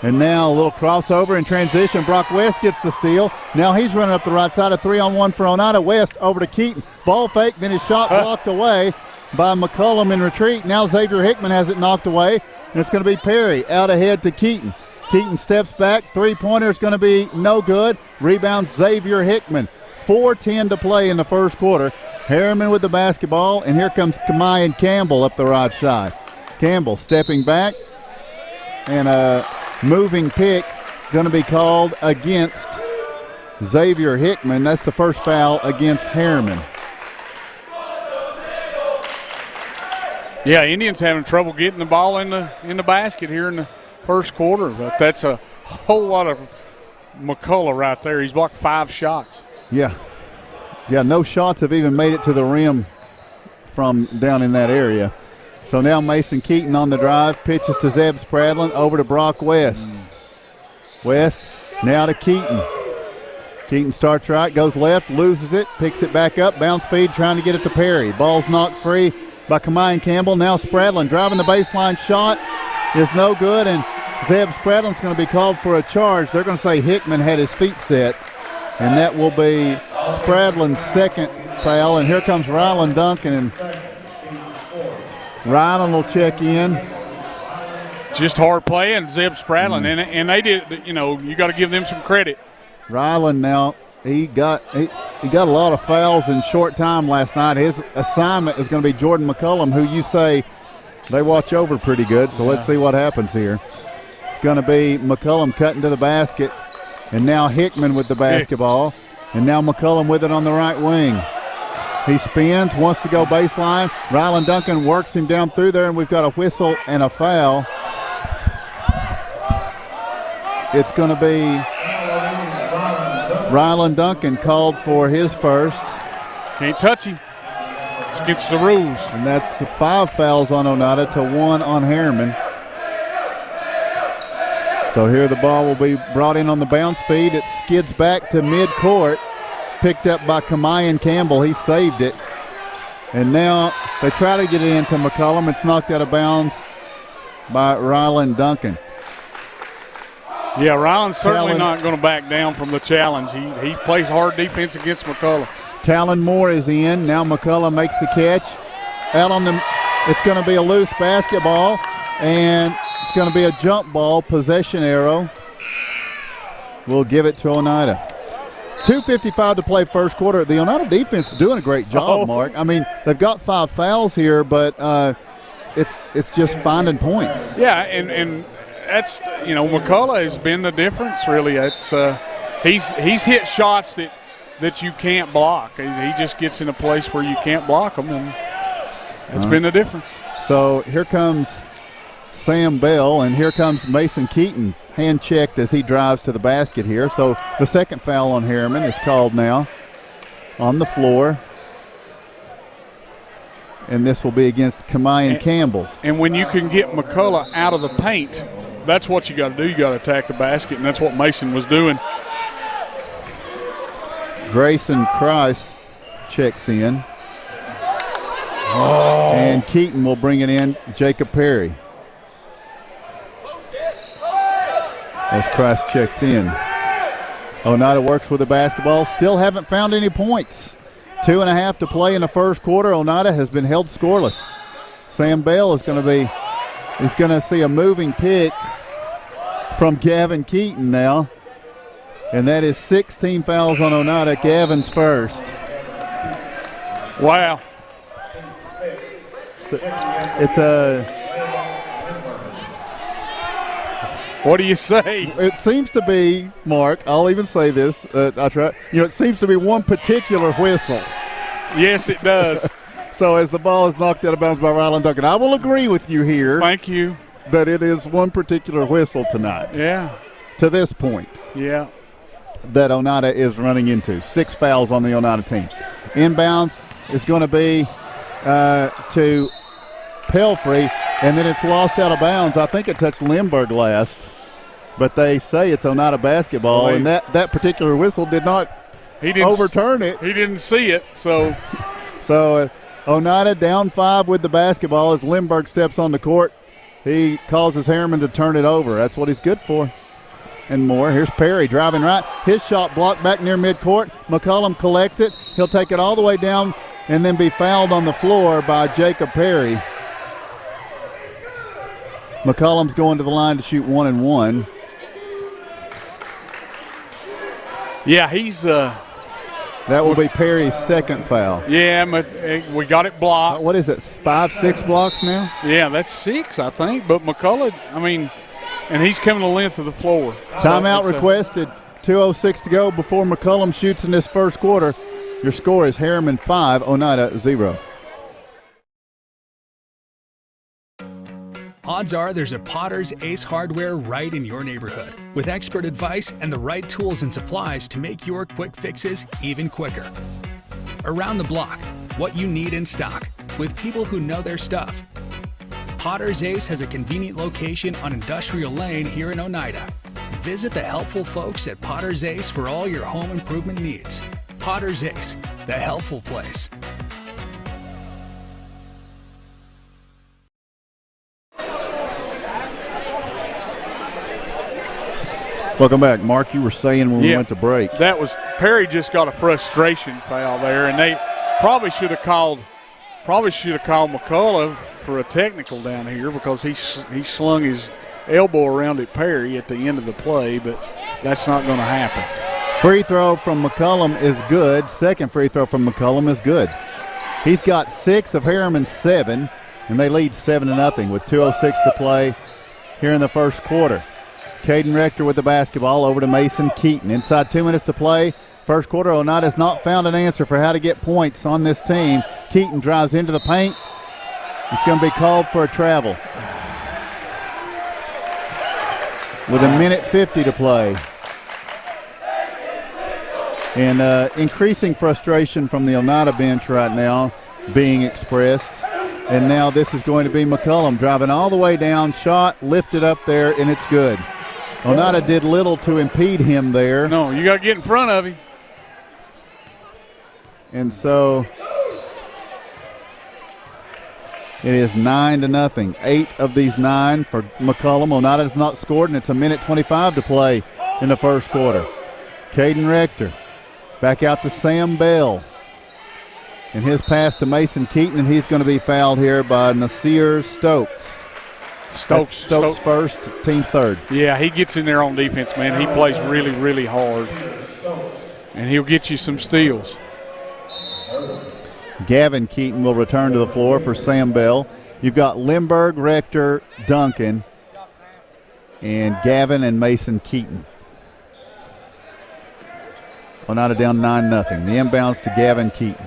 And now a little crossover in transition. Brock West gets the steal. Now he's running up the right side. A 3-on-1 for Oneida. West over to Keaton. Ball fake, then his shot blocked away by McCullum in retreat. Now Xavier Hickman has it knocked away, and it's going to be Perry out ahead to Keaton. Keaton steps back. Three-pointer is going to be no good. Rebounds Xavier Hickman. 4:10 to play in the first quarter. Harriman with the basketball, and here comes Kamayan Campbell up the right side. Campbell stepping back, and a moving pick going to be called against Xavier Hickman. That's the first foul against Harriman. Yeah, Indians having trouble getting the ball in the basket here in the first quarter, but that's a whole lot of McCullough right there. He's blocked 5 shots. Yeah, no shots have even made it to the rim from down in that area. So now Mason Keaton on the drive, pitches to Zeb Spradlin, over to Brock West. West now to Keaton. Keaton starts right, goes left, loses it, picks it back up, bounce feed, trying to get it to Perry. Ball's knocked free by Kamayan Campbell. Now Spradlin driving the baseline, shot is no good, and Zeb Spradlin's going to be called for a charge. They're going to say Hickman had his feet set, and that will be Spradlin's second foul. And here comes Rylan Duncan, and Rylan will check in. Just hard playing, Zeb Spradlin, and they did. You know, you got to give them some credit. Rylan now, he got a lot of fouls in short time last night. His assignment is going to be Jordan McCullum, who you say they watch over pretty good. So let's see what happens here. It's going to be McCullum cutting to the basket, and now Hickman with the basketball, and now McCullum with it on the right wing. He spins, wants to go baseline. Rylan Duncan works him down through there, and we've got a whistle and a foul. It's going to be Rylan Duncan called for his first. Can't touch him. It's against the rules. And that's 5 fouls on Oneida to 1 on Harriman. So here the ball will be brought in on the bounce feed. It skids back to midcourt. Picked up by Kamayan Campbell. He saved it. And now they try to get it into McCullum. It's knocked out of bounds by Rylan Duncan. Yeah, Rylan's certainly not going to back down from the challenge. He plays hard defense against McCullum. Talon Moore is in. Now McCullum makes the catch. Out on the, it's going to be a loose basketball, and it's going to be a jump ball, possession arrow. We'll give it to Oneida. 2:55 to play first quarter. The Oneida defense is doing a great job, Mark. I mean, they've got 5 fouls here, but it's just finding points. Yeah, and that's, you know, McCullough has been the difference, really. It's he's hit shots that that you can't block. He just gets in a place where you can't block him, and that's been the difference. So here comes Sam Bell, and here comes Mason Keaton, hand-checked as he drives to the basket here. So the second foul on Harriman is called now on the floor. And this will be against Kamayan Campbell. And when you can get McCullough out of the paint, that's what you got to do. You got to attack the basket, and that's what Mason was doing. Grayson Christ checks in. Oh. And Keaton will bring it in, Jacob Perry. As Christ checks in. Oneida works with the basketball. Still haven't found any points. 2.5 to play in the first quarter. Oneida has been held scoreless. Sam Bell is going to see a moving pick from Gavin Keaton now. And that is 16 fouls on Oneida. Gavin's first. Wow. It's a What do you say? It seems to be, Mark, I'll even say this. I try. It seems to be one particular whistle. Yes, it does. So as the ball is knocked out of bounds by Ryland Duncan, I will agree with you here. Thank you. That it is one particular whistle tonight. Yeah. To this point. Yeah. That Oneida is running into. 6 fouls on the Oneida team. Inbounds is going to be to Pelfrey, and then it's lost out of bounds. I think it touched Lindbergh last, but they say it's Oneida basketball, and that particular whistle did not overturn it. He didn't see it, so. So Oneida down 5 with the basketball as Lindbergh steps on the court. He causes Harriman to turn it over. That's what he's good for. And more. Here's Perry driving right. His shot blocked back near midcourt. McCullum collects it. He'll take it all the way down and then be fouled on the floor by Jacob Perry. McCullum's going to the line to shoot 1 and 1. Yeah, he's that will be Perry's second foul. Yeah, we got it blocked. What is it, 5, 6 blocks now? Yeah, that's 6, I think. But McCullough, and he's coming the length of the floor. Timeout requested. 2:06 to go before McCullum shoots in this first quarter. Your score is Harriman 5, Oneida 0. Odds are there's a Potter's Ace Hardware right in your neighborhood, with expert advice and the right tools and supplies to make your quick fixes even quicker. Around the block, what you need in stock, with people who know their stuff. Potter's Ace has a convenient location on Industrial Lane here in Oneida. Visit the helpful folks at Potter's Ace for all your home improvement needs. Potter's Ace, the helpful place. Welcome back. Mark, you were saying when we went to break. That was Perry just got a frustration foul there, and they probably should have called McCullough for a technical down here because he slung his elbow around at Perry at the end of the play, but that's not going to happen. Free throw from McCullum is good. Second free throw from McCullum is good. He's got 6 of Harriman's 7, and they lead 7-0 with 2:06 to play here in the first quarter. Caden Rector with the basketball over to Mason Keaton. Inside 2 minutes to play. First quarter, Oneida has not found an answer for how to get points on this team. Keaton drives into the paint. It's going to be called for a travel. With 1:50 to play. And increasing frustration from the Oneida bench right now being expressed. And now this is going to be McCullum driving all the way down, shot, lifted up there, and it's good. Oneida did little to impede him there. No, you got to get in front of him. And so it is 9-0. 8 of these 9 for McCullum. Oneida has not scored, and it's 1:25 to play in the first quarter. Caden Rector back out to Sam Bell. And his pass to Mason Keaton, and he's going to be fouled here by Nasir Stokes. Stokes first, team's third. Yeah, he gets in there on defense, man. He plays really, really hard. And he'll get you some steals. Gavin Keaton will return to the floor for Sam Bell. You've got Lindbergh, Rector, Duncan, and Gavin and Mason Keaton. Oneida down 9-0. The inbounds to Gavin Keaton.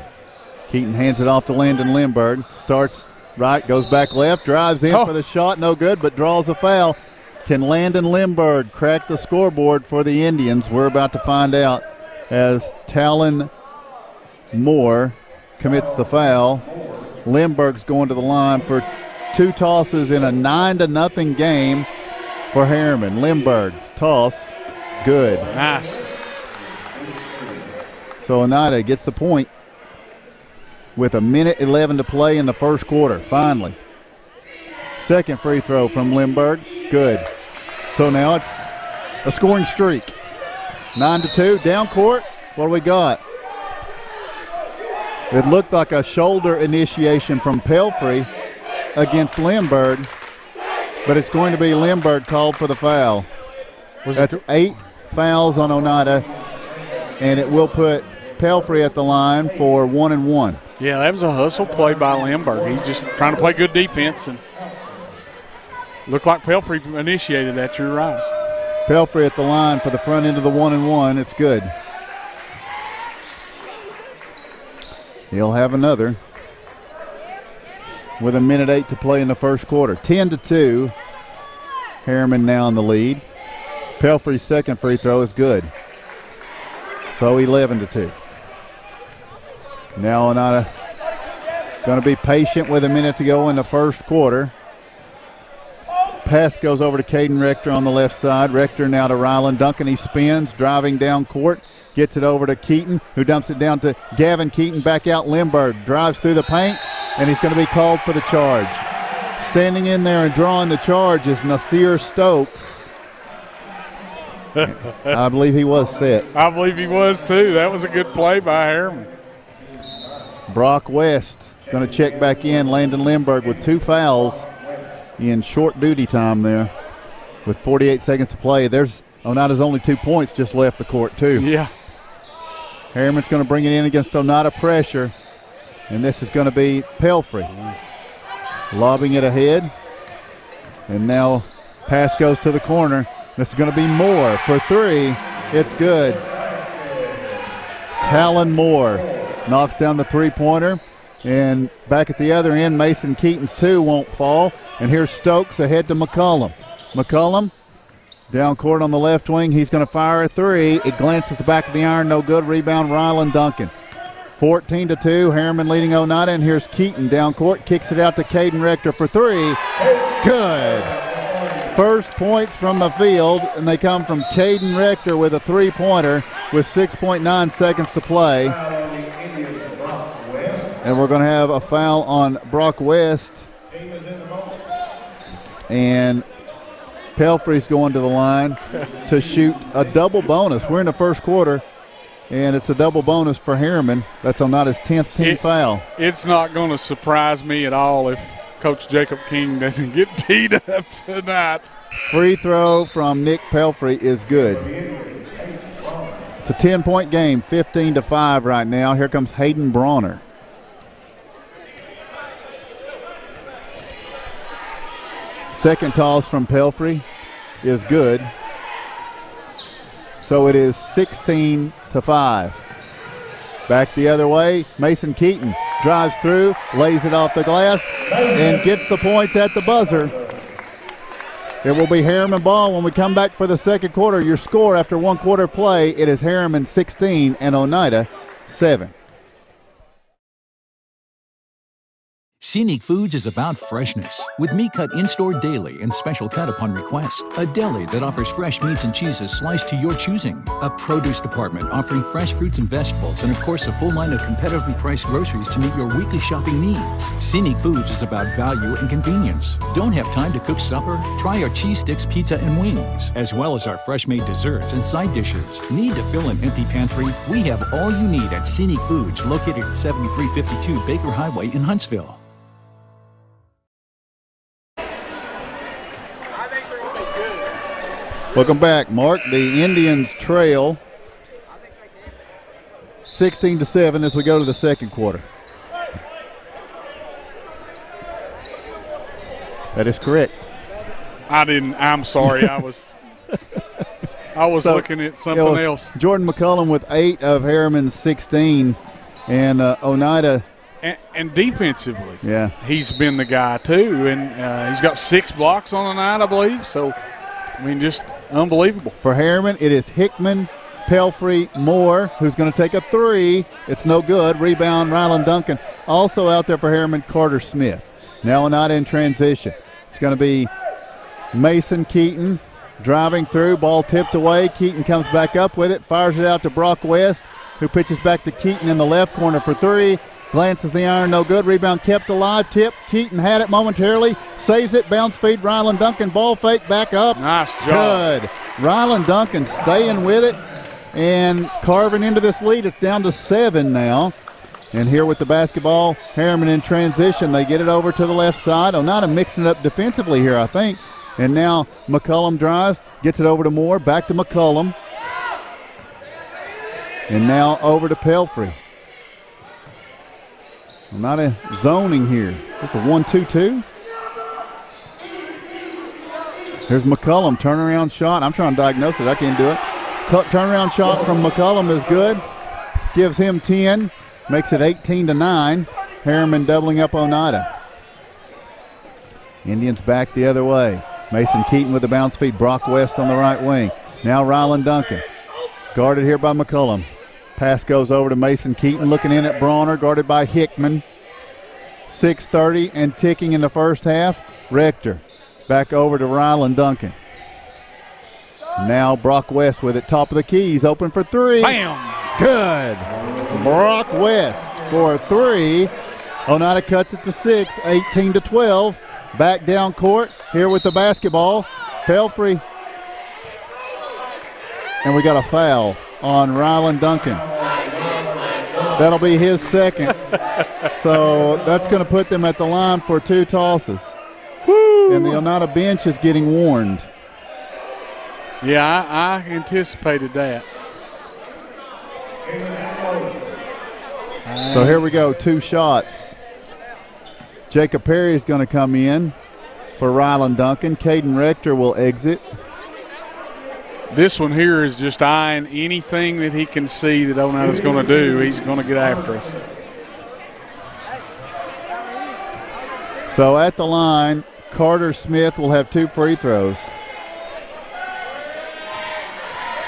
Keaton hands it off to Landon Lindbergh. Starts right, goes back left, drives in for the shot, no good, but draws a foul. Can Landon Lindbergh crack the scoreboard for the Indians? We're about to find out as Talon Moore commits the foul. Lindbergh's going to the line for 2 tosses in a 9-0 game for Harriman. Lindbergh's toss, good. Nice. So Oneida gets the point with 1:11 to play in the first quarter, finally. Second free throw from Lindbergh, good. So now it's a scoring streak. 9-2, down court, what do we got? It looked like a shoulder initiation from Pelfrey against Lindbergh, but it's going to be Lindbergh called for the foul. That's 8 fouls on Oneida, and it will put Pelfrey at the line for 1-1. Yeah, that was a hustle play by Lindbergh. He's just trying to play good defense, and looked like Pelfrey initiated that. You're right. Pelfrey at the line for the front end of the 1-1. It's good. He'll have another with 1:08 to play in the first quarter. 10-2. Harriman now in the lead. Pelfrey's second free throw is good. So 11-2. Now Oneida going to be patient with 1 minute to go in the first quarter. Pass goes over to Caden Rector on the left side. Rector now to Ryland Duncan. He spins, driving down court. Gets it over to Keaton, who dumps it down to Gavin Keaton. Back out Lindbergh. Drives through the paint, and he's going to be called for the charge. Standing in there and drawing the charge is Nasir Stokes. I believe he was set. I believe he was too. That was a good play by Harriman. Brock West going to check back in. Landon Lindbergh with 2 fouls in short duty time there with 48 seconds to play. There's Oneida's only 2 points just left the court too. Yeah. Harriman's going to bring it in against Oneida pressure, and this is going to be Pelfrey. Lobbing it ahead, and now pass goes to the corner. This is going to be Moore for 3. It's good. Talon Moore knocks down the three-pointer, and back at the other end, Mason Keaton's 2 won't fall. And here's Stokes ahead to McCullum. McCullum down court on the left wing. He's going to fire a 3. It glances the back of the iron, no good. Rebound, Ryland Duncan. 14-2, Harriman leading Oneida, and here's Keaton down court, kicks it out to Caden Rector for 3. Good. First points from the field, and they come from Caden Rector with a 3-pointer with 6.9 seconds to play. And we're going to have a foul on Brock West. And Pelfrey's going to the line to shoot a double bonus. We're in the first quarter, and it's a double bonus for Harriman. That's Oneida's 10th team foul. It's not going to surprise me at all if Coach Jacob King doesn't get teed up tonight. Free throw from Nick Pelfrey is good. It's a 10-point game, 15-5 right now. Here comes Hayden Bronner. Second toss from Pelfrey is good. So it is 16-5. Back the other way, Mason Keaton drives through, lays it off the glass, and gets the points at the buzzer. It will be Harriman ball when we come back for the second quarter. Your score after 1 quarter play, it is Harriman 16 and Oneida 7. Scenic Foods is about freshness, with meat cut in-store daily and special cut upon request. A deli that offers fresh meats and cheeses sliced to your choosing. A produce department offering fresh fruits and vegetables, and of course a full line of competitively priced groceries to meet your weekly shopping needs. Scenic Foods is about value and convenience. Don't have time to cook supper? Try our cheese sticks, pizza, and wings, as well as our fresh-made desserts and side dishes. Need to fill an empty pantry? We have all you need at Scenic Foods, located at 7352 Baker Highway in Huntsville. Welcome back, Mark. The Indians trail 16-7 as we go to the second quarter. That is correct. I'm sorry. I was. I was looking at something else. Jordan McCullum with 8 of Harriman's 16, and Oneida. And defensively, yeah, he's been the guy too, and he's got 6 blocks on the night, I believe. So, I mean, just unbelievable. For Harriman, it is Hickman, Pelfrey, Moore, who's going to take a 3. It's no good. Rebound, Ryland Duncan. Also out there for Harriman, Carter Smith. Now Oneida in transition. It's going to be Mason Keaton driving through, ball tipped away. Keaton comes back up with it, fires it out to Brock West, who pitches back to Keaton in the left corner for 3. Glances the iron, no good. Rebound kept alive. Tip. Keaton had it momentarily. Saves it. Bounce feed. Ryland Duncan. Ball fake back up. Nice job. Good. Ryland Duncan staying with it and carving into this lead. It's down to 7 now. And here with the basketball, Harriman in transition. They get it over to the left side. Oneida mixing it up defensively here, I think. And now McCullum drives. Gets it over to Moore. Back to McCullum. And now over to Pelfrey. Oneida zoning here. It's a 1-2-2. Here's McCullum, turnaround shot. I'm trying to diagnose it. I can't do it. Turnaround shot from McCullum is good. Gives him 10. Makes it 18-9. Harriman doubling up Oneida. Indians back the other way. Mason Keaton with the bounce feed. Brock West on the right wing. Now Ryland Duncan. Guarded here by McCullum. Pass goes over to Mason Keaton, looking in at Brawner, guarded by Hickman. 6:30 and ticking in the first half. Rector back over to Ryland Duncan. Now Brock West with it, top of the keys, open for 3. Bam! Good. Brock West for 3. Oneida cuts it to 6, 18-12. Back down court, here with the basketball. Pelfrey. And we got a foul on Ryland Duncan. That'll be his second. So that's going to put them at the line for 2 tosses. Woo! And the Oneida bench is getting warned. Yeah, I anticipated that. So here we go, 2 shots. Jacob Perry is going to come in for Ryland Duncan. Caden Rector will exit. This one here is just eyeing anything that he can see that Oneida's going to do. He's going to get after us. So at the line, Carter Smith will have 2 free throws.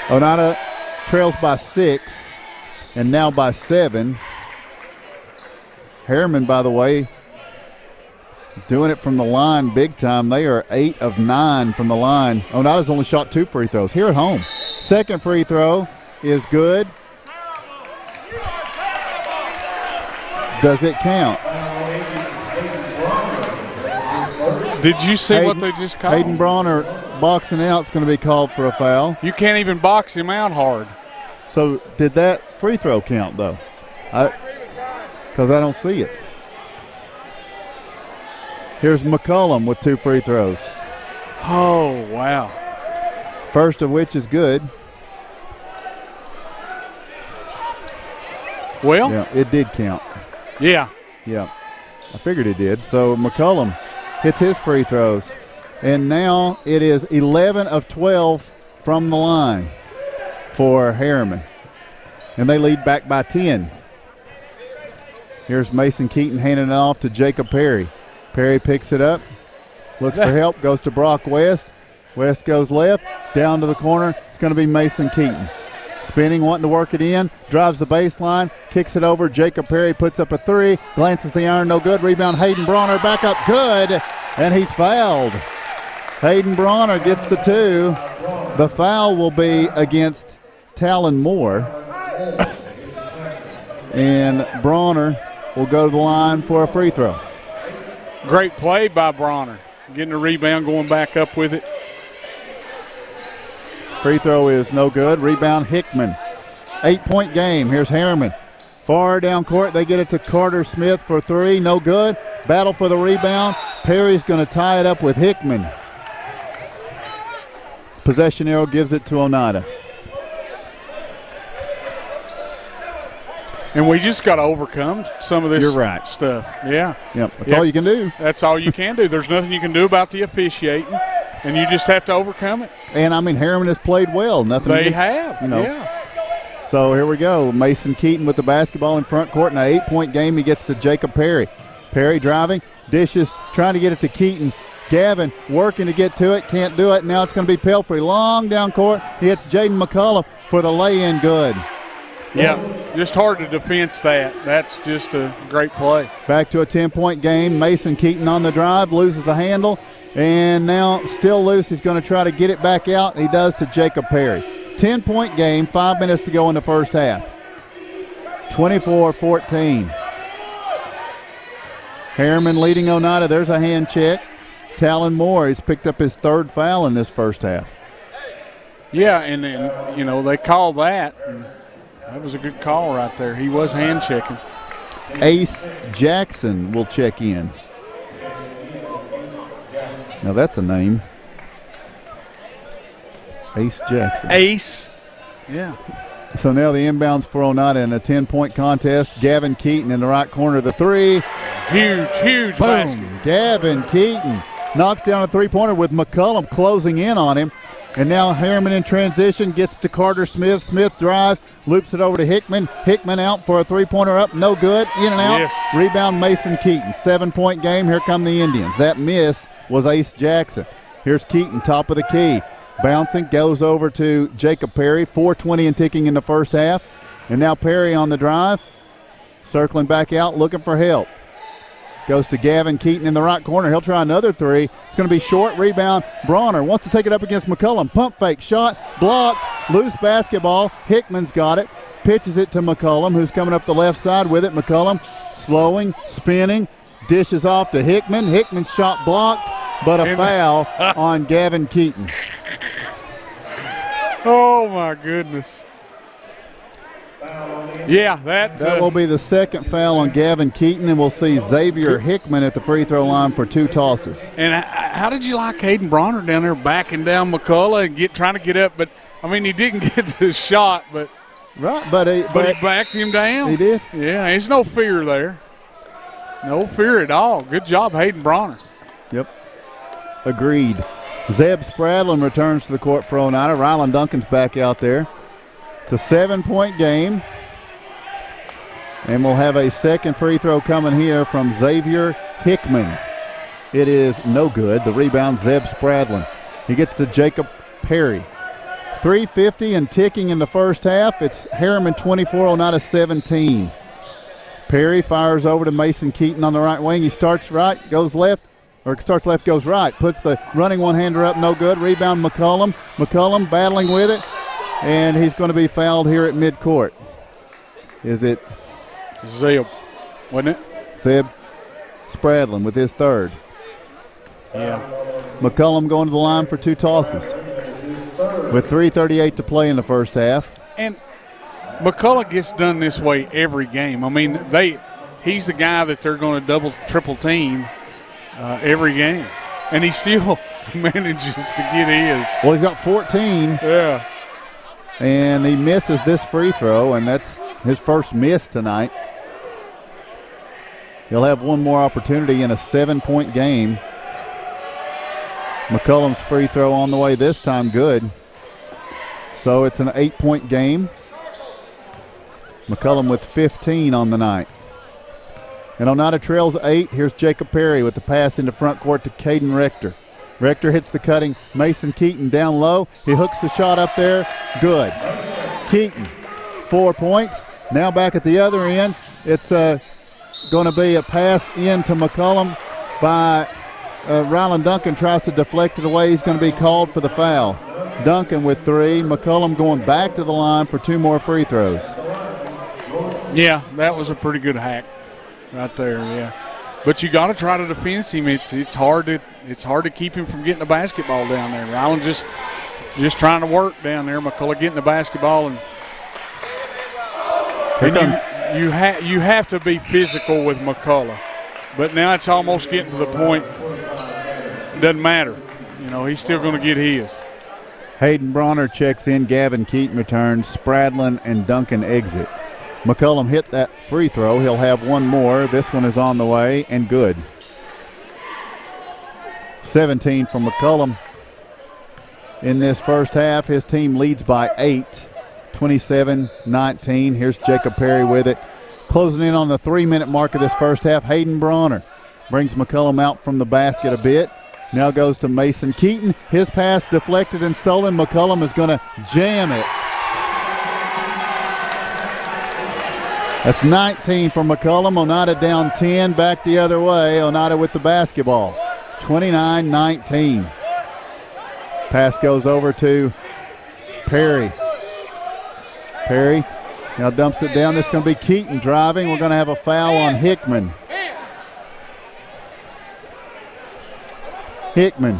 Oneida trails by 6 and now by 7. Harriman, by the way, doing it from the line big time. They are 8 of 9 from the line. Oneida's only shot 2 free throws here at home. Second free throw is good. Does it count? Did you see what they just called? Hayden Brawner boxing out is going to be called for a foul. You can't even box him out hard. So did that free throw count, though? Because I don't see it. Here's McCullum with 2 free throws. Oh, wow. First of which is good. Well. Yeah, it did count. Yeah. Yeah, I figured it did. So McCullum hits his free throws. And now it is 11 of 12 from the line for Harriman. And they lead back by 10. Here's Mason Keaton handing it off to Jacob Perry. Perry picks it up, looks for help, goes to Brock West. West goes left, down to the corner. It's going to be Mason Keaton. Spinning, wanting to work it in, drives the baseline, kicks it over. Jacob Perry puts up a 3, glances the iron, no good. Rebound, Hayden Brawner, back up, good, and he's fouled. Hayden Brawner gets the 2. The foul will be against Talon Moore. And Brawner will go to the line for a free throw. Great play by Brawner. Getting a rebound, going back up with it. Free throw is no good. Rebound, Hickman. 8-point game. Here's Harriman. Far down court, they get it to Carter Smith for 3. No good. Battle for the rebound. Perry's going to tie it up with Hickman. Possession arrow gives it to Oneida. And we just got to overcome some of this stuff. Yeah. Yep. That's all you can do. That's all you can do. There's nothing you can do about the officiating. and you just have to overcome it. And, I mean, Harriman has played well. Nothing They against, have, you know. yeah. So here we go. Mason Keaton with the basketball in front court. In an 8-point game, he gets to Jacob Perry. Perry driving, dishes, trying to get it to Keaton. Gavin working to get to it, can't do it. Now it's going to be Pelfrey. Long down court. He hits Jaden McCullum for the lay-in good. Yeah, just hard to defense that. That's just a great play. Back to a 10-point game. Mason Keaton on the drive, loses the handle, and now still loose. He's going to try to get it back out. He does to Jacob Perry. 10-point game, 5 minutes to go in the first half. 24-14. Harriman leading Oneida. There's a hand check. Talon Moore has picked up his 3rd foul in this first half. Yeah, and you know, they call that. That was a good call right there. He was hand checking. Ace Jackson will check in. Now that's a name. Ace Jackson. Ace. Yeah. So now the inbounds for Oneida in a 10-point contest. Gavin Keaton in the right corner, the 3. Huge Boom. basket. Gavin Keaton knocks down a 3-pointer with McCullum closing in on him. And now Harriman in transition gets to Carter Smith. Smith drives, loops it over to Hickman. Hickman out for a 3-pointer up, no good. In and out. Yes. Rebound Mason Keaton. 7-point game. Here come the Indians. That miss was Ace Jackson. Here's Keaton, top of the key. Bouncing, goes over to Jacob Perry. 4:20 and ticking in the first half. And now Perry on the drive. Circling back out, looking for help. Goes to Gavin Keaton in the right corner. He'll try another 3. It's going to be short. Rebound. Bronner wants to take it up against McCullum. Pump fake. Shot. Blocked. Loose basketball. Hickman's got it. Pitches it to McCullum, who's coming up the left side with it. McCullum slowing, spinning. Dishes off to Hickman. Hickman's shot blocked, but a foul on Gavin Keaton. Oh, my goodness. Yeah, that will be the 2nd foul on Gavin Keaton, and we'll see Xavier Hickman at the free throw line for 2 tosses. And how did you like Hayden Bronner down there backing down McCullough and trying to get up? But, I mean, he didn't get to the shot, but he backed him down. He did? Yeah, there's no fear there. No fear at all. Good job, Hayden Bronner. Yep. Agreed. Zeb Spradlin returns to the court for Oneida. Rylan Duncan's back out there. It's a 7-point game. And we'll have a second free throw coming here from Xavier Hickman. It is no good. The rebound, Zeb Spradlin. He gets to Jacob Perry. 3:50 and ticking in the first half. It's Harriman 24, Oneida 17. Perry fires over to Mason Keaton on the right wing. He starts right, goes left, or starts left, goes right. Puts the running one-hander up, no good. Rebound McCullum. McCullum battling with it, and he's going to be fouled here at midcourt. Is it? Zeb, wasn't it? Zeb Spradlin with his 3rd. Yeah. McCullum going to the line for 2 tosses with 3:38 to play in the first half. And McCullough gets done this way every game. I mean, he's the guy that they're going to double, triple team every game. And he still manages to get his. Well, he's got 14. Yeah. And he misses this free throw, and that's his first miss tonight. He'll have one more opportunity in a 7-point game. McCullum's free throw on the way this time, good. So it's an 8-point game. McCullum with 15 on the night. And Oneida trails 8. Here's Jacob Perry with the pass into front court to Caden Rector. Rector hits the cutting Mason Keaton down low. He hooks the shot up there. Good. Keaton, 4 points. Now back at the other end. It's going to be a pass into McCullum by Rylan Duncan. Tries to deflect it away. He's going to be called for the foul. Duncan with 3. McCullum going back to the line for 2 more free throws. Yeah, that was a pretty good hack right there, yeah. But you got to try to defense him. It's hard to keep him from getting the basketball down there. Rylan just trying to work down there. McCullough getting the basketball, and you have to be physical with McCullough. But now it's almost getting to the point. It doesn't matter. You know, he's still going to get his. Hayden Bronner checks in. Gavin Keaton returns. Spradlin and Duncan exit. McCullum hit that free throw. He'll have one more. This one is on the way and good. 17 from McCullum. in this first half. His team leads by 8, 27-19. Here's Jacob Perry with it. Closing in on the 3-minute mark of this first half, Hayden Bronner brings McCullum out from the basket a bit. Now goes to Mason Keaton. His pass deflected and stolen. McCullum is going to jam it. That's 19 for McCullum. Oneida down 10, back the other way. Oneida with the basketball. 29-19. Pass goes over to Perry. Perry now dumps it down. This is going to be Keaton driving. We're going to have a foul on Hickman. Hickman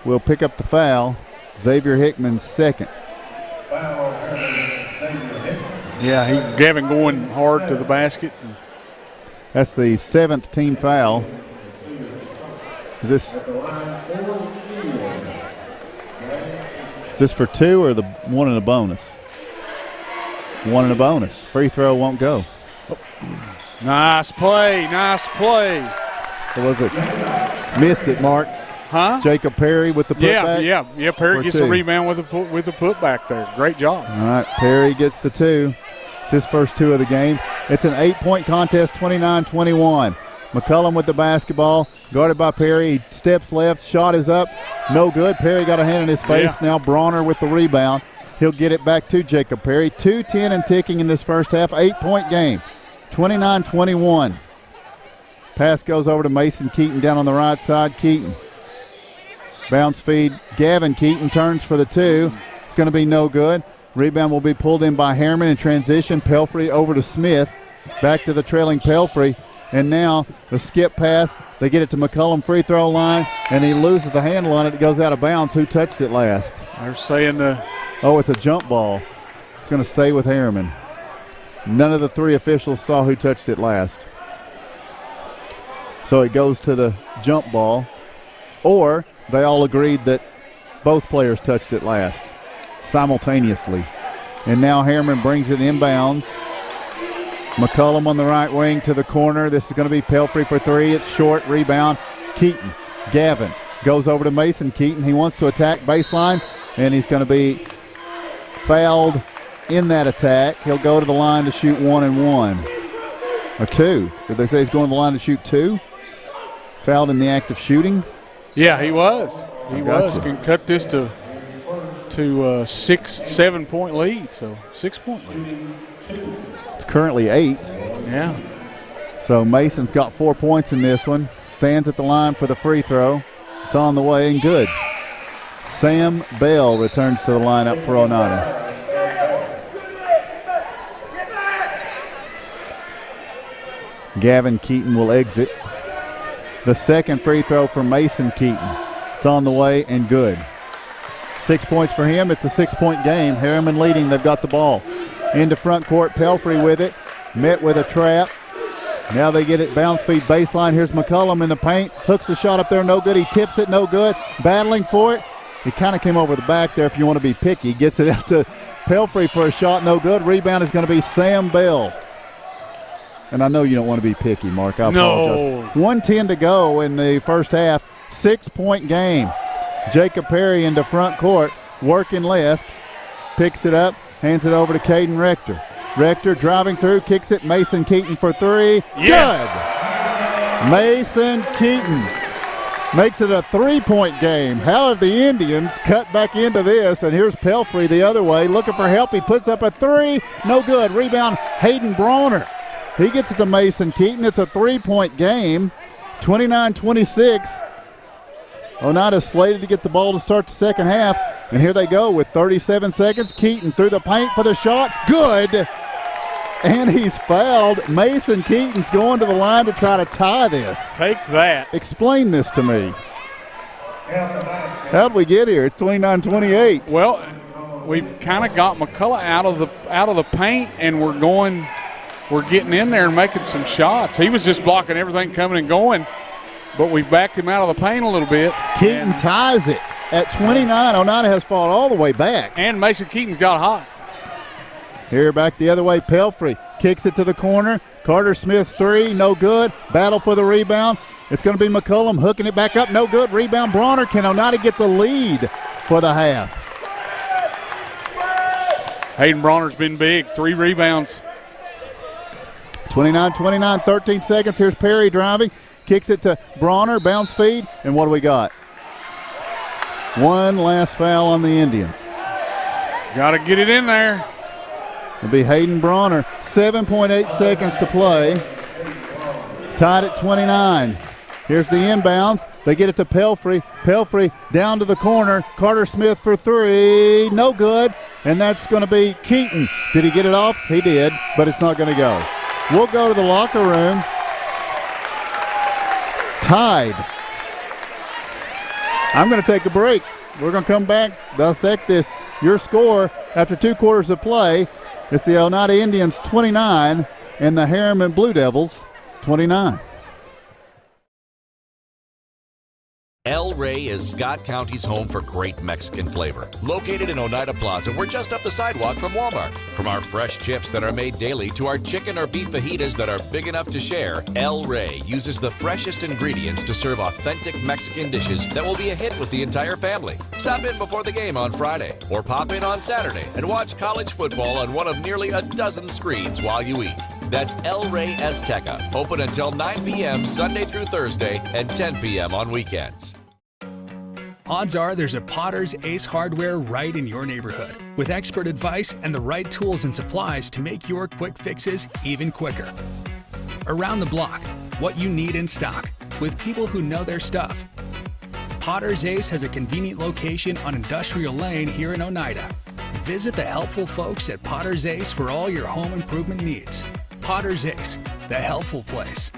will pick up the foul. Xavier Hickman's second. Yeah, Gavin going hard to the basket. That's the 7th team foul. Is this for 2 or the 1 and a bonus? 1 and a bonus. Free throw won't go. Nice play, nice play. What was it? Missed it, Mark. Huh? Jacob Perry with the putback. Yeah. Perry gets the rebound with the putback there. Great job. All right, Perry gets the 2. It's his first 2 of the game. It's an 8-point contest, 29-21. McCullum with the basketball, guarded by Perry. He steps left, shot is up, no good. Perry got a hand in his face. Now Bronner with the rebound. He'll get it back to Jacob Perry. 2:10 and ticking in this first half. 8-point game, 29-21. Pass goes over to Mason Keaton down on the right side. Keaton. Bounce feed. Gavin Keaton turns for the 2. It's going to be no good. Rebound will be pulled in by Harriman in transition. Pelfrey over to Smith. Back to the trailing Pelfrey. And now the skip pass. They get it to McCullum free throw line, and he loses the handle on it. It goes out of bounds. Who touched it last? They're saying oh, it's a jump ball. It's going to stay with Harriman. None of the 3 officials saw who touched it last. So it goes to the jump ball. Or they all agreed that both players touched it last simultaneously. And now Harriman brings it inbounds. McCullum on the right wing to the corner. This is going to be Pelfrey for 3. It's short. Rebound. Keaton. Gavin goes over to Mason Keaton. He wants to attack baseline, and he's going to be fouled in that attack. He'll go to the line to shoot 1 and 1. Or 2. Did they say he's going to the line to shoot 2? Fouled in the act of shooting? Yeah, he was. He was. Can cut this to 7-point lead. So 6-point lead. It's currently 8. Yeah. So Mason's got 4 points in this one. Stands at the line for the free throw. It's on the way and good. Sam Bell returns to the lineup for Oneida. Gavin Keaton will exit. The second free throw for Mason Keaton. It's on the way and good. 6 points for him. It's a 6-point game. Harriman leading. They've got the ball. Into front court. Pelfrey with it. Met with a trap. Now they get it bounce feed baseline. Here's McCullum in the paint. Hooks the shot up there. No good. He tips it. No good. Battling for it. He kind of came over the back there if you want to be picky. Gets it out to Pelfrey for a shot. No good. Rebound is going to be Sam Bell. And I know you don't want to be picky, Mark. I apologize. 1:10 to go in the first half. 6-point game. Jacob Perry into front court. Working left. Picks it up. Hands it over to Caden Rector. Rector driving through. Kicks it. Mason Keaton for 3. Yes. Good. Mason Keaton makes it a 3-point game. How have the Indians cut back into this? And here's Pelfrey the other way. Looking for help. He puts up a 3. No good. Rebound Hayden Bronner. He gets it to Mason Keaton. It's a 3-point game. 29-26. Oneida slated to get the ball to start the second half. And here they go with 37 seconds. Keaton through the paint for the shot. Good. And he's fouled. Mason Keaton's going to the line to try to tie this. Take that. Explain this to me. How'd we get here? It's 29-28. Well, we've kind of got McCullough out of the paint, and we're getting in there and making some shots. He was just blocking everything coming and going, but we've backed him out of the paint a little bit. Keaton ties it at 29. Oneida has fought all the way back. And Mason Keaton's got hot. Here back the other way, Pelfrey kicks it to the corner. Carter Smith 3, no good. Battle for the rebound. It's going to be McCullum hooking it back up. No good. Rebound, Bronner. Can Oneida get the lead for the half? Hayden Bronner's been big. 3 rebounds. 29-29, 13 seconds. Here's Perry driving. Kicks it to Bronner. Bounce feed. And what do we got? One last foul on the Indians. Got to get it in there. It'll be Hayden Bronner. 7.8 seconds to play. Tied at 29. Here's the inbounds. They get it to Pelfrey. Pelfrey down to the corner. Carter Smith for 3. No good. And that's going to be Keaton. Did he get it off? He did, but it's not going to go. We'll go to the locker room. Tied. I'm going to take a break. We're going to come back, dissect this. Your score after 2 quarters of play, it's the Oneida Indians 29 and the Harriman Blue Devils 29. El Rey is Scott County's home for great Mexican flavor. Located in Oneida Plaza, we're just up the sidewalk from Walmart. From our fresh chips that are made daily to our chicken or beef fajitas that are big enough to share, El Rey uses the freshest ingredients to serve authentic Mexican dishes that will be a hit with the entire family. Stop in before the game on Friday or pop in on Saturday and watch college football on one of nearly a dozen screens while you eat. That's El Rey Azteca, open until 9 p.m. Sunday through Thursday and 10 p.m. on weekends. Odds are there's a Potter's Ace Hardware right in your neighborhood, with expert advice and the right tools and supplies to make your quick fixes even quicker. Around the block, what you need in stock, with people who know their stuff. Potter's Ace has a convenient location on Industrial Lane here in Oneida. Visit the helpful folks at Potter's Ace for all your home improvement needs. Potter's Ace, the helpful place.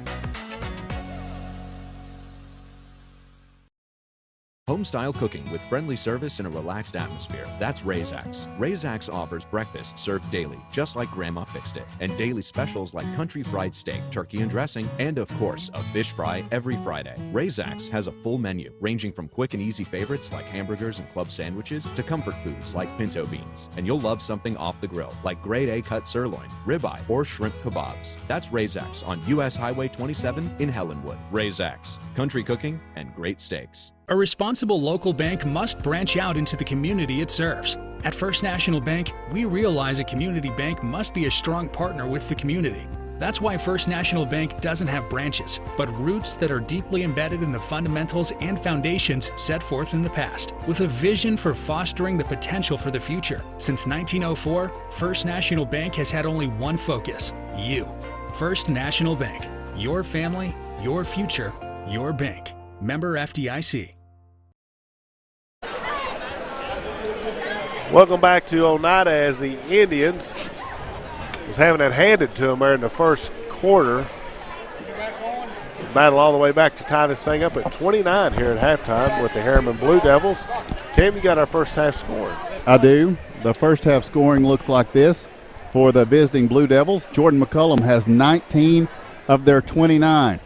Home-style cooking with friendly service and a relaxed atmosphere. That's Razak's. Razak's offers breakfast served daily, just like Grandma fixed it, and daily specials like country fried steak, turkey and dressing, and of course, a fish fry every Friday. Razak's has a full menu, ranging from quick and easy favorites like hamburgers and club sandwiches to comfort foods like pinto beans. And you'll love something off the grill, like grade A cut sirloin, ribeye, or shrimp kebabs. That's Razak's on U.S. Highway 27 in Helenwood. Razak's, country cooking and great steaks. A responsible local bank must branch out into the community it serves. At First National Bank, we realize a community bank must be a strong partner with the community. That's why First National Bank doesn't have branches, but roots that are deeply embedded in the fundamentals and foundations set forth in the past, with a vision for fostering the potential for the future. Since 1904, First National Bank has had only one focus: you. First National Bank. Your family, your future, your bank. Member FDIC. Welcome back to Oneida as the Indians was having it handed to them there in the first quarter. Battle all the way back to tie this thing up at 29 here at halftime with the Harriman Blue Devils. Tim, you got our first half scoring. I do. The first half scoring looks like this for the visiting Blue Devils. Jordan McCullum has 19 of their 29.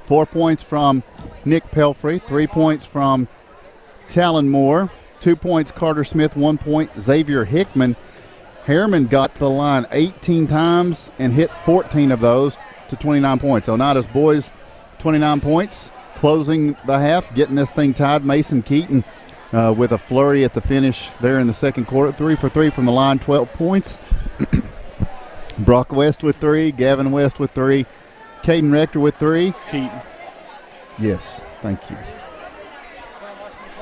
4 points from Nick Pelfrey, 3 points from Talon Moore, 2 points Carter Smith, 1 point Xavier Hickman. Harriman got to the line 18 times and hit 14 of those to 29 points. Oneida's boys, 29 points, closing the half, getting this thing tied. Mason Keaton with a flurry at the finish there in the second quarter. 3 for 3 from the line, 12 points. Brock West with 3, Gavin West with 3, Caden Rector with 3. Keaton. Yes, thank you.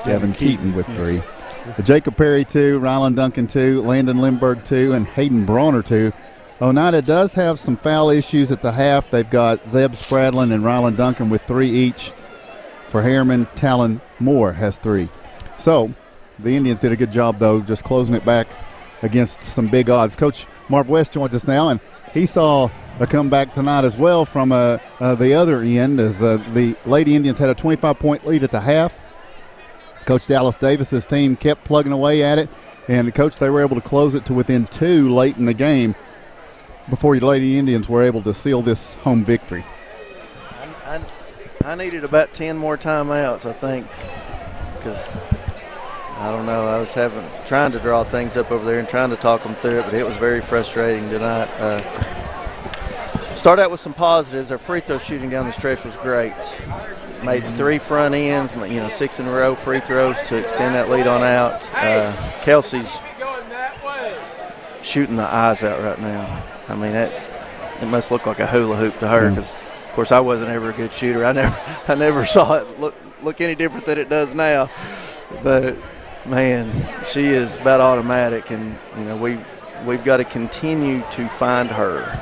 Gavin Keaton with 3. Jacob Perry 2, Rylan Duncan 2, Landon Lindbergh 2, and Hayden Bronner 2. Oneida does have some foul issues at the half. They've got Zeb Spradlin and Rylan Duncan with 3 each. For Harriman, Talon Moore has 3. So the Indians did a good job, though, just closing it back against some big odds. Coach Marv West joins us now, and he saw a comeback tonight as well from the other end as the Lady Indians had a 25-point lead at the half. Coach Dallas Davis's team kept plugging away at it, and Coach, they were able to close it to within 2 late in the game before the Lady Indians were able to seal this home victory. I needed about 10 more timeouts, I think, because I don't know. I was trying to draw things up over there and trying to talk them through it, but it was very frustrating tonight. start out with some positives. Our free throw shooting down the stretch was great. Made 3 front ends, 6 in a row free throws to extend that lead on out. Kelsey's shooting the eyes out right now. I mean, it must look like a hula hoop to her because, of course, I wasn't ever a good shooter. I never saw it look any different than it does now. But, man, she is about automatic, and, we've got to continue to find her.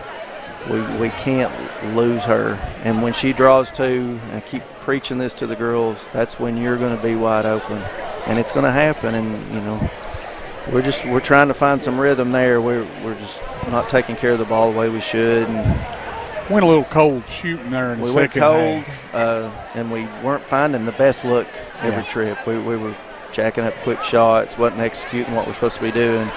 We can't lose her. And when she draws two, and I keep preaching this to the girls, that's when you're going to be wide open. And it's going to happen. And, we're trying to find some rhythm there. We're just not taking care of the ball the way we should. And went a little cold shooting there in the second half. We went cold, and we weren't finding the best look every trip. We were jacking up quick shots, wasn't executing what we're supposed to be doing.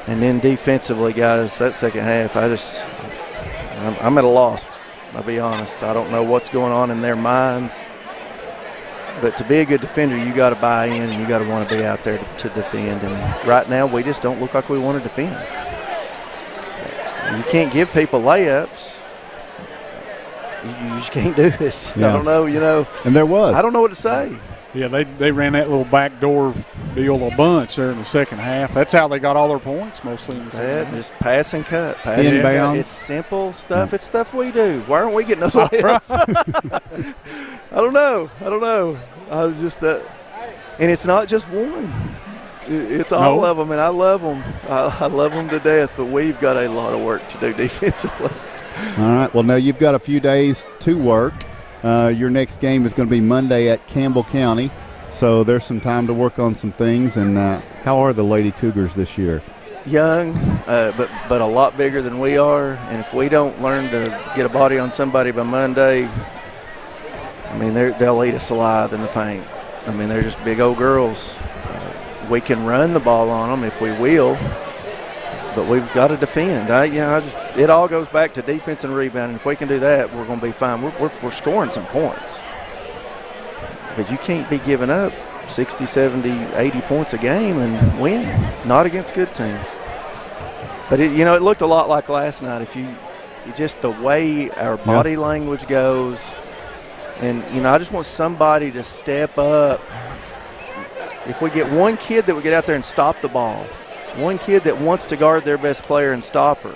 And then defensively, guys, that second half, I'm at a loss. I'll be honest. I don't know what's going on in their minds. But to be a good defender, you got to buy in and you got to want to be out there to defend. And right now, we just don't look like we want to defend. You can't give people layups. You just can't do this. Yeah. I don't know, And there was. I don't know what to say. Yeah, they ran that little backdoor deal a bunch there in the second half. That's how they got all their points mostly in the second half. Just pass and cut. Pass and cut. It's simple stuff. It's stuff we do. Why aren't we getting those layups? I don't know. I was just and it's not just one. It's all of them, and I love them. I love them to death, but we've got a lot of work to do defensively. All right. Well, now you've got a few days to work. Your next game is going to be Monday at Campbell County, so there's some time to work on some things. And how are the Lady Cougars this year? Young, but a lot bigger than we are. And if we don't learn to get a body on somebody by Monday, I mean, they'll eat us alive in the paint. I mean, they're just big old girls. We can run the ball on them if we will, but we've got to defend. It all goes back to defense and rebounding. If we can do that, we're going to be fine. We're scoring some points. But you can't be giving up 60, 70, 80 points a game and win. Not against good teams. But, it looked a lot like last night. Just the way our body language goes. And, I just want somebody to step up. If we get one kid that would get out there and stop the ball, one kid that wants to guard their best player and stop her,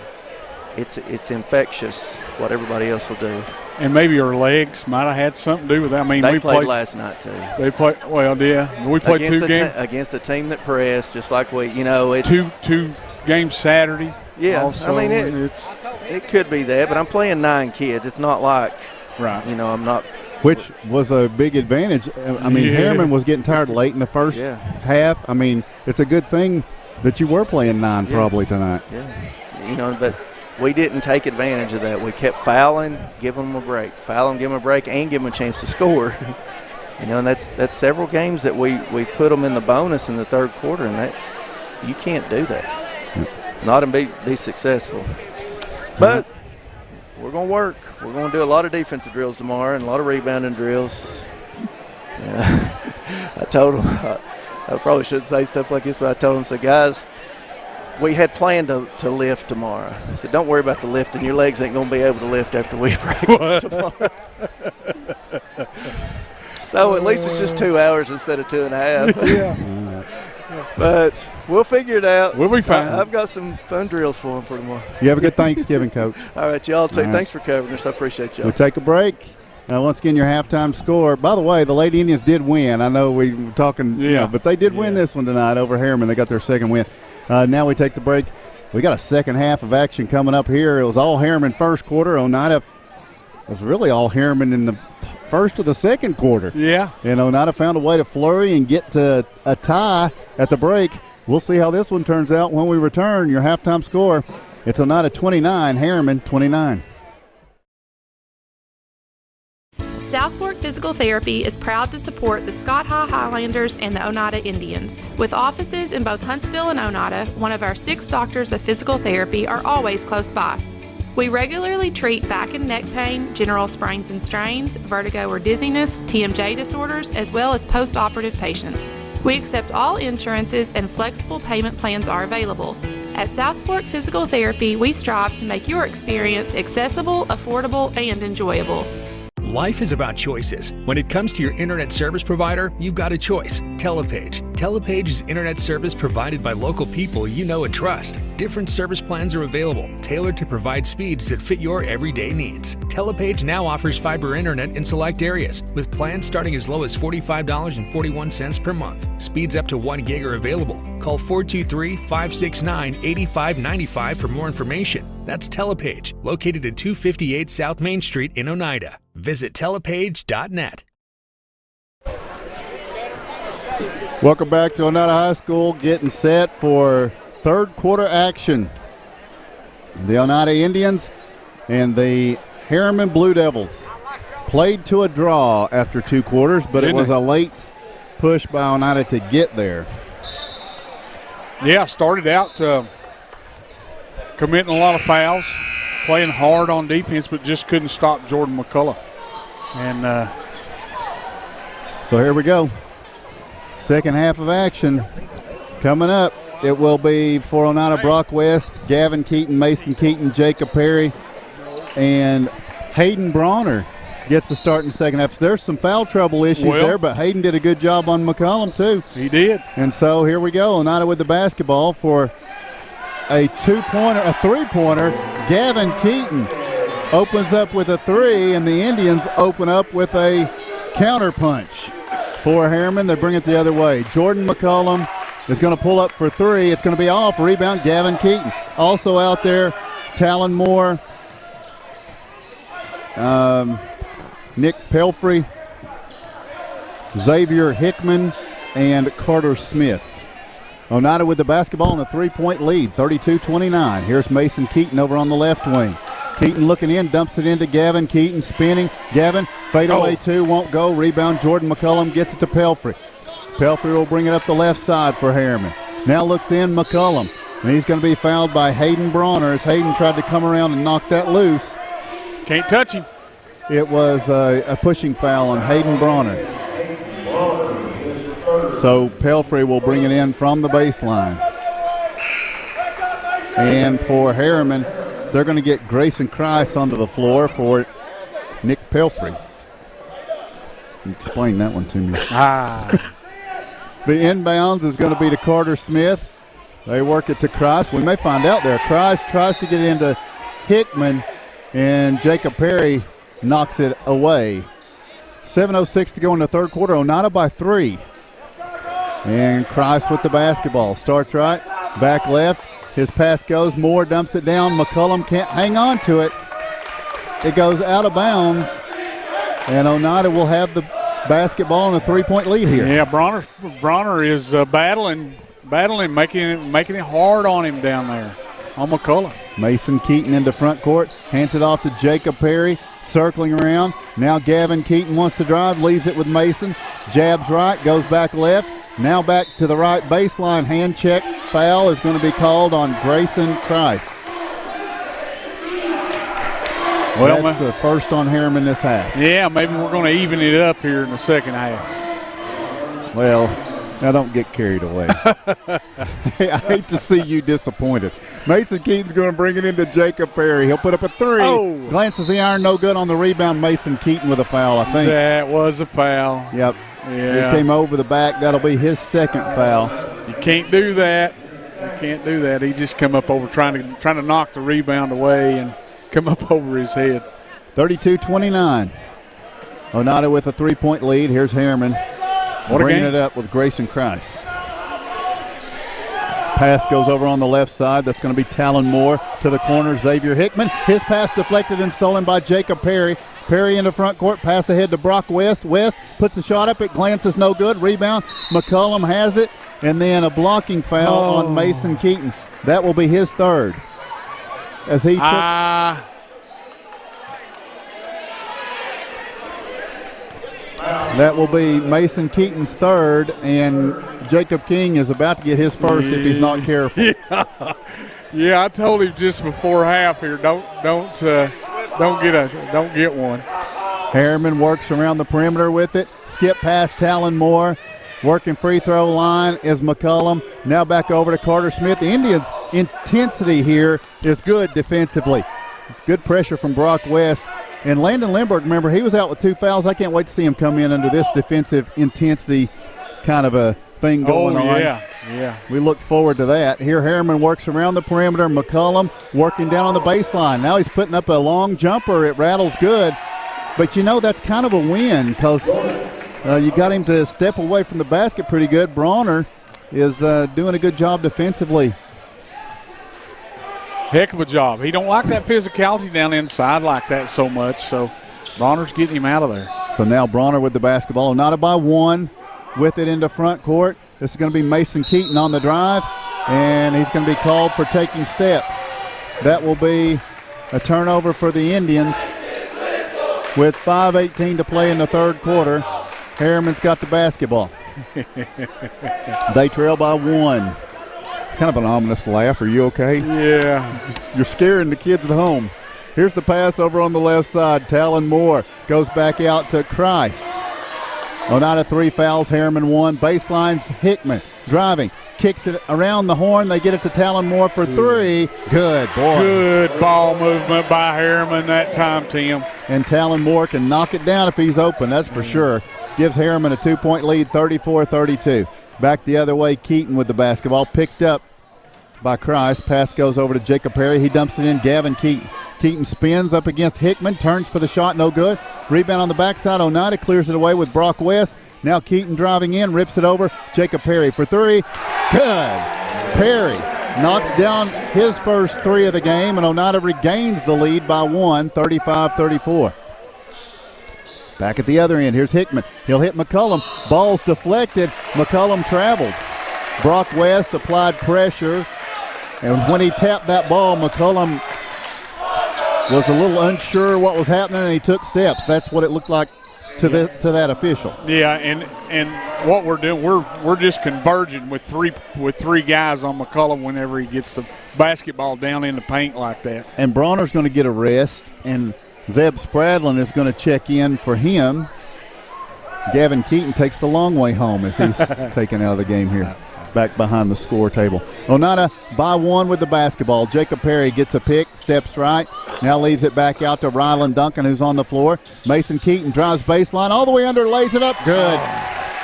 it's infectious what everybody else will do. And maybe our legs might have had something to do with that. I mean, we played last night too. They played We played two games against a team that pressed, just like we. It's two games Saturday. Yeah, also, I mean it could be that, but I'm playing 9 kids. It's not like I'm not. Which was a big advantage. I mean, Harriman was getting tired late in the first half. I mean, it's a good thing that you were playing 9 probably tonight. Yeah, but we didn't take advantage of that. We kept fouling, giving them a break. Foul them, give them a break, and give them a chance to score. And that's several games that we've put them in the bonus in the third quarter, and that you can't do that. Not and be successful. But we're going to work. We're going to do a lot of defensive drills tomorrow and a lot of rebounding drills. I told them, I probably shouldn't say stuff like this, but I told them, so guys, we had planned to lift tomorrow. I said, don't worry about the lifting. Your legs ain't going to be able to lift after we practice tomorrow. So at least it's just 2 hours instead of 2.5. Yeah. But we'll figure it out. We'll be fine. I've got some fun drills for them for tomorrow. You have a good Thanksgiving, Coach. All right, y'all too. Thanks for covering us. I appreciate y'all. We'll take a break. Once again, your halftime score. By the way, the Lady Indians did win. I know we were talking, but they did win this one tonight over Harriman. They got their second win. Now we take the break. We got a second half of action coming up here. It was all Harriman first quarter. Oneida was really all Harriman in the first of the second quarter. Yeah. And Oneida found a way to flurry and get to a tie at the break. We'll see how this one turns out when we return. Your halftime score, it's Oneida 29, Harriman 29. South Fork Physical Therapy is proud to support the Scott High Highlanders and the Oneida Indians. With offices in both Huntsville and Oneida, one of our 6 doctors of physical therapy are always close by. We regularly treat back and neck pain, general sprains and strains, vertigo or dizziness, TMJ disorders, as well as post-operative patients. We accept all insurances and flexible payment plans are available. At South Fork Physical Therapy, we strive to make your experience accessible, affordable, and enjoyable. Life is about choices. When it comes to your internet service provider, you've got a choice. Telepage. Telepage is internet service provided by local people you know and trust. Different service plans are available, tailored to provide speeds that fit your everyday needs. Telepage now offers fiber internet in select areas, with plans starting as low as $45.41 per month. Speeds up to 1 gig are available. Call 423-569-8595 for more information. That's Telepage, located at 258 South Main Street in Oneida. Visit telepage.net. Welcome back to Oneida High School, getting set for third quarter action. The Oneida Indians and the Harriman Blue Devils played to a draw after 2 quarters, but it was a late push by Oneida to get there. Yeah, started out committing a lot of fouls, playing hard on defense, but just couldn't stop Jordan McCullough. And so here we go. Second half of action coming up. It will be for Oneida Brock West, Gavin Keaton, Mason Keaton, Jacob Perry, and Hayden Bronner gets the start in the second half. So there's some foul trouble issues there, but Hayden did a good job on McCollum too. He did. And so here we go. Oneida with the basketball for a 2-pointer, a 3-pointer. Gavin Keaton opens up with a 3, and the Indians open up with a counter punch. For Harriman, they bring it the other way. Jordan McCollum is going to pull up for 3. It's going to be off. Rebound, Gavin Keaton. Also out there, Talon Moore, Nick Pelfrey, Xavier Hickman, and Carter Smith. Oneida with the basketball in a 3-point lead, 32-29. Here's Mason Keaton over on the left wing. Keaton looking in, dumps it into Gavin Keaton, spinning. Gavin, fadeaway 2, won't go. Rebound, Jordan McCullum gets it to Pelfrey. Pelfrey will bring it up the left side for Harriman. Now looks in McCullum, and he's going to be fouled by Hayden Bronner as Hayden tried to come around and knock that loose. Can't touch him. It was a pushing foul on Hayden Bronner. So Pelfrey will bring it in from the baseline. And for Harriman, they're going to get Grayson Kreis onto the floor for Nick Pelfrey. Explain that one to me. The inbounds is going to be to Carter Smith. They work it to Kreis. We may find out there. Kreis tries to get it into Hickman, and Jacob Perry knocks it away. 7:06 to go in the third quarter. Oneida by 3. And Kreis with the basketball. Starts right, back left. His pass goes. Moore dumps it down. McCullum can't hang on to it. It goes out of bounds. And Oneida will have the basketball in a 3-point lead here. Yeah, Bronner is battling, making it hard on him down there on McCullum. Mason Keaton into front court. Hands it off to Jacob Perry. Circling around. Now Gavin Keaton wants to drive. Leaves it with Mason. Jabs right. Goes back left. Now back to the right baseline. Hand check. Foul is going to be called on Grayson Kreis. Well, that's the first on Harriman this half. Yeah, maybe we're going to even it up here in the second half. Well, now don't get carried away. I hate to see you disappointed. Mason Keaton's going to bring it into Jacob Perry. He'll put up a 3. Oh. Glances the iron, no good on the rebound. Mason Keaton with a foul, I think. That was a foul. Yep. Yeah. He came over the back. That'll be his second foul. You can't do that. You can't do that. He just come up over trying to knock the rebound away and come up over his head. 32-29. Oneida with a 3-point lead. Here's Harriman bringing it up with Grayson Kreis. Pass goes over on the left side. That's going to be Talon Moore to the corner. Xavier Hickman. His pass deflected and stolen by Jacob Perry. Perry into front court. Pass ahead to Brock West. West puts the shot up. It glances no good. Rebound. McCullum has it. And then a blocking foul on Mason Keaton. That will be his third. As he that will be Mason Keaton's third, and Jacob King is about to get his first if he's not careful. Yeah, I told him just before half here, don't get one. Harriman works around the perimeter with it. Skip past Talon Moore. Working free throw line is McCullum. Now back over to Carter Smith. The Indians' intensity here is good defensively. Good pressure from Brock West. And Landon Lindbergh, remember, he was out with 2 fouls. I can't wait to see him come in under this defensive intensity kind of a thing going on. Yeah. We look forward to that. Here Harriman works around the perimeter. McCullum working down on the baseline. Now he's putting up a long jumper. It rattles good. But, you know, that's kind of a win because you got him to step away from the basket pretty good. Bronner is doing a good job defensively. Heck of a job. He don't like that physicality down inside like that so much, so Bronner's getting him out of there. So now Bronner with the basketball. Oneida by 1 with it into front court. This is going to be Mason Keaton on the drive, and he's going to be called for taking steps. That will be a turnover for the Indians with 5:18 to play in the third quarter. Harriman's got the basketball. They trail by 1. It's kind of an ominous laugh. Are you okay? Yeah. You're scaring the kids at home. Here's the pass over on the left side. Talon Moore goes back out to Christ. Oneida 3 fouls, Harriman 1. Baseline's Hickman driving. Kicks it around the horn. They get it to Talon Moore for 3. Good, boy. Good ball movement by Harriman that time, Tim. And Talon Moore can knock it down if he's open, that's for sure. Gives Harriman a 2-point lead, 34-32. Back the other way, Keaton with the basketball. Picked up by Christ. Pass goes over to Jacob Perry. He dumps it in, Gavin Keaton. Keaton spins up against Hickman, turns for the shot, no good. Rebound on the backside, Oneida clears it away with Brock West. Now Keaton driving in, rips it over. Jacob Perry for 3. Good. Perry knocks down his first 3 of the game, and Oneida regains the lead by 1, 35-34. Back at the other end, here's Hickman. He'll hit McCullum. Ball's deflected. McCullum traveled. Brock West applied pressure, and when he tapped that ball, McCullum was a little unsure what was happening, and he took steps. That's what it looked like to that official. Yeah, and what we're doing, we're just converging with three guys on McCullum whenever he gets the basketball down in the paint like that. And Bronner's going to get a rest, and Zeb Spradlin is going to check in for him. Gavin Keaton takes the long way home as he's taken out of the game here, back behind the score table. Oneida by 1 with the basketball. Jacob Perry gets a pick, steps right, now leaves it back out to Rylan Duncan, who's on the floor. Mason Keaton drives baseline all the way under, lays it up, good.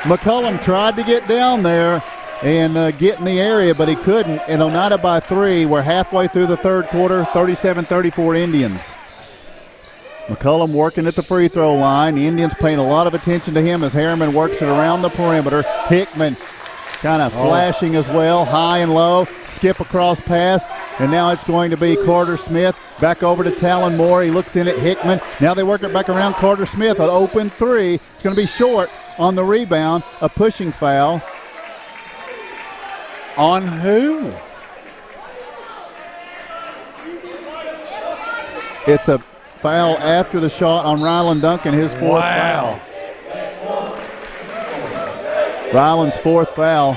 McCullum tried to get down there and get in the area, but he couldn't, and Oneida by 3. We're halfway through the third quarter, 37-34 Indians. McCullum working at the free throw line. The Indians paying a lot of attention to him as Harriman works it around the perimeter. Hickman kind of flashing as well, high and low, skip across pass, and now it's going to be Carter Smith. Back over to Talon Moore. He looks in at Hickman. Now they work it back around Carter Smith. An open 3. It's going to be short on the rebound. A pushing foul. On who? It's a foul after the shot on Rylan Duncan, his 4th foul. Rylan's 4th foul.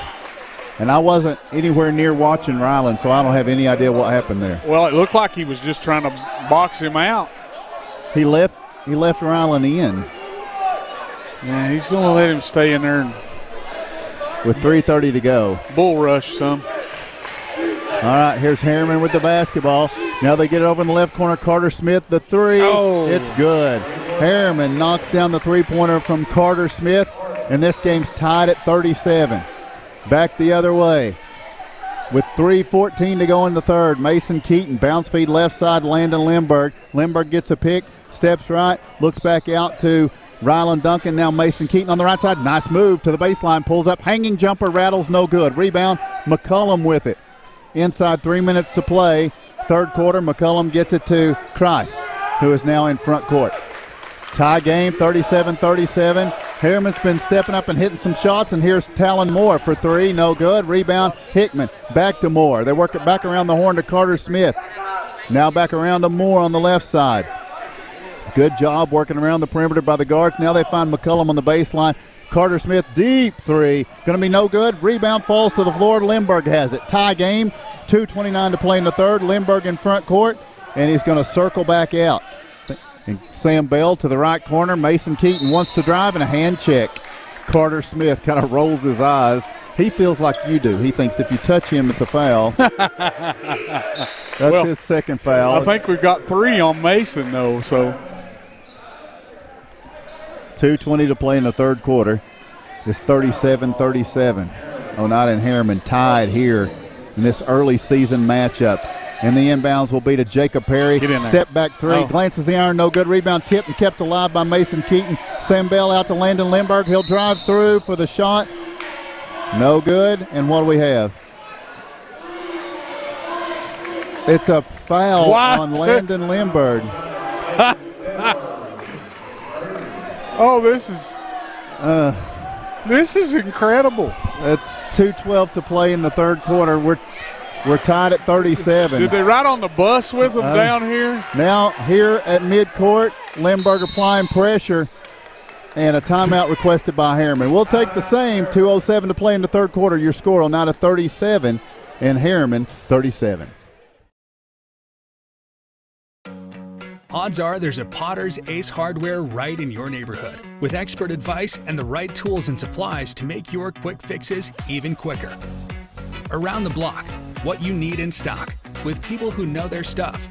And I wasn't anywhere near watching Rylan, so I don't have any idea what happened there. Well, it looked like he was just trying to box him out. He left Rylan in. Yeah, he's going to let him stay in there. With 3:30 to go. Bull rush some. All right, here's Harriman with the basketball. Now they get it over in the left corner. Carter Smith, the 3. Oh. It's good. Harriman knocks down the 3-pointer from Carter Smith, and this game's tied at 37. Back the other way. With 3:14 to go in the third, Mason Keaton, bounce feed left side, Landon Lindbergh. Lindbergh gets a pick, steps right, looks back out to Rylan Duncan. Now Mason Keaton on the right side. Nice move to the baseline, pulls up, hanging jumper, rattles, no good. Rebound, McCullum with it. Inside 3 minutes to play. Third quarter, McCullum gets it to Christ, who is now in front court. Tie game, 37-37. Harriman's been stepping up and hitting some shots, and here's Talon Moore for 3, no good. Rebound, Hickman, back to Moore. They work it back around the horn to Carter Smith. Now back around to Moore on the left side. Good job working around the perimeter by the guards. Now they find McCullum on the baseline. Carter Smith, deep 3. Going to be no good. Rebound falls to the floor. Lindbergh has it. Tie game. 2:29 to play in the third. Lindbergh in front court, and he's going to circle back out. And Sam Bell to the right corner. Mason Keaton wants to drive, and a hand check Carter Smith kind of rolls his eyes. He feels like you do. He thinks if you touch him, it's a foul. That's his second foul. I think we've got 3 on Mason, though. So 2:20 to play in the third quarter. It's 37-37. Oneida and Harriman tied here in this early season matchup. And the inbounds will be to Jacob Perry. Step back 3, glances the iron, no good. Rebound tipped and kept alive by Mason Keaton. Sam Bell out to Landon Lindbergh. He'll drive through for the shot. No good. And what do we have? It's a foul on Landon Lindbergh. This is incredible. It's 2:12 to play in the third quarter. We're tied at 37. Did they ride on the bus with them down here? Now here at midcourt, Lindbergh applying pressure, and a timeout requested by Harriman. We'll take the same. 2:07 to play in the third quarter. Your score, Oneida 37 and Harriman 37. Odds are there's a Potter's Ace Hardware right in your neighborhood, with expert advice and the right tools and supplies to make your quick fixes even quicker. Around the block, what you need in stock, with people who know their stuff.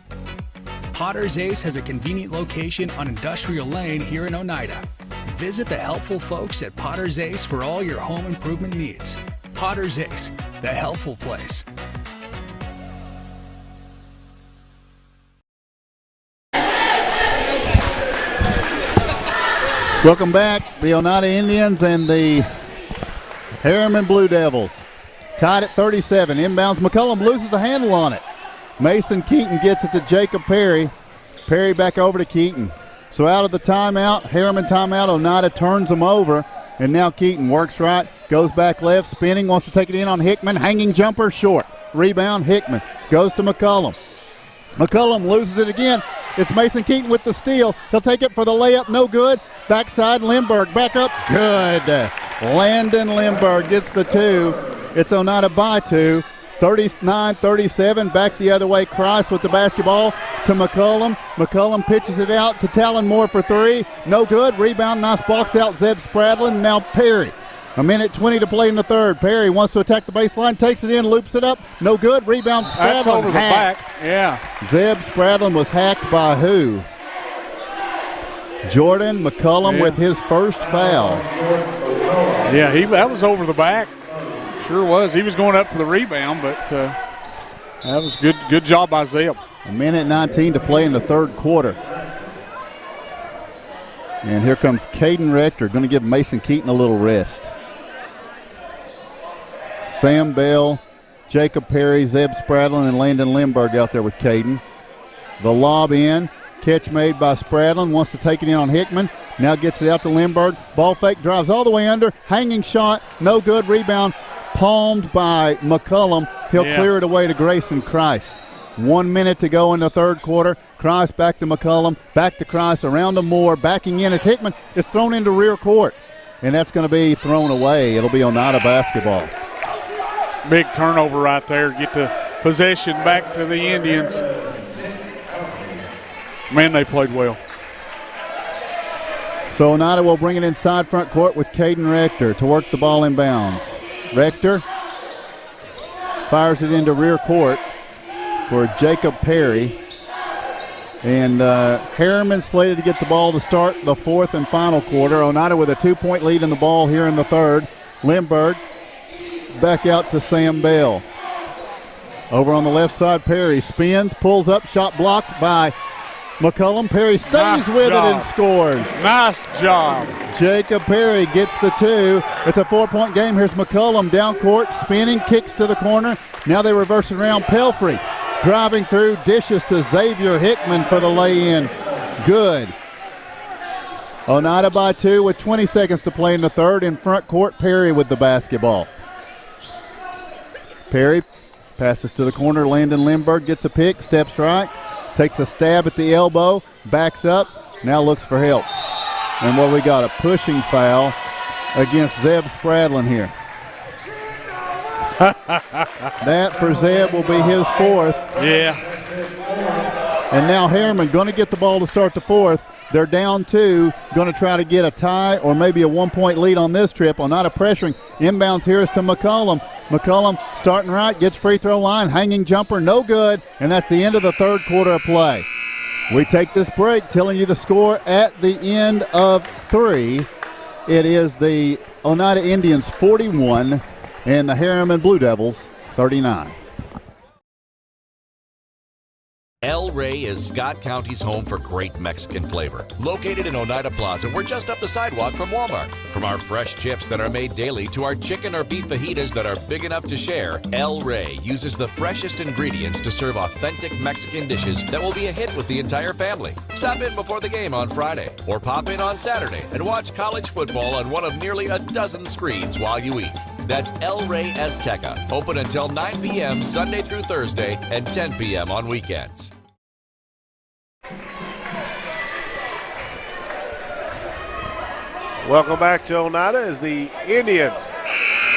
Potter's Ace has a convenient location on Industrial Lane here in Oneida. Visit the helpful folks at Potter's Ace for all your home improvement needs. Potter's Ace, the helpful place. Welcome back. The Oneida Indians and the Harriman Blue Devils. Tied at 37. Inbounds. McCullum loses the handle on it. Mason Keaton gets it to Jacob Perry. Perry back over to Keaton. So out of the timeout, Harriman timeout, Oneida turns them over. And now Keaton works right, goes back left, spinning, wants to take it in on Hickman. Hanging jumper short. Rebound, Hickman. Goes to McCullum. McCullum loses it again. It's Mason Keaton with the steal. He'll take it for the layup, no good. Backside, Lindbergh, back up, good. Landon Lindbergh gets the 2. It's Oneida by 2. 39-37, back the other way. Christ with the basketball to McCullum. McCullum pitches it out to Talon Moore for 3. No good. Rebound, nice box out, Zeb Spradlin. Now Perry. 1:20 to play in the third. Perry wants to attack the baseline, takes it in, loops it up. No good. Rebound, Spradlin. That's over the back. Yeah. Zeb Spradlin was hacked by who? Jordan McCullum with his first foul. Yeah, that was over the back. Sure was. He was going up for the rebound, but that was good job by Zeb. 1:19 to play in the third quarter. And here comes Caden Rector, going to give Mason Keaton a little rest. Sam Bell, Jacob Perry, Zeb Spradlin, and Landon Lindbergh out there with Caden. The lob in. Catch made by Spradlin. Wants to take it in on Hickman. Now gets it out to Lindbergh. Ball fake, drives all the way under. Hanging shot. No good. Rebound. Palmed by McCullum. He'll clear it away to Grayson Christ. 1 minute to go in the third quarter. Christ back to McCullum. Back to Christ. Around to Moore. Backing in as Hickman is thrown into rear court. And that's going to be thrown away. It'll be Oneida basketball. Big turnover right there. Get the possession back to the Indians. Man, they played well. So Oneida will bring it inside front court with Caden Rector to work the ball inbounds. Rector fires it into rear court for Jacob Perry. And Harriman slated to get the ball to start the fourth and final quarter. Oneida with a 2-point lead in the ball here in the third. Lindbergh back out to Sam Bell. Over on the left side, Perry spins, pulls up, shot blocked by McCullum. Perry stays with it and scores. Nice job. Jacob Perry gets the 2. It's a 4-point game. Here's McCullum down court, spinning, kicks to the corner. Now they reverse it around. Pelfrey driving through, dishes to Xavier Hickman for the lay-in. Good. Oneida by 2 with 20 seconds to play in the third. In front court, Perry with the basketball. Perry passes to the corner. Landon Lindbergh gets a pick, steps right, takes a stab at the elbow, backs up, now looks for help. And what we got, a pushing foul against Zeb Spradlin here. That for Zeb will be his fourth. Yeah. And now Harriman going to get the ball to start the fourth. They're down 2, going to try to get a tie or maybe a 1-point lead on this trip. Oneida pressuring. Inbounds here is to McCollum. McCollum starting right, gets free throw line, hanging jumper, no good, and that's the end of the third quarter of play. We take this break, telling you the score at the end of 3. It is the Oneida Indians 41 and the Harriman Blue Devils 39. El Rey is Scott County's home for great Mexican flavor. Located in Oneida Plaza, we're just up the sidewalk from Walmart. From our fresh chips that are made daily to our chicken or beef fajitas that are big enough to share, El Rey uses the freshest ingredients to serve authentic Mexican dishes that will be a hit with the entire family. Stop in before the game on Friday or pop in on Saturday and watch college football on one of nearly a dozen screens while you eat. That's El Rey Azteca, open until 9 p.m. Sunday through Thursday and 10 p.m. on weekends. Welcome back to Oneida as the Indians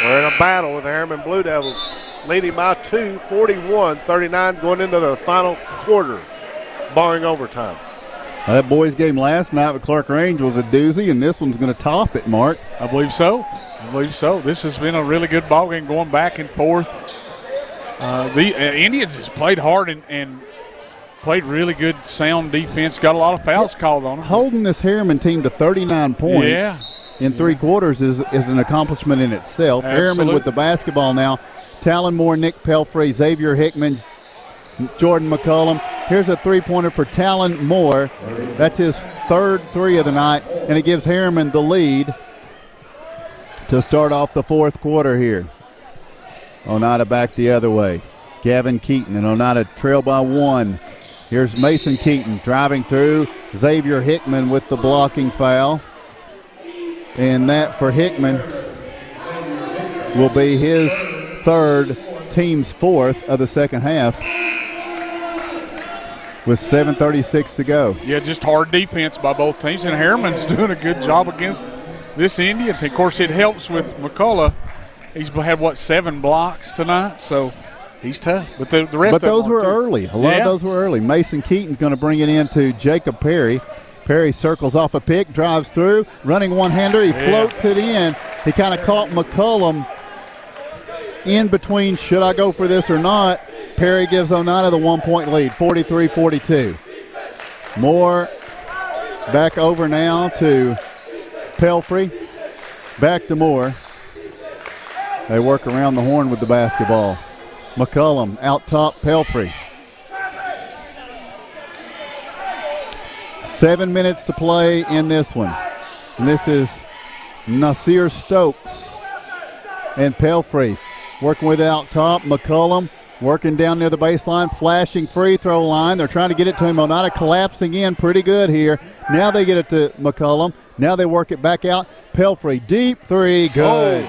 are in a battle with the Harriman Blue Devils, leading by 2, 41-39, going into the final quarter, barring overtime. That boys' game last night with Clark Range was a doozy, and this one's going to top it, Mark. I believe so. This has been a really good ball game going back and forth. The Indians has played hard and played really good, sound defense. Got a lot of fouls called on them. Holding this Harriman team to 39 points in 3 quarters is an accomplishment in itself. Absolutely. Harriman with the basketball now. Talon Moore, Nick Pelfrey, Xavier Hickman, Jordan McCollum. Here's a three-pointer for Talon Moore. That's his third 3 of the night, and it gives Harriman the lead to start off the fourth quarter here. Oneida back the other way. Gavin Keaton and Oneida trail by 1. Here's Mason Keaton driving through. Xavier Hickman with the blocking foul. And that for Hickman will be his third, team's 4th of the second half with 7:36 to go. Yeah, just hard defense by both teams, and Harriman's doing a good job against this Indian team. Of course, it helps with McCullough. He's had, 7 blocks tonight, so he's tough. But the rest of them those were early. A lot of those were early. Mason Keaton's going to bring it in to Jacob Perry. Perry circles off a pick, drives through, running one-hander. He floats it in. He kind of caught McCollum in between, should I go for this or not? Perry gives Oneida the 1-point lead, 43-42. Moore back over now to Pelfrey. Back to Moore. They work around the horn with the basketball. McCollum out top, Pelfrey. 7 minutes to play in this one. And this is Nasir Stokes and Pelfrey working with it out top. McCollum working down near the baseline, flashing free throw line. They're trying to get it to him. Oneida collapsing in pretty good here. Now they get it to McCollum. Now they work it back out. Pelfrey, deep 3, good.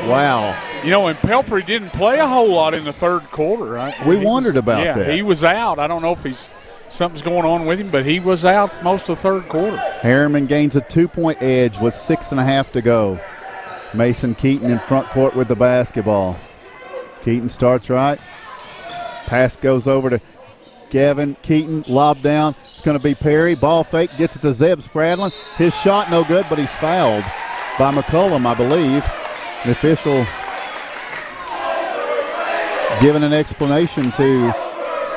Wow. And Pelfrey didn't play a whole lot in the third quarter, right? We wondered about that. Yeah, he was out. I don't know if something's going on with him, but he was out most of the third quarter. Harriman gains a 2-point edge with 6.5 to go. Mason Keaton in front court with the basketball. Keaton starts right. Pass goes over to Gavin Keaton. Lob down. It's going to be Perry. Ball fake. Gets it to Zeb Spradlin. His shot no good, but he's fouled by McCollum, I believe. The official giving an explanation to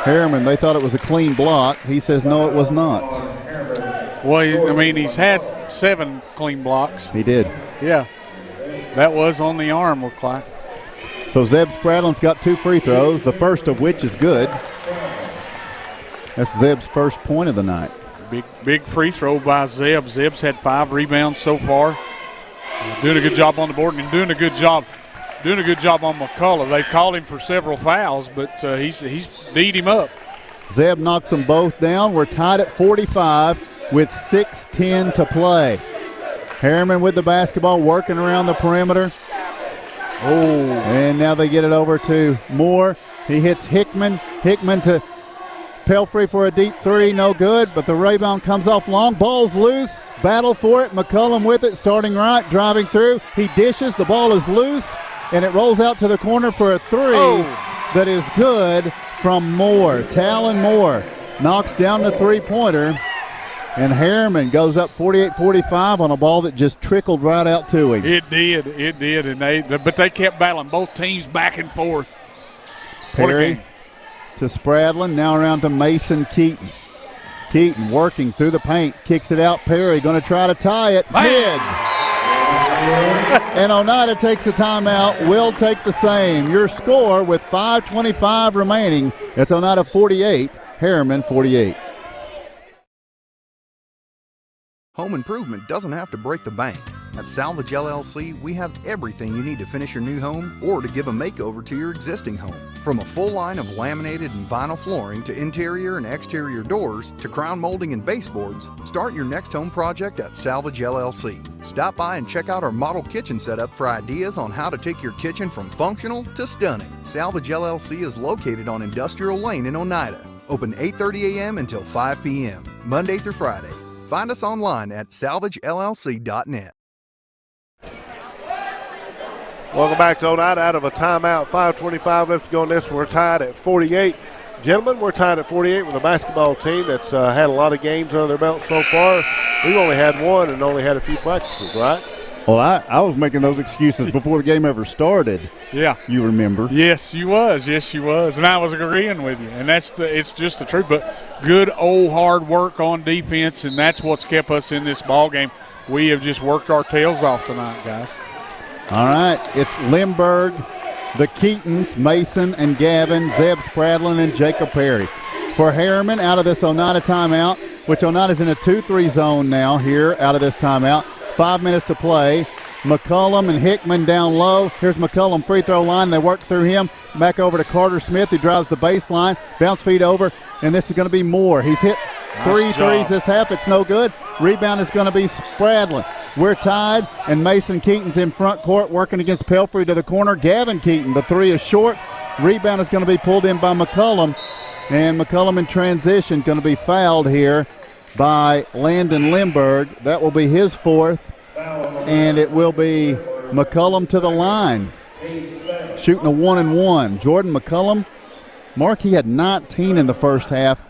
Harriman. They thought it was a clean block. He says no, it was not. Well, he's had 7 clean blocks. He did. Yeah. That was on the arm, looked like. So Zeb Spradlin's got 2 free throws, the first of which is good. That's Zeb's first point of the night. Big free throw by Zeb. Zeb's had 5 rebounds so far. Doing a good job on the board and doing a good job on McCullough. They've called him for several fouls, but he's beat him up. Zeb knocks them both down. We're tied at 45 with 6:10 to play. Harriman with the basketball, working around the perimeter. Oh, and now they get it over to Moore. He hits Hickman. Hickman to Pelfrey for a deep 3, no good, but the rebound comes off long. Ball's loose. Battle for it. McCollum with it, starting right, driving through. He dishes. The ball is loose, and it rolls out to the corner for a 3 that is good from Moore. Talon Moore knocks down the 3-pointer, And Harriman goes up 48-45 on a ball that just trickled right out to him. It did, and but they kept battling, both teams back and forth. Perry to Spradlin, now around to Mason Keaton. Keaton working through the paint, kicks it out. Perry going to try to tie it. Did. And Oneida takes a timeout. Will take the same. Your score with 5:25 remaining. It's Oneida 48, Harriman 48. Home improvement doesn't have to break the bank. At Salvage LLC, we have everything you need to finish your new home or to give a makeover to your existing home. From a full line of laminated and vinyl flooring to interior and exterior doors to crown molding and baseboards, start your next home project at Salvage LLC. Stop by and check out our model kitchen setup for ideas on how to take your kitchen from functional to stunning. Salvage LLC is located on Industrial Lane in Oneida. Open 8:30 a.m. until 5 p.m., Monday through Friday. Find us online at salvagellc.net. Welcome back to Oneida out of a timeout. 5:25 left to go in this. We're tied at 48. Gentlemen, we're tied at 48 with a basketball team that's had a lot of games under their belt so far. We've only had one and only had a few practices, right? Well, I was making those excuses before the game ever started. Yeah. You remember. Yes, you was. And I was agreeing with you. And it's just the truth. But good old hard work on defense, and that's what's kept us in this ball game. We have just worked our tails off tonight, guys. All right, it's Lindbergh, the Keatons, Mason and Gavin, Zeb Spradlin, and Jacob Perry. For Harriman, out of this Oneida timeout, which Oneida's in a 2-3 zone now here out of this timeout. 5 minutes to play. McCullum and Hickman down low. Here's McCullum, free throw line. They work through him. Back over to Carter Smith, who drives the baseline. Bounce feed over, and this is going to be Moore. He's hit three threes this half. It's no good. Rebound is going to be Spradlin. We're tied, and Mason Keaton's in front court working against Pelfrey to the corner. Gavin Keaton, the three is short. Rebound is going to be pulled in by McCullum, and McCullum in transition going to be fouled here by Landon Lindbergh. That will be his fourth, and it will be McCullum to the line, shooting a 1-and-1. Jordan McCullum, Mark, he had 19 in the first half.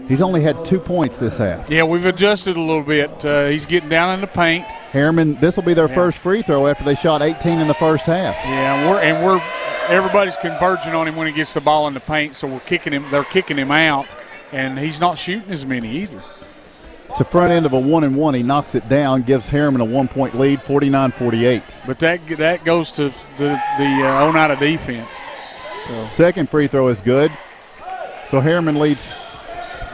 He's only had 2 points this half. Yeah, we've adjusted a little bit. He's getting down in the paint. Harriman, this will be their first free throw after they shot 18 in the first half. Yeah, everybody's converging on him when he gets the ball in the paint, so they're kicking him out, and he's not shooting as many either. It's the front end of a 1-and-1. He knocks it down, gives Harriman a 1-point lead, 49-48. But that goes to the Oneida defense. So. Second free throw is good. So Harriman leads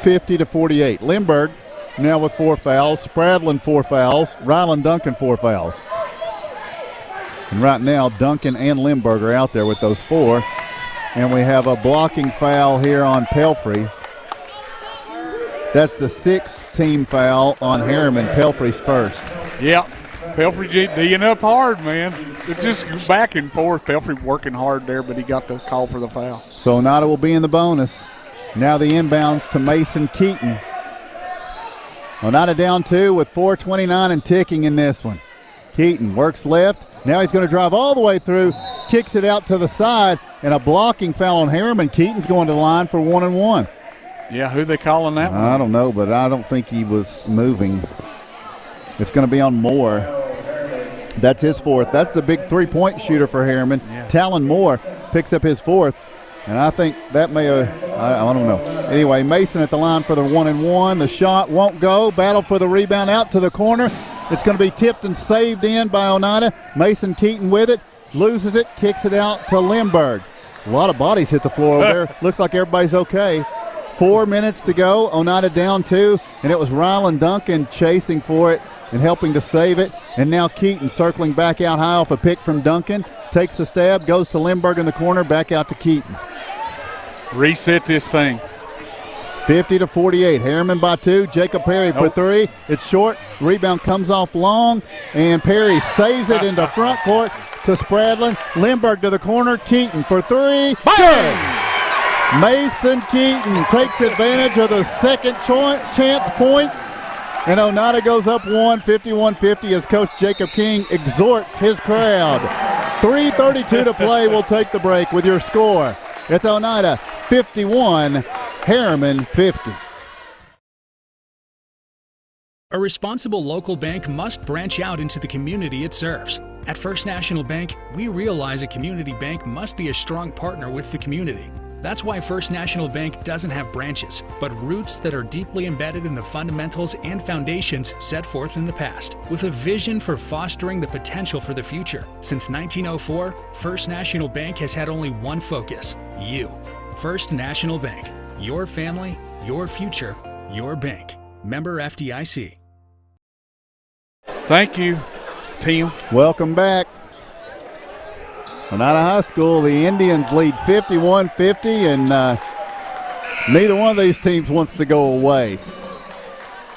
50-48. Lindbergh now with 4 fouls. Spradlin 4 fouls. Ryland Duncan 4 fouls. And right now Duncan and Lindbergh are out there with those 4. And we have a blocking foul here on Pelfrey. That's the 6th team foul on Harriman. Pelfrey's first. Yeah, Pelfrey D'ing up hard, man. It's just back and forth. Pelfrey working hard there, but he got the call for the foul. So Oneida will be in the bonus. Now the inbounds to Mason Keaton. Oneida down 2 with 4:29 and ticking in this one. Keaton works left. Now he's going to drive all the way through, kicks it out to the side, and a blocking foul on Harriman. Keaton's going to the line for 1-and-1. Yeah, who they calling that one? I don't know, but I don't think he was moving. It's going to be on Moore. That's his 4th. That's the big 3-point shooter for Harriman. Yeah. Talon Moore picks up his 4th. And I think that may have, I don't know. Anyway, Mason at the line for the 1-and-1. The shot won't go. Battle for the rebound out to the corner. It's going to be tipped and saved in by Oneida. Mason Keaton with it. Loses it. Kicks it out to Lindbergh. A lot of bodies hit the floor over there. Looks like everybody's okay. 4 minutes to go. Oneida down 2. And it was Ryland Duncan chasing for it and helping to save it. And now Keaton circling back out high off a pick from Duncan. Takes a stab. Goes to Lindbergh in the corner. Back out to Keaton. Reset this thing. 50-48. Harriman by 2. Jacob Perry for 3. It's short. Rebound comes off long, and Perry saves it into front court to Spradlin. Lindbergh to the corner. Keaton for 3. Good. Mason Keaton takes advantage of the second chance points, and Oneida goes up 1, 51-50 as Coach Jacob King exhorts his crowd. 3:32 to play. We'll take the break with your score. It's Oneida 51, Harriman 50. A responsible local bank must branch out into the community it serves. At First National Bank, we realize a community bank must be a strong partner with the community. That's why First National Bank doesn't have branches, but roots that are deeply embedded in the fundamentals and foundations set forth in the past, with a vision for fostering the potential for the future. Since 1904, First National Bank has had only one focus: you. First National Bank. Your family, your future, your bank. Member FDIC. Thank you, Tim. Welcome back. Oneida High School, the Indians lead 51-50, and neither one of these teams wants to go away.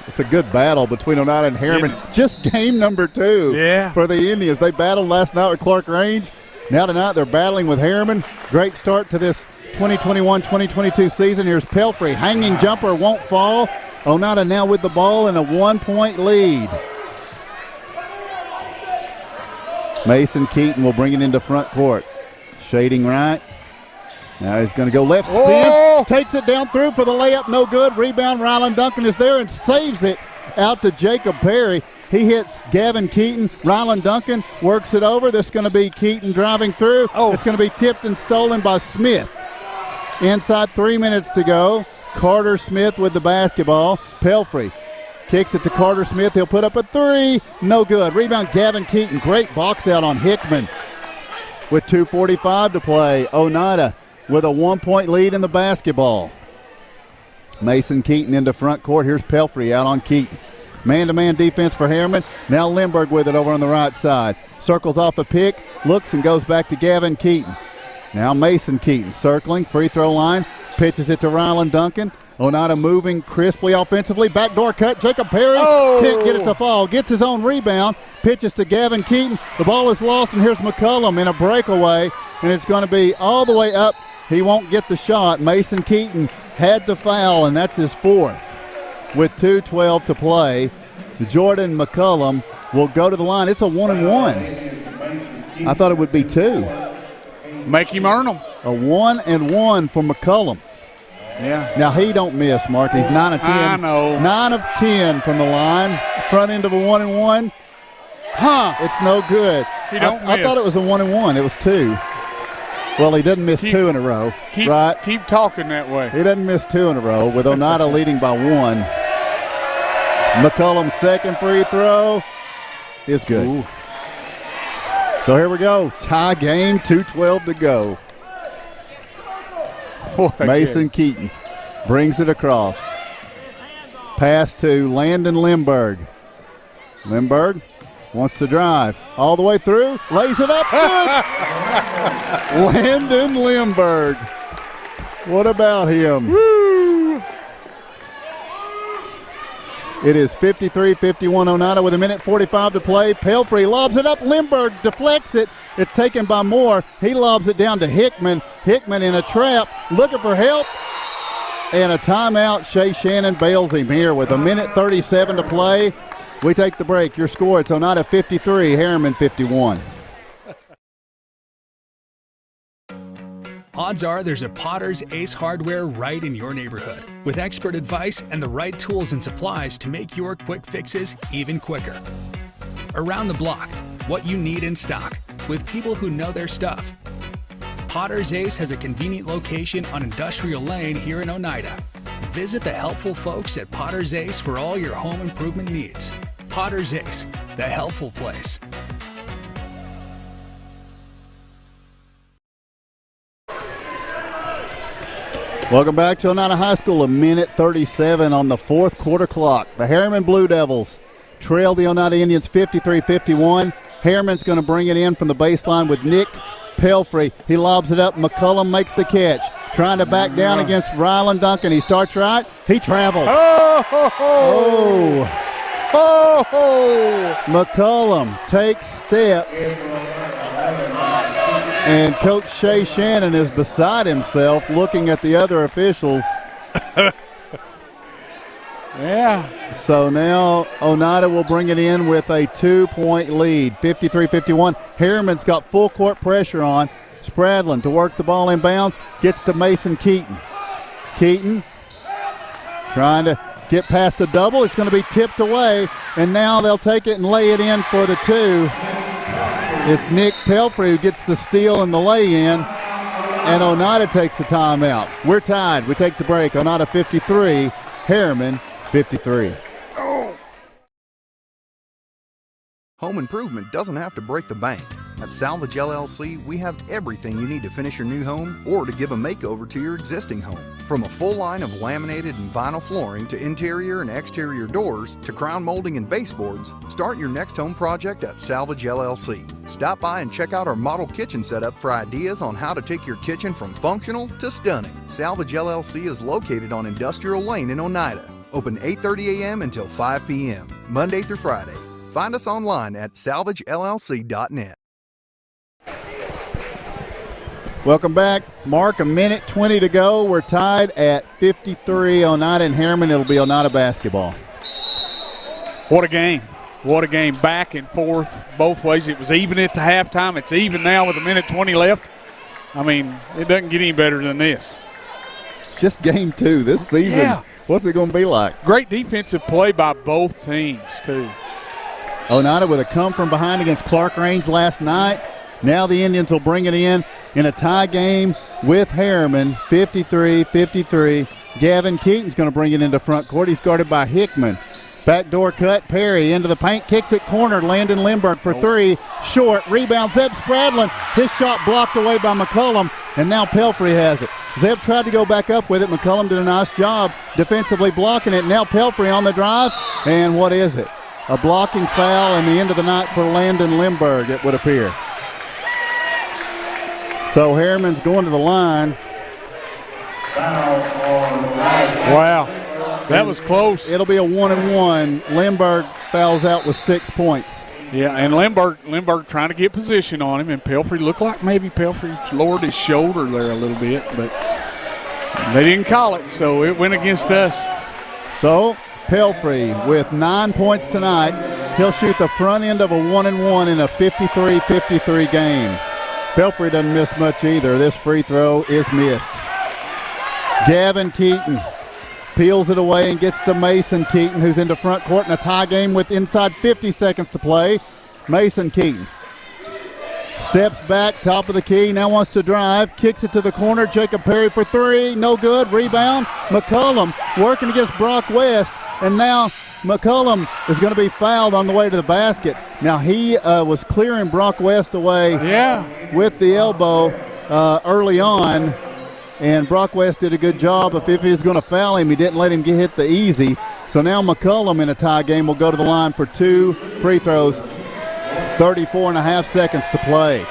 It's a good battle between Oneida and Harriman. Yeah. Just game number 2 for the Indians. They battled last night with Clark Range. Now tonight they're battling with Harriman. Great start to this 2021-2022 season. Here's Pelfrey. Hanging jumper won't fall. Oneida now with the ball in a 1-point lead. Mason Keaton will bring it into front court. Shading right. Now he's going to go left spin. Whoa! Takes it down through for the layup. No good. Rebound. Ryland Duncan is there and saves it out to Jacob Perry. He hits Gavin Keaton. Ryland Duncan works it over. This is going to be Keaton driving through. It's going to be tipped and stolen by Smith. Inside 3 minutes to go. Carter Smith with the basketball. Pelfrey kicks it to Carter Smith. He'll put up a 3. No good. Rebound Gavin Keaton. Great box out on Hickman. With 2:45 to play, Oneida with a 1-point lead in the basketball. Mason Keaton into front court. Here's Pelfrey out on Keaton. Man-to-man defense for Harriman. Now Lindbergh with it over on the right side. Circles off a pick, looks and goes back to Gavin Keaton. Now Mason Keaton circling, free throw line. Pitches it to Ryland Duncan. Oneida moving crisply offensively. Backdoor cut. Jacob Perry can't get it to fall. Gets his own rebound. Pitches to Gavin Keaton. The ball is lost, and here's McCullum in a breakaway, and it's going to be all the way up. He won't get the shot. Mason Keaton had to foul, and that's his 4th. With 2:12 to play, Jordan McCullum will go to the line. It's a 1-and-1. I thought it would be 2. Make him earn them. A 1-and-1 for McCullum. Yeah. Now he don't miss, Mark. He's 9 of 10. I know. 9 of 10 from the line. Front end of a 1-and-1. It's no good. He don't miss. I thought it was a 1-and-1. It was 2. Well, he doesn't miss 2 in a row. Right? Keep talking that way. He doesn't miss 2 in a row with Oneida leading by 1. McCullum's second free throw is good. Ooh. So here we go. Tie game, 2:12 to go. Mason Keaton brings it across. Pass to Landon Lindbergh. Lindbergh wants to drive all the way through. Lays it up. Good. Landon Lindbergh. What about him? Woo. It is 53-51 Oneida with 1:45 to play. Pelfrey lobs it up. Lindbergh deflects it. It's taken by Moore. He lobs it down to Hickman. Hickman in a trap, looking for help. And a timeout. Shea Shannon bails him here with 1:37 to play. We take the break. Your score, it's Oneida 53, Harriman 51. Odds are there's a Potter's Ace Hardware right in your neighborhood, with expert advice and the right tools and supplies to make your quick fixes even quicker. Around the block, what you need in stock, with people who know their stuff. Potter's Ace has a convenient location on Industrial Lane here in Oneida. Visit the helpful folks at Potter's Ace for all your home improvement needs. Potter's Ace, the helpful place. Welcome back to Oneida High School. 1:37 on the 4th quarter clock. The Harriman Blue Devils trail the Oneida Indians 53-51. Harriman's going to bring it in from the baseline with Nick Pelfrey. He lobs it up. McCullum makes the catch. Trying to back down against Ryland Duncan. He starts right. He travels. McCullum takes steps. And Coach Shea Shannon is beside himself looking at the other officials. Yeah. So now Oneida will bring it in with a 2-point lead, 53-51. Harriman's got full court pressure on. Spradlin to work the ball in bounds, gets to Mason Keaton. Keaton trying to get past the double. It's going to be tipped away, and now they'll take it and lay it in for the 2. It's Nick Pelfrey who gets the steal and the lay-in, and Oneida takes the timeout. We're tied. We take the break. Oneida 53, Harriman 53. Home improvement doesn't have to break the bank. At Salvage LLC, we have everything you need to finish your new home or to give a makeover to your existing home. From a full line of laminated and vinyl flooring to interior and exterior doors to crown molding and baseboards, start your next home project at Salvage LLC. Stop by and check out our model kitchen setup for ideas on how to take your kitchen from functional to stunning. Salvage LLC is located on Industrial Lane in Oneida. Open 8:30 a.m. until 5 p.m., Monday through Friday. Find us online at salvagellc.net. Welcome back. Mark, 1:20 to go. We're tied at 53, Oneida and Harriman. It'll be Oneida basketball. What a game. What a game. Back and forth both ways. It was even at the halftime. It's even now with 1:20 left. I mean, it doesn't get any better than this. It's just game 2 this season. Yeah. What's it going to be like? Great defensive play by both teams, too. Oneida with a come from behind against Clark Range last night. Now the Indians will bring it in a tie game with Harriman, 53-53. Gavin Keaton's going to bring it into front court. He's guarded by Hickman. Backdoor cut, Perry into the paint, kicks it corner. Landon Lindbergh for 3, short. Rebound, Zeb Spradlin. His shot blocked away by McCullum, and now Pelfrey has it. Zeb tried to go back up with it. McCullum did a nice job defensively blocking it. Now Pelfrey on the drive, and what is it? A blocking foul in the end of the night for Landon Lindbergh, it would appear. So Harriman's going to the line. Wow, that was close. It'll be a 1-and-1. Lindbergh fouls out with 6 points. Yeah, and Lindbergh trying to get position on him, and Pelfrey looked like maybe Pelfrey lowered his shoulder there a little bit, but they didn't call it, so it went against us. So Pelfrey with 9 points tonight. He'll shoot the front end of a 1-and-1 in a 53-53 game. Pelfrey doesn't miss much either. This free throw is missed. Gavin Keaton peels it away and gets to Mason Keaton, who's into front court in a tie game with inside 50 seconds to play. Mason Keaton steps back, top of the key, now wants to drive, kicks it to the corner. Jacob Perry for 3, no good. Rebound, McCullum working against Brock West, and now McCullum is going to be fouled on the way to the basket. Now he was clearing Brock West away with the elbow early on, and Brock West did a good job of if he was going to foul him, he didn't let him get hit the easy. So now McCullum in a tie game will go to the line for 2 free throws, 34 and a half seconds to play.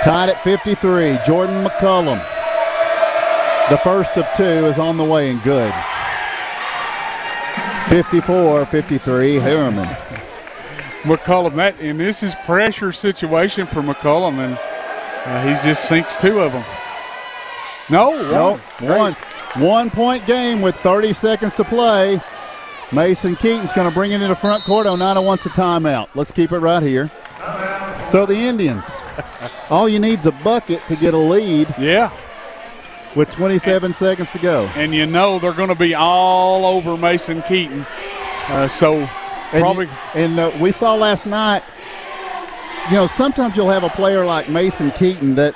Tied at 53, Jordan McCullum. The first of 2 is on the way and good. 54-53, Harriman. McCullum, and this is pressure situation for McCullum, and he just sinks 2 of them. No, one. 1 point game with 30 seconds to play. Mason Keaton's going to bring it into front court. Oneida wants a timeout. Let's keep it right here. So the Indians, all you need's a bucket to get a lead. Yeah. With 27 seconds to go. And you know they're going to be all over Mason Keaton. We saw last night, sometimes you'll have a player like Mason Keaton that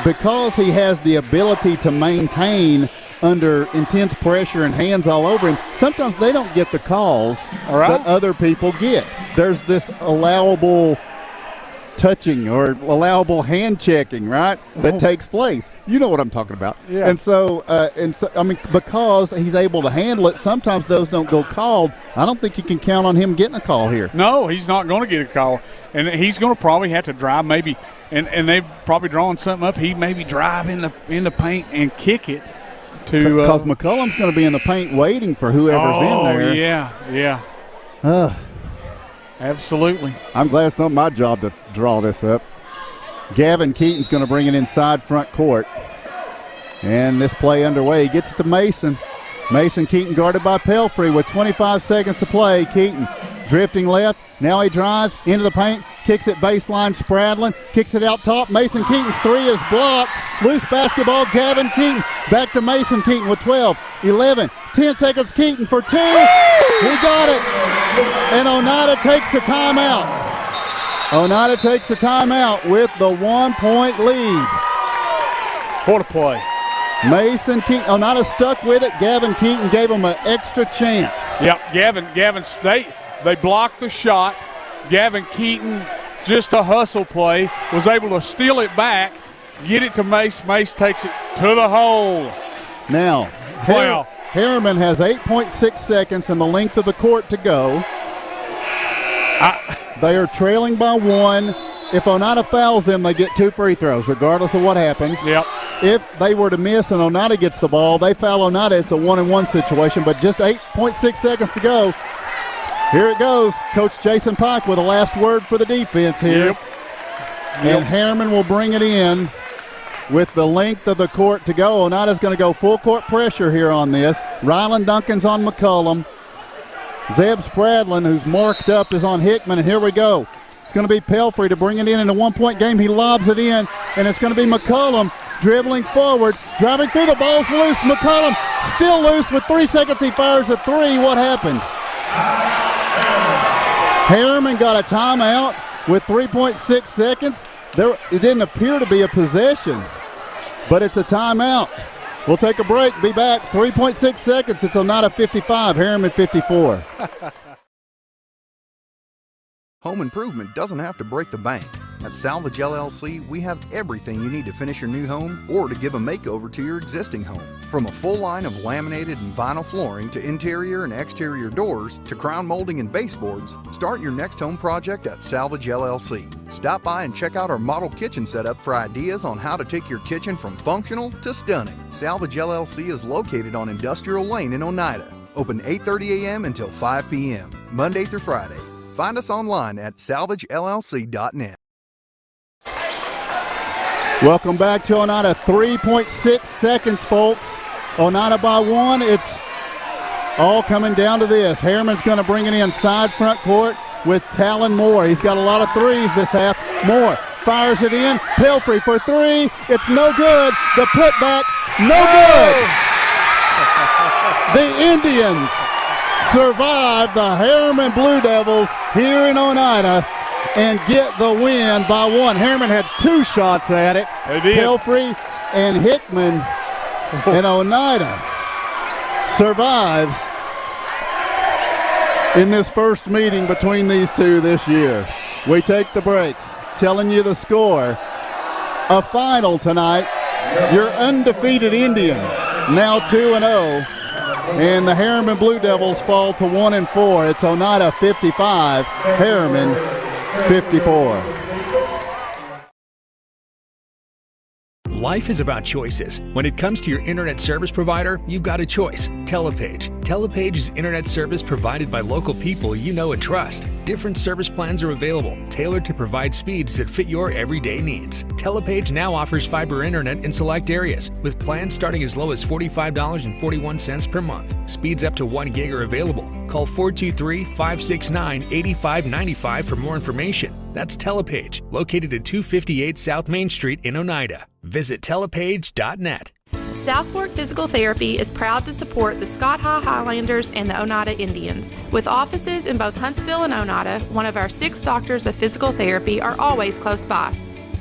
because he has the ability to maintain under intense pressure and hands all over him, sometimes they don't get the calls that other people get. There's this allowable touching or allowable hand checking, right, that takes place. You know what I'm talking about. Yeah. And so, because he's able to handle it, sometimes those don't go called. I don't think you can count on him getting a call here. No, he's not going to get a call. And he's going to probably have to drive maybe, and they've probably drawn something up. He maybe drive in the paint and kick it to. Because McCullum's going to be in the paint waiting for whoever's in there. Oh, yeah. Absolutely. I'm glad it's not my job to draw this up. Gavin Keaton's going to bring it inside front court. And this play underway. He gets it to Mason. Mason Keaton guarded by Pelfrey with 25 seconds to play. Keaton drifting left. Now he drives into the paint. Kicks it baseline. Spradlin kicks it out top. Mason Keaton's 3 is blocked. Loose basketball. Gavin Keaton back to Mason Keaton with 12. 11, 10 seconds. Keaton for 2. He got it. And Oneida takes the timeout. Oneida takes the timeout with the 1-point lead. What a play. Mason Keaton, Oneida stuck with it. Gavin Keaton gave him an extra chance. Yep, Gavin, they blocked the shot. Gavin Keaton, just a hustle play, was able to steal it back, get it to Mace. Mace takes it to the hole. Now, wow. Harriman has 8.6 seconds and the length of the court to go. They are trailing by 1. If Oneida fouls them, they get 2 free throws, regardless of what happens. Yep. If they were to miss and Oneida gets the ball, they foul Oneida. It's a 1-and-1 situation, but just 8.6 seconds to go. Here it goes. Coach Jason Pike with the last word for the defense here. Yep. And Harriman will bring it in with the length of the court to go. Oneida's going to go full court pressure here on this. Rylan Duncan's on McCullum. Zeb Spradlin, who's marked up, is on Hickman, and here we go. It's going to be Pelfrey to bring it in a 1-point game. He lobs it in, and it's going to be McCullum dribbling forward, driving through. The ball's loose. McCullum still loose with 3 seconds. He fires a 3. What happened? Harriman got a timeout with 3.6 seconds. It didn't appear to be a possession, but it's a timeout. We'll take a break, be back. 3.6 seconds. It's Oneida 55, Harriman 54. Home improvement doesn't have to break the bank. At Salvage LLC, we have everything you need to finish your new home or to give a makeover to your existing home. From a full line of laminated and vinyl flooring to interior and exterior doors to crown molding and baseboards, start your next home project at Salvage LLC. Stop by and check out our model kitchen setup for ideas on how to take your kitchen from functional to stunning. Salvage LLC is located on Industrial Lane in Oneida. Open 8:30 a.m. until 5 p.m., Monday through Friday. Find us online at salvagellc.net. Welcome back to Oneida. 3.6 seconds, folks. Oneida by 1. It's all coming down to this. Harriman's going to bring it in side front court with Talon Moore. He's got a lot of threes this half. Moore fires it in. Pelfrey for 3. It's no good. The putback, no good. The Indians survive the Harriman Blue Devils here in Oneida and get the win by 1. Harriman had 2 shots at it. Pelfrey and Hickman, and Oneida survives in this first meeting between these two this year. We take the break, telling you the score. A final tonight. Your undefeated Indians, now 2-0. And the Harriman Blue Devils fall to 1-4. It's Oneida 55, Harriman 54. Life is about choices. When it comes to your internet service provider, you've got a choice. Telepage. Telepage is internet service provided by local people you know and trust. Different service plans are available, tailored to provide speeds that fit your everyday needs. Telepage now offers fiber internet in select areas, with plans starting as low as $45.41 per month. Speeds up to 1 gig are available. Call 423-569-8595 for more information. That's Telepage, located at 258 South Main Street in Oneida. Visit telepage.net. South Fork Physical Therapy is proud to support the Scott High Highlanders and the Oneida Indians. With offices in both Huntsville and Oneida, one of our 6 doctors of physical therapy are always close by.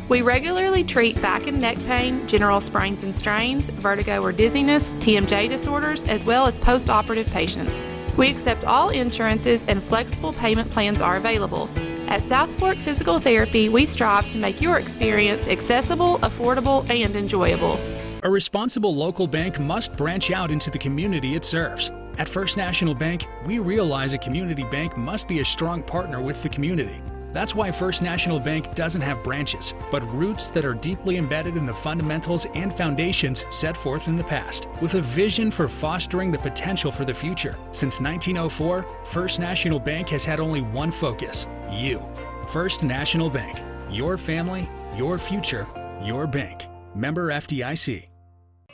We regularly treat back and neck pain, general sprains and strains, vertigo or dizziness, TMJ disorders, as well as post-operative patients. We accept all insurances and flexible payment plans are available. At South Fork Physical Therapy, we strive to make your experience accessible, affordable, and enjoyable. A responsible local bank must branch out into the community it serves. At First National Bank, we realize a community bank must be a strong partner with the community. That's why First National Bank doesn't have branches, but roots that are deeply embedded in the fundamentals and foundations set forth in the past, with a vision for fostering the potential for the future. Since 1904, First National Bank has had only one focus: you. First National Bank. Your family, your future, your bank. Member FDIC.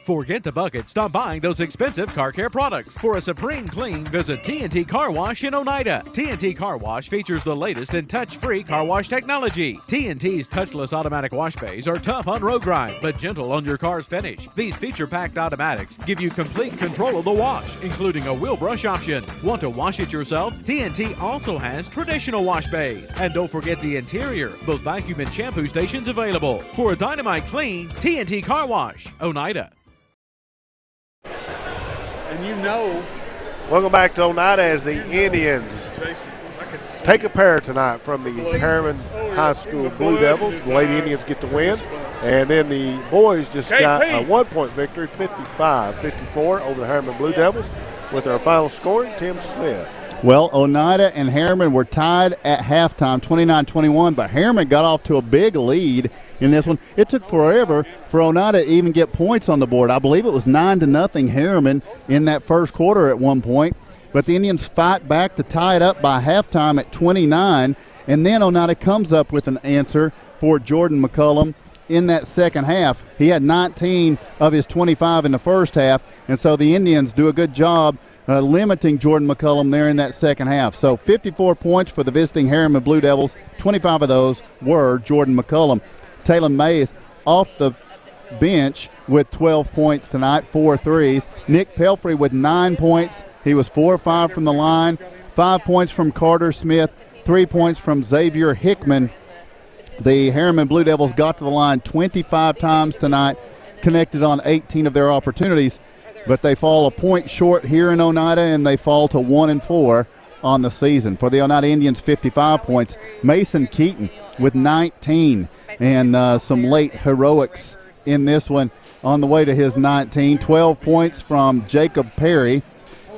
Forget the bucket. Stop buying those expensive car care products. For a supreme clean, visit T&T Car Wash in Oneida. T&T Car Wash features the latest in touch-free car wash technology. T&T's touchless automatic wash bays are tough on road grime, but gentle on your car's finish. These feature-packed automatics give you complete control of the wash, including a wheel brush option. Want to wash it yourself? T&T also has traditional wash bays. And don't forget the interior, both vacuum and shampoo stations available. For a dynamite clean, T&T Car Wash, Oneida. And you know. Welcome back to Oneida as the Indians take a pair tonight from the Harriman High School Blue Devils. The Lady Indians get the win. And then the boys just got a 1-point victory, 55-54 over the Harriman Blue Devils, with our final scoring, Tim Smith. Well, Oneida and Harriman were tied at halftime, 29-21, but Harriman got off to a big lead in this one. It took forever for Oneida to even get points on the board. I believe it was 9-0 Harriman in that first quarter at one point, but the Indians fight back to tie it up by halftime at 29, and then Oneida comes up with an answer for Jordan McCullum in that second half. He had 19 of his 25 in the first half, and so the Indians do a good job limiting Jordan McCullum there in that second half. So 54 points for the visiting Harriman Blue Devils. 25 of those were Jordan McCullum. Taylor Mays off the bench with 12 points tonight, 4 threes. Nick Pelfrey with 9 points. He was 4 of 5 from the line. 5 points from Carter Smith. 3 points from Xavier Hickman. The Harriman Blue Devils got to the line 25 times tonight, connected on 18 of their opportunities. But they fall a point short here in Oneida, and they fall to 1-4 on the season. For the Oneida Indians, 55 points. Mason Keaton with 19, and some late heroics in this one on the way to his 19. 12 points from Jacob Perry,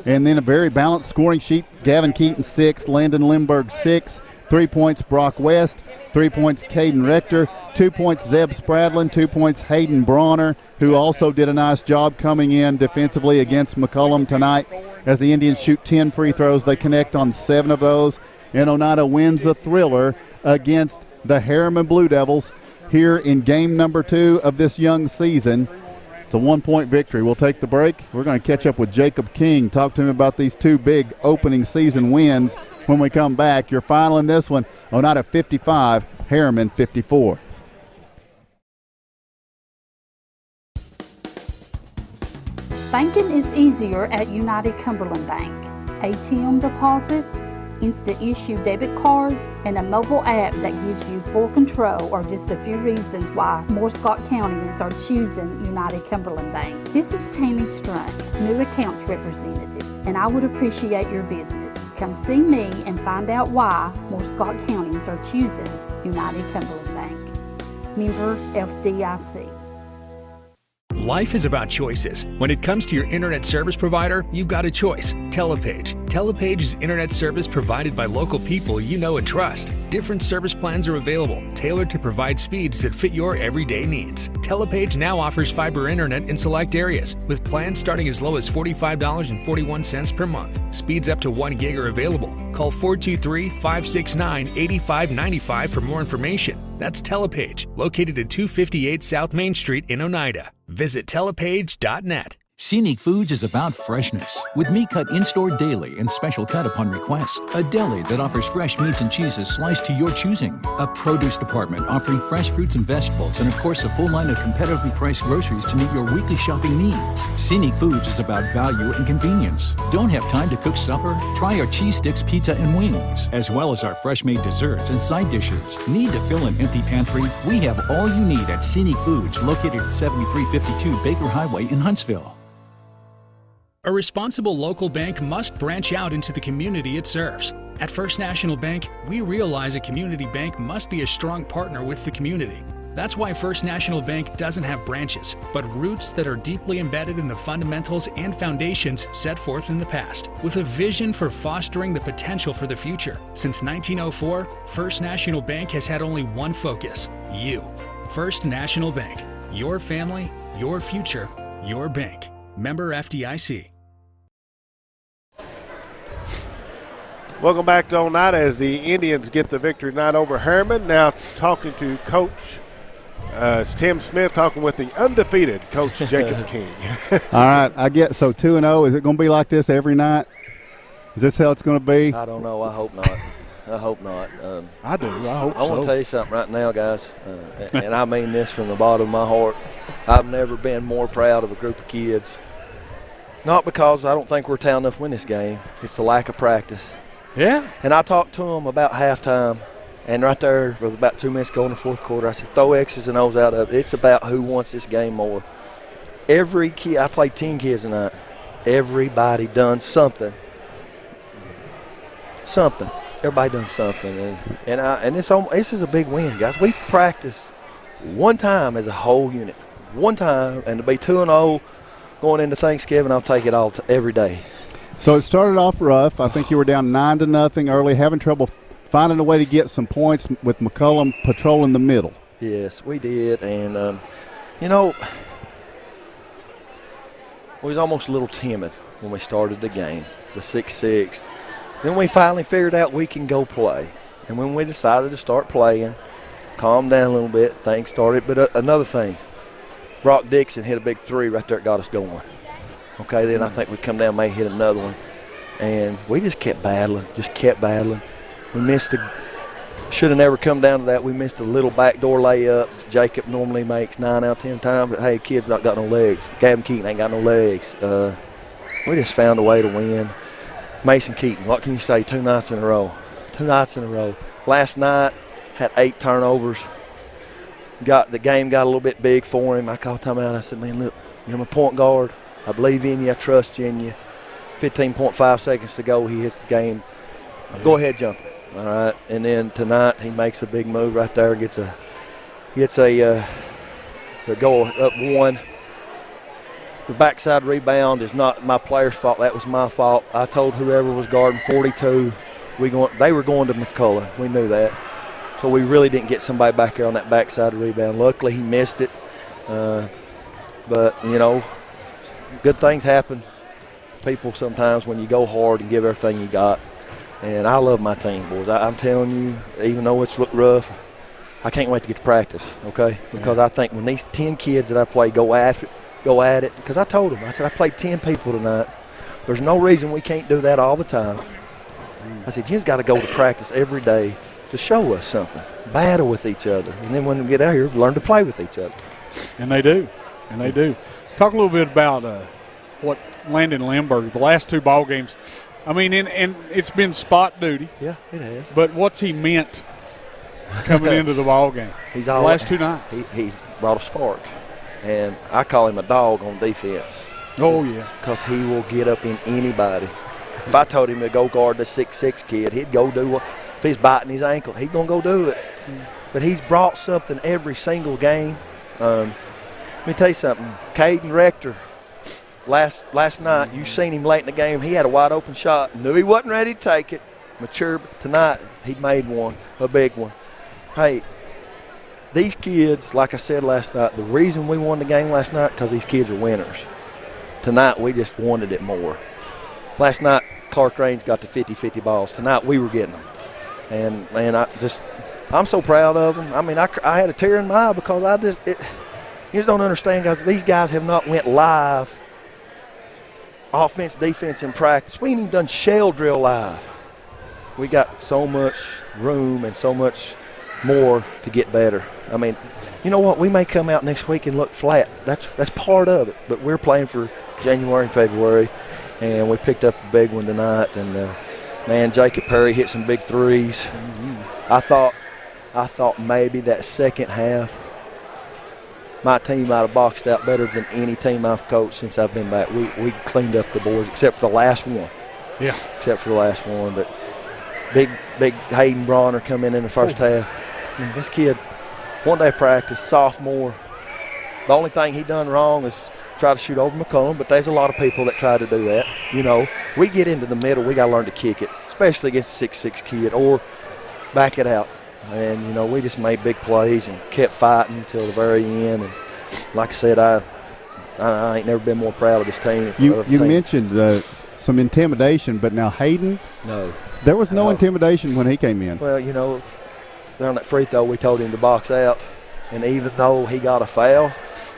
and then a very balanced scoring sheet. Gavin Keaton, 6. Landon Lindbergh, 6. 3 points, Brock West. 3 points, Caden Rector. 2 points, Zeb Spradlin. 2 points, Hayden Bronner, who also did a nice job coming in defensively against McCullum tonight. As the Indians shoot 10 free throws, they connect on 7 of those. And Oneida wins a thriller against the Harriman Blue Devils here in game number 2 of this young season. It's a 1-point victory. We'll take the break. We're going to catch up with Jacob King, talk to him about these 2 big opening season wins when we come back. Your final in this one, Oneida 55, Harriman 54. Banking is easier at United Cumberland Bank. ATM deposits, instant issue debit cards, and a mobile app that gives you full control are just a few reasons why more Scott Countyans are choosing United Cumberland Bank. This is Tammy Strunk, new accounts representative, and I would appreciate your business. Come see me and find out why more Scott Countyans are choosing United Cumberland Bank. Member FDIC. Life is about choices. When it comes to your internet service provider, you've got a choice. Telepage. Telepage is internet service provided by local people you know and trust. Different service plans are available, tailored to provide speeds that fit your everyday needs. Telepage now offers fiber internet in select areas, with plans starting as low as $45.41 per month. Speeds up to 1 gig are available. Call 423-569-8595 for more information. That's Telepage, located at 258 South Main Street in Oneida. Visit telepage.net. Scenic Foods is about freshness, with meat cut in-store daily and special cut upon request. A deli that offers fresh meats and cheeses sliced to your choosing. A produce department offering fresh fruits and vegetables, and of course a full line of competitively priced groceries to meet your weekly shopping needs. Scenic Foods is about value and convenience. Don't have time to cook supper? Try our cheese sticks, pizza, and wings, as well as our fresh-made desserts and side dishes. Need to fill an empty pantry? We have all you need at Scenic Foods, located at 7352 Baker Highway in Huntsville. A responsible local bank must branch out into the community it serves. At First National Bank, we realize a community bank must be a strong partner with the community. That's why First National Bank doesn't have branches, but roots that are deeply embedded in the fundamentals and foundations set forth in the past, with a vision for fostering the potential for the future. Since 1904, First National Bank has had only one focus: you. First National Bank. Your family, your future, your bank. Member FDIC. Welcome back to Oneida as the Indians get the victory tonight over Harriman. Now talking to Coach It's Tim Smith talking with the undefeated Coach Jacob King. All right, I get so 2-0. Is it going to be like this every night? Is this how it's going to be? I don't know. I hope not. I hope not. I do. I hope I want to tell you something right now, guys, and I mean this from the bottom of my heart. I've never been more proud of a group of kids. Not because I don't think we're talented enough to win this game. It's the lack of practice. Yeah. And I talked to them about halftime, and right there with about 2 minutes to go in the fourth quarter, I said, throw X's and O's out of it. It's about who wants this game more. Every kid, I played 10 kids tonight. Everybody done something. Everybody done something. And this is a big win, guys. We've practiced one time as a whole unit. One time, and to be 2-0 going into Thanksgiving, I'll take it all every day. So it started off rough. I think you were down 9-0 early, having trouble finding a way to get some points with McCullum patrolling the middle. Yes, we did. And, you know, we was almost a little timid when we started the game, the 6-6. Then we finally figured out we can go play. And when we decided to start playing, calm down a little bit, things started. But another thing, Brock Dixon hit a big 3 right there, got us going. Okay, then I think we come down, may hit another one. And we just kept battling. We missed should have never come down to that. We missed a little backdoor layup Jacob normally makes 9 out of 10 times. But, hey, kid's not got no legs. Gavin Keaton ain't got no legs. We just found a way to win. Mason Keaton, what can you say, 2 nights in a row? 2 nights in a row. Last night, had 8 turnovers. The game got a little bit big for him. I called timeout. I said, man, look, you're my point guard. I believe in you. I trust you in you. 15.5 seconds to go. He hits the game. Go ahead, jump it. All right. And then tonight he makes a big move right there. Gets a goal up 1. The backside rebound is not my player's fault. That was my fault. I told whoever was guarding 42, they were going to McCullough. We knew that. So we really didn't get somebody back there on that backside rebound. Luckily, he missed it. But, you know, good things happen. People sometimes when you go hard and give everything you got. And I love my team, boys. I'm telling you, even though it's looked rough, I can't wait to get to practice, okay? Because I think when these 10 kids that I play go at it, because I told them, I said, I played 10 people tonight. There's no reason we can't do that all the time. I said, you just got to go to practice every day to show us something, battle with each other. And then when we get out here, learn to play with each other. And they do. Talk a little bit about what Landon Limburg, the last 2 ball games, I mean, and it's been spot duty. Yeah, it has. But what's he meant coming into the ball game? The last 2 nights. He's brought a spark. And I call him a dog on defense. Oh, yeah. Because he will get up in anybody. If I told him to go guard the 6'6" kid, he'd go do what. If he's biting his ankle, he's going to go do it. But he's brought something every single game. Let me tell you something. Caden Rector, last night, you seen him late in the game. He had a wide open shot. Knew he wasn't ready to take it. Mature. Tonight, he made one, a big one. Hey, these kids, like I said last night, the reason we won the game last night because these kids are winners. Tonight, we just wanted it more. Last night, Clark Range got the 50-50 balls. Tonight, we were getting them. And, man, I'm so proud of them. I mean, I had a tear in my eye because you just don't understand, guys. These guys have not went live, offense, defense, in practice. We ain't even done shell drill live. We got so much room and so much more to get better. I mean, you know what? We may come out next week and look flat. That's part of it. But we're playing for January and February, and we picked up a big one tonight. And, man, Jacob Perry hit some big threes. Mm-hmm. I thought maybe that second half, my team might have boxed out better than any team I've coached since I've been back. We cleaned up the boards except for the last one. Yeah. Except for the last one. But big Hayden Bronner come in the first half. Man, this kid, one day practice, sophomore. The only thing he done wrong is try to shoot over McCollum, but there's a lot of people that try to do that. You know, we get into the middle, we got to learn to kick it, especially against a 6'6" kid, or back it out. And, you know, we just made big plays and kept fighting until the very end. And like I said, I ain't never been more proud of this team. You mentioned some intimidation, but now Hayden? No. There was no intimidation when he came in. Well, you know, there on that free throw, we told him to box out. And even though he got a foul,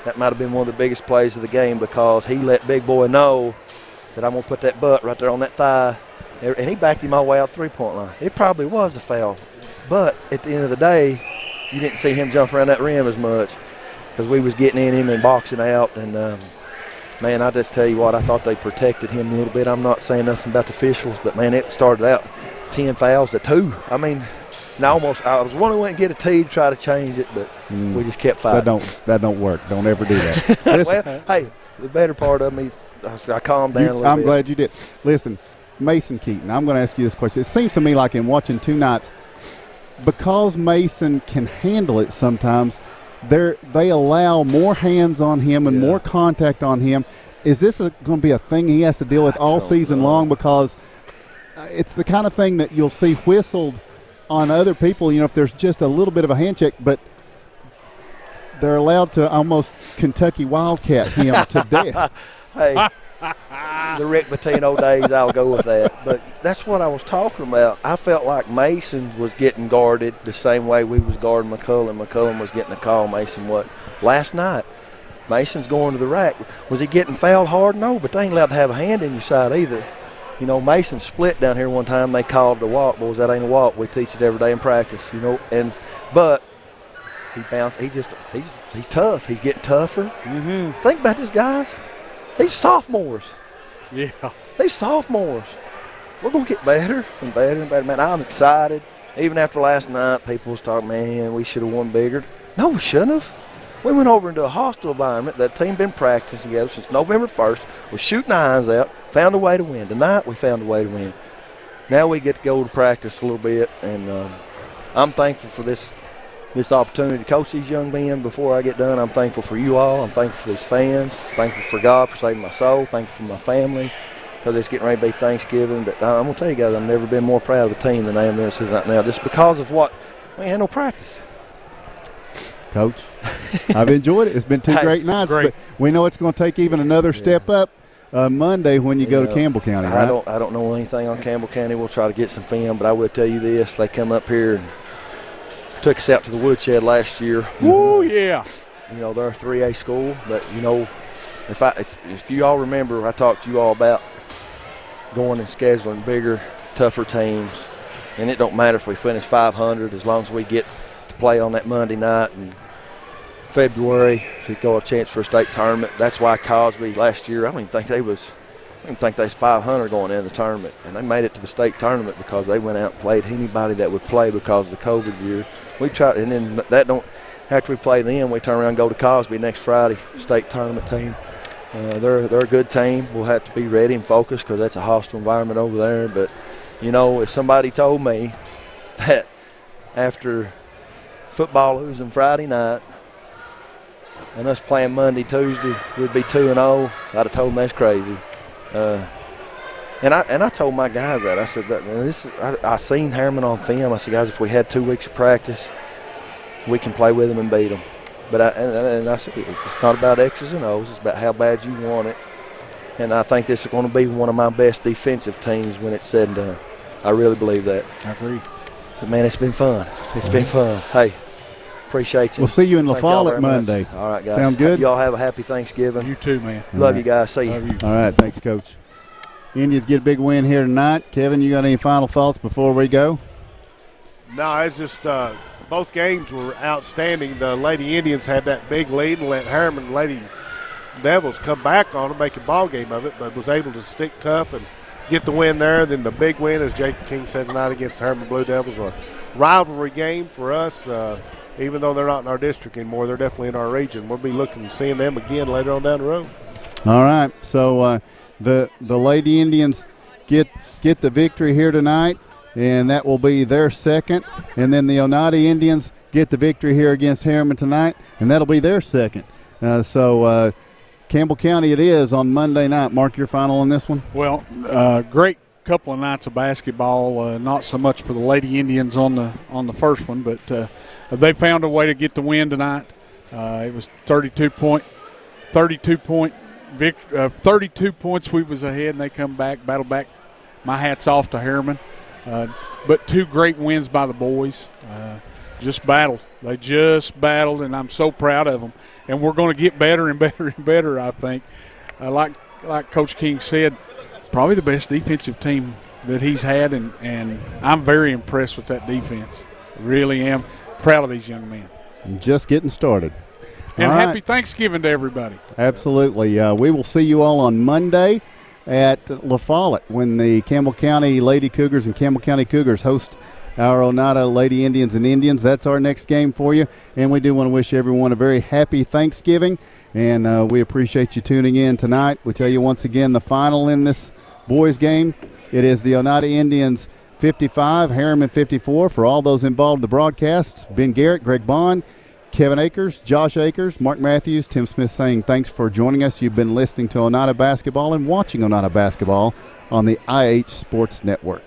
that might have been one of the biggest plays of the game because he let Big Boy know that I'm going to put that butt right there on that thigh. And he backed him all the way out three-point line. It probably was a foul. But at the end of the day, you didn't see him jump around that rim as much because we was getting in him and boxing out. And, man, I just tell you what, I thought they protected him a little bit. I'm not saying nothing about the officials, but, man, it started out 10 fouls to 2. I mean, and I was wanting to went and get a tee to try to change it, but we just kept fighting. That don't work. Don't ever do that. Well, hey, the better part of me, I calmed down a little bit. I'm glad you did. Listen, Mason Keaton, I'm going to ask you this question. It seems to me like in watching two nights, because Mason can handle it sometimes, they allow more hands on him and more contact on him. Is this going to be a thing he has to deal with all season long? Because it's the kind of thing that you'll see whistled on other people, if there's just a little bit of a hand check, but they're allowed to almost Kentucky Wildcat him to death. Hey, the Rick Pitino days, I'll go with that. But that's what I was talking about. I felt like Mason was getting guarded the same way we was guarding McCullum. McCullum was getting a call. Mason what? Last night, Mason's going to the rack. Was he getting fouled hard? No, but they ain't allowed to have a hand in your side either. Mason split down here one time. They called the walk. Boys, that ain't a walk. We teach it every day in practice, But he bounced. He's tough. He's getting tougher. Mm-hmm. Think about this, guys. These sophomores. Yeah. These sophomores. We're going to get better and better and better. Man, I'm excited. Even after last night, people was talking, man, we should have won bigger. No, we shouldn't have. We went over into a hostile environment. That team been practicing together since November 1st. We're shooting irons out, found a way to win. Tonight, we found a way to win. Now we get to go to practice a little bit, and I'm thankful for this opportunity to coach these young men. Before I get done, I'm thankful for you all. I'm thankful for these fans. Thankful for God for saving my soul. Thankful for my family because it's getting ready to be Thanksgiving. But I'm going to tell you guys, I've never been more proud of a team than I am this right now, just because of what we had no practice. Coach, I've enjoyed it. It's been two great nights, but we know it's going to take even another step up Monday when you go to Campbell County, right? I don't know anything on Campbell County. We'll try to get some film, but I will tell you this. They come up here and took us out to the woodshed last year. Ooh, yeah. They're a 3A school, but, if you all remember, I talked to you all about going and scheduling bigger, tougher teams, and it don't matter if we finish 500 as long as we get to play on that Monday night in February to go a chance for a state tournament. That's why Cosby last year, I didn't think they was 500 going into the tournament, and they made it to the state tournament because they went out and played anybody that would play because of the COVID year. We tried, and then after we play them, we turn around and go to Cosby next Friday, state tournament team. They're a good team. We'll have to be ready and focused because that's a hostile environment over there. But, if somebody told me that after football losing Friday night and us playing Monday, Tuesday, we'd be 2-0, I'd have told them that's crazy. And I told my guys that. I said, I seen Harriman on film. I said, guys, if we had 2 weeks of practice, we can play with them and beat them. But I said, it's not about X's and O's. It's about how bad you want it. And I think this is going to be one of my best defensive teams when it's said and done. I really believe that. I agree. But, man, it's been fun. It's been fun. Hey, appreciate you. We'll see you in La Follette Monday. All right, guys. Sound good? Y'all have a happy Thanksgiving. You too, man. Love you guys. See you. All right, thanks, Coach. Indians get a big win here tonight. Kevin, you got any final thoughts before we go? No, it's just both games were outstanding. The Lady Indians had that big lead and let Harriman Lady Devils come back on and make a ball game of it, but was able to stick tough and get the win there. Then the big win, as Jake King said tonight, against the Harriman Blue Devils, a rivalry game for us. Even though they're not in our district anymore, they're definitely in our region. We'll be looking to seeing them again later on down the road. All right, so the Lady Indians get the victory here tonight, and that will be their second. And then the Oneida Indians get the victory here against Harriman tonight, and that'll be their second. So Campbell County it is on Monday night. Mark, your final on this one? Well, great couple of nights of basketball. Not so much for the Lady Indians on the first one, but they found a way to get the win tonight. It was 32 points. 32 points we was ahead, and they come back, battle back. My hat's off to Harriman. But 2 great wins by the boys. just battled. They just battled, and I'm so proud of them. And we're going to get better and better and better, I think. Like Coach King said, probably the best defensive team that he's had, and I'm very impressed with that defense. Really am proud of these young men. Just getting started. And all happy right. Thanksgiving to everybody. Absolutely. We will see you all on Monday at La Follette when the Campbell County Lady Cougars and Campbell County Cougars host our Oneida Lady Indians and Indians. That's our next game for you. And we do want to wish everyone a very happy Thanksgiving. And we appreciate you tuning in tonight. We tell you once again the final in this boys game. It is the Oneida Indians 55, Harriman 54. For all those involved in the broadcasts, Ben Garrett, Greg Bond, Kevin Akers, Josh Akers, Mark Matthews, Tim Smith saying thanks for joining us. You've been listening to Oneida Basketball and watching Oneida Basketball on the IH Sports Network.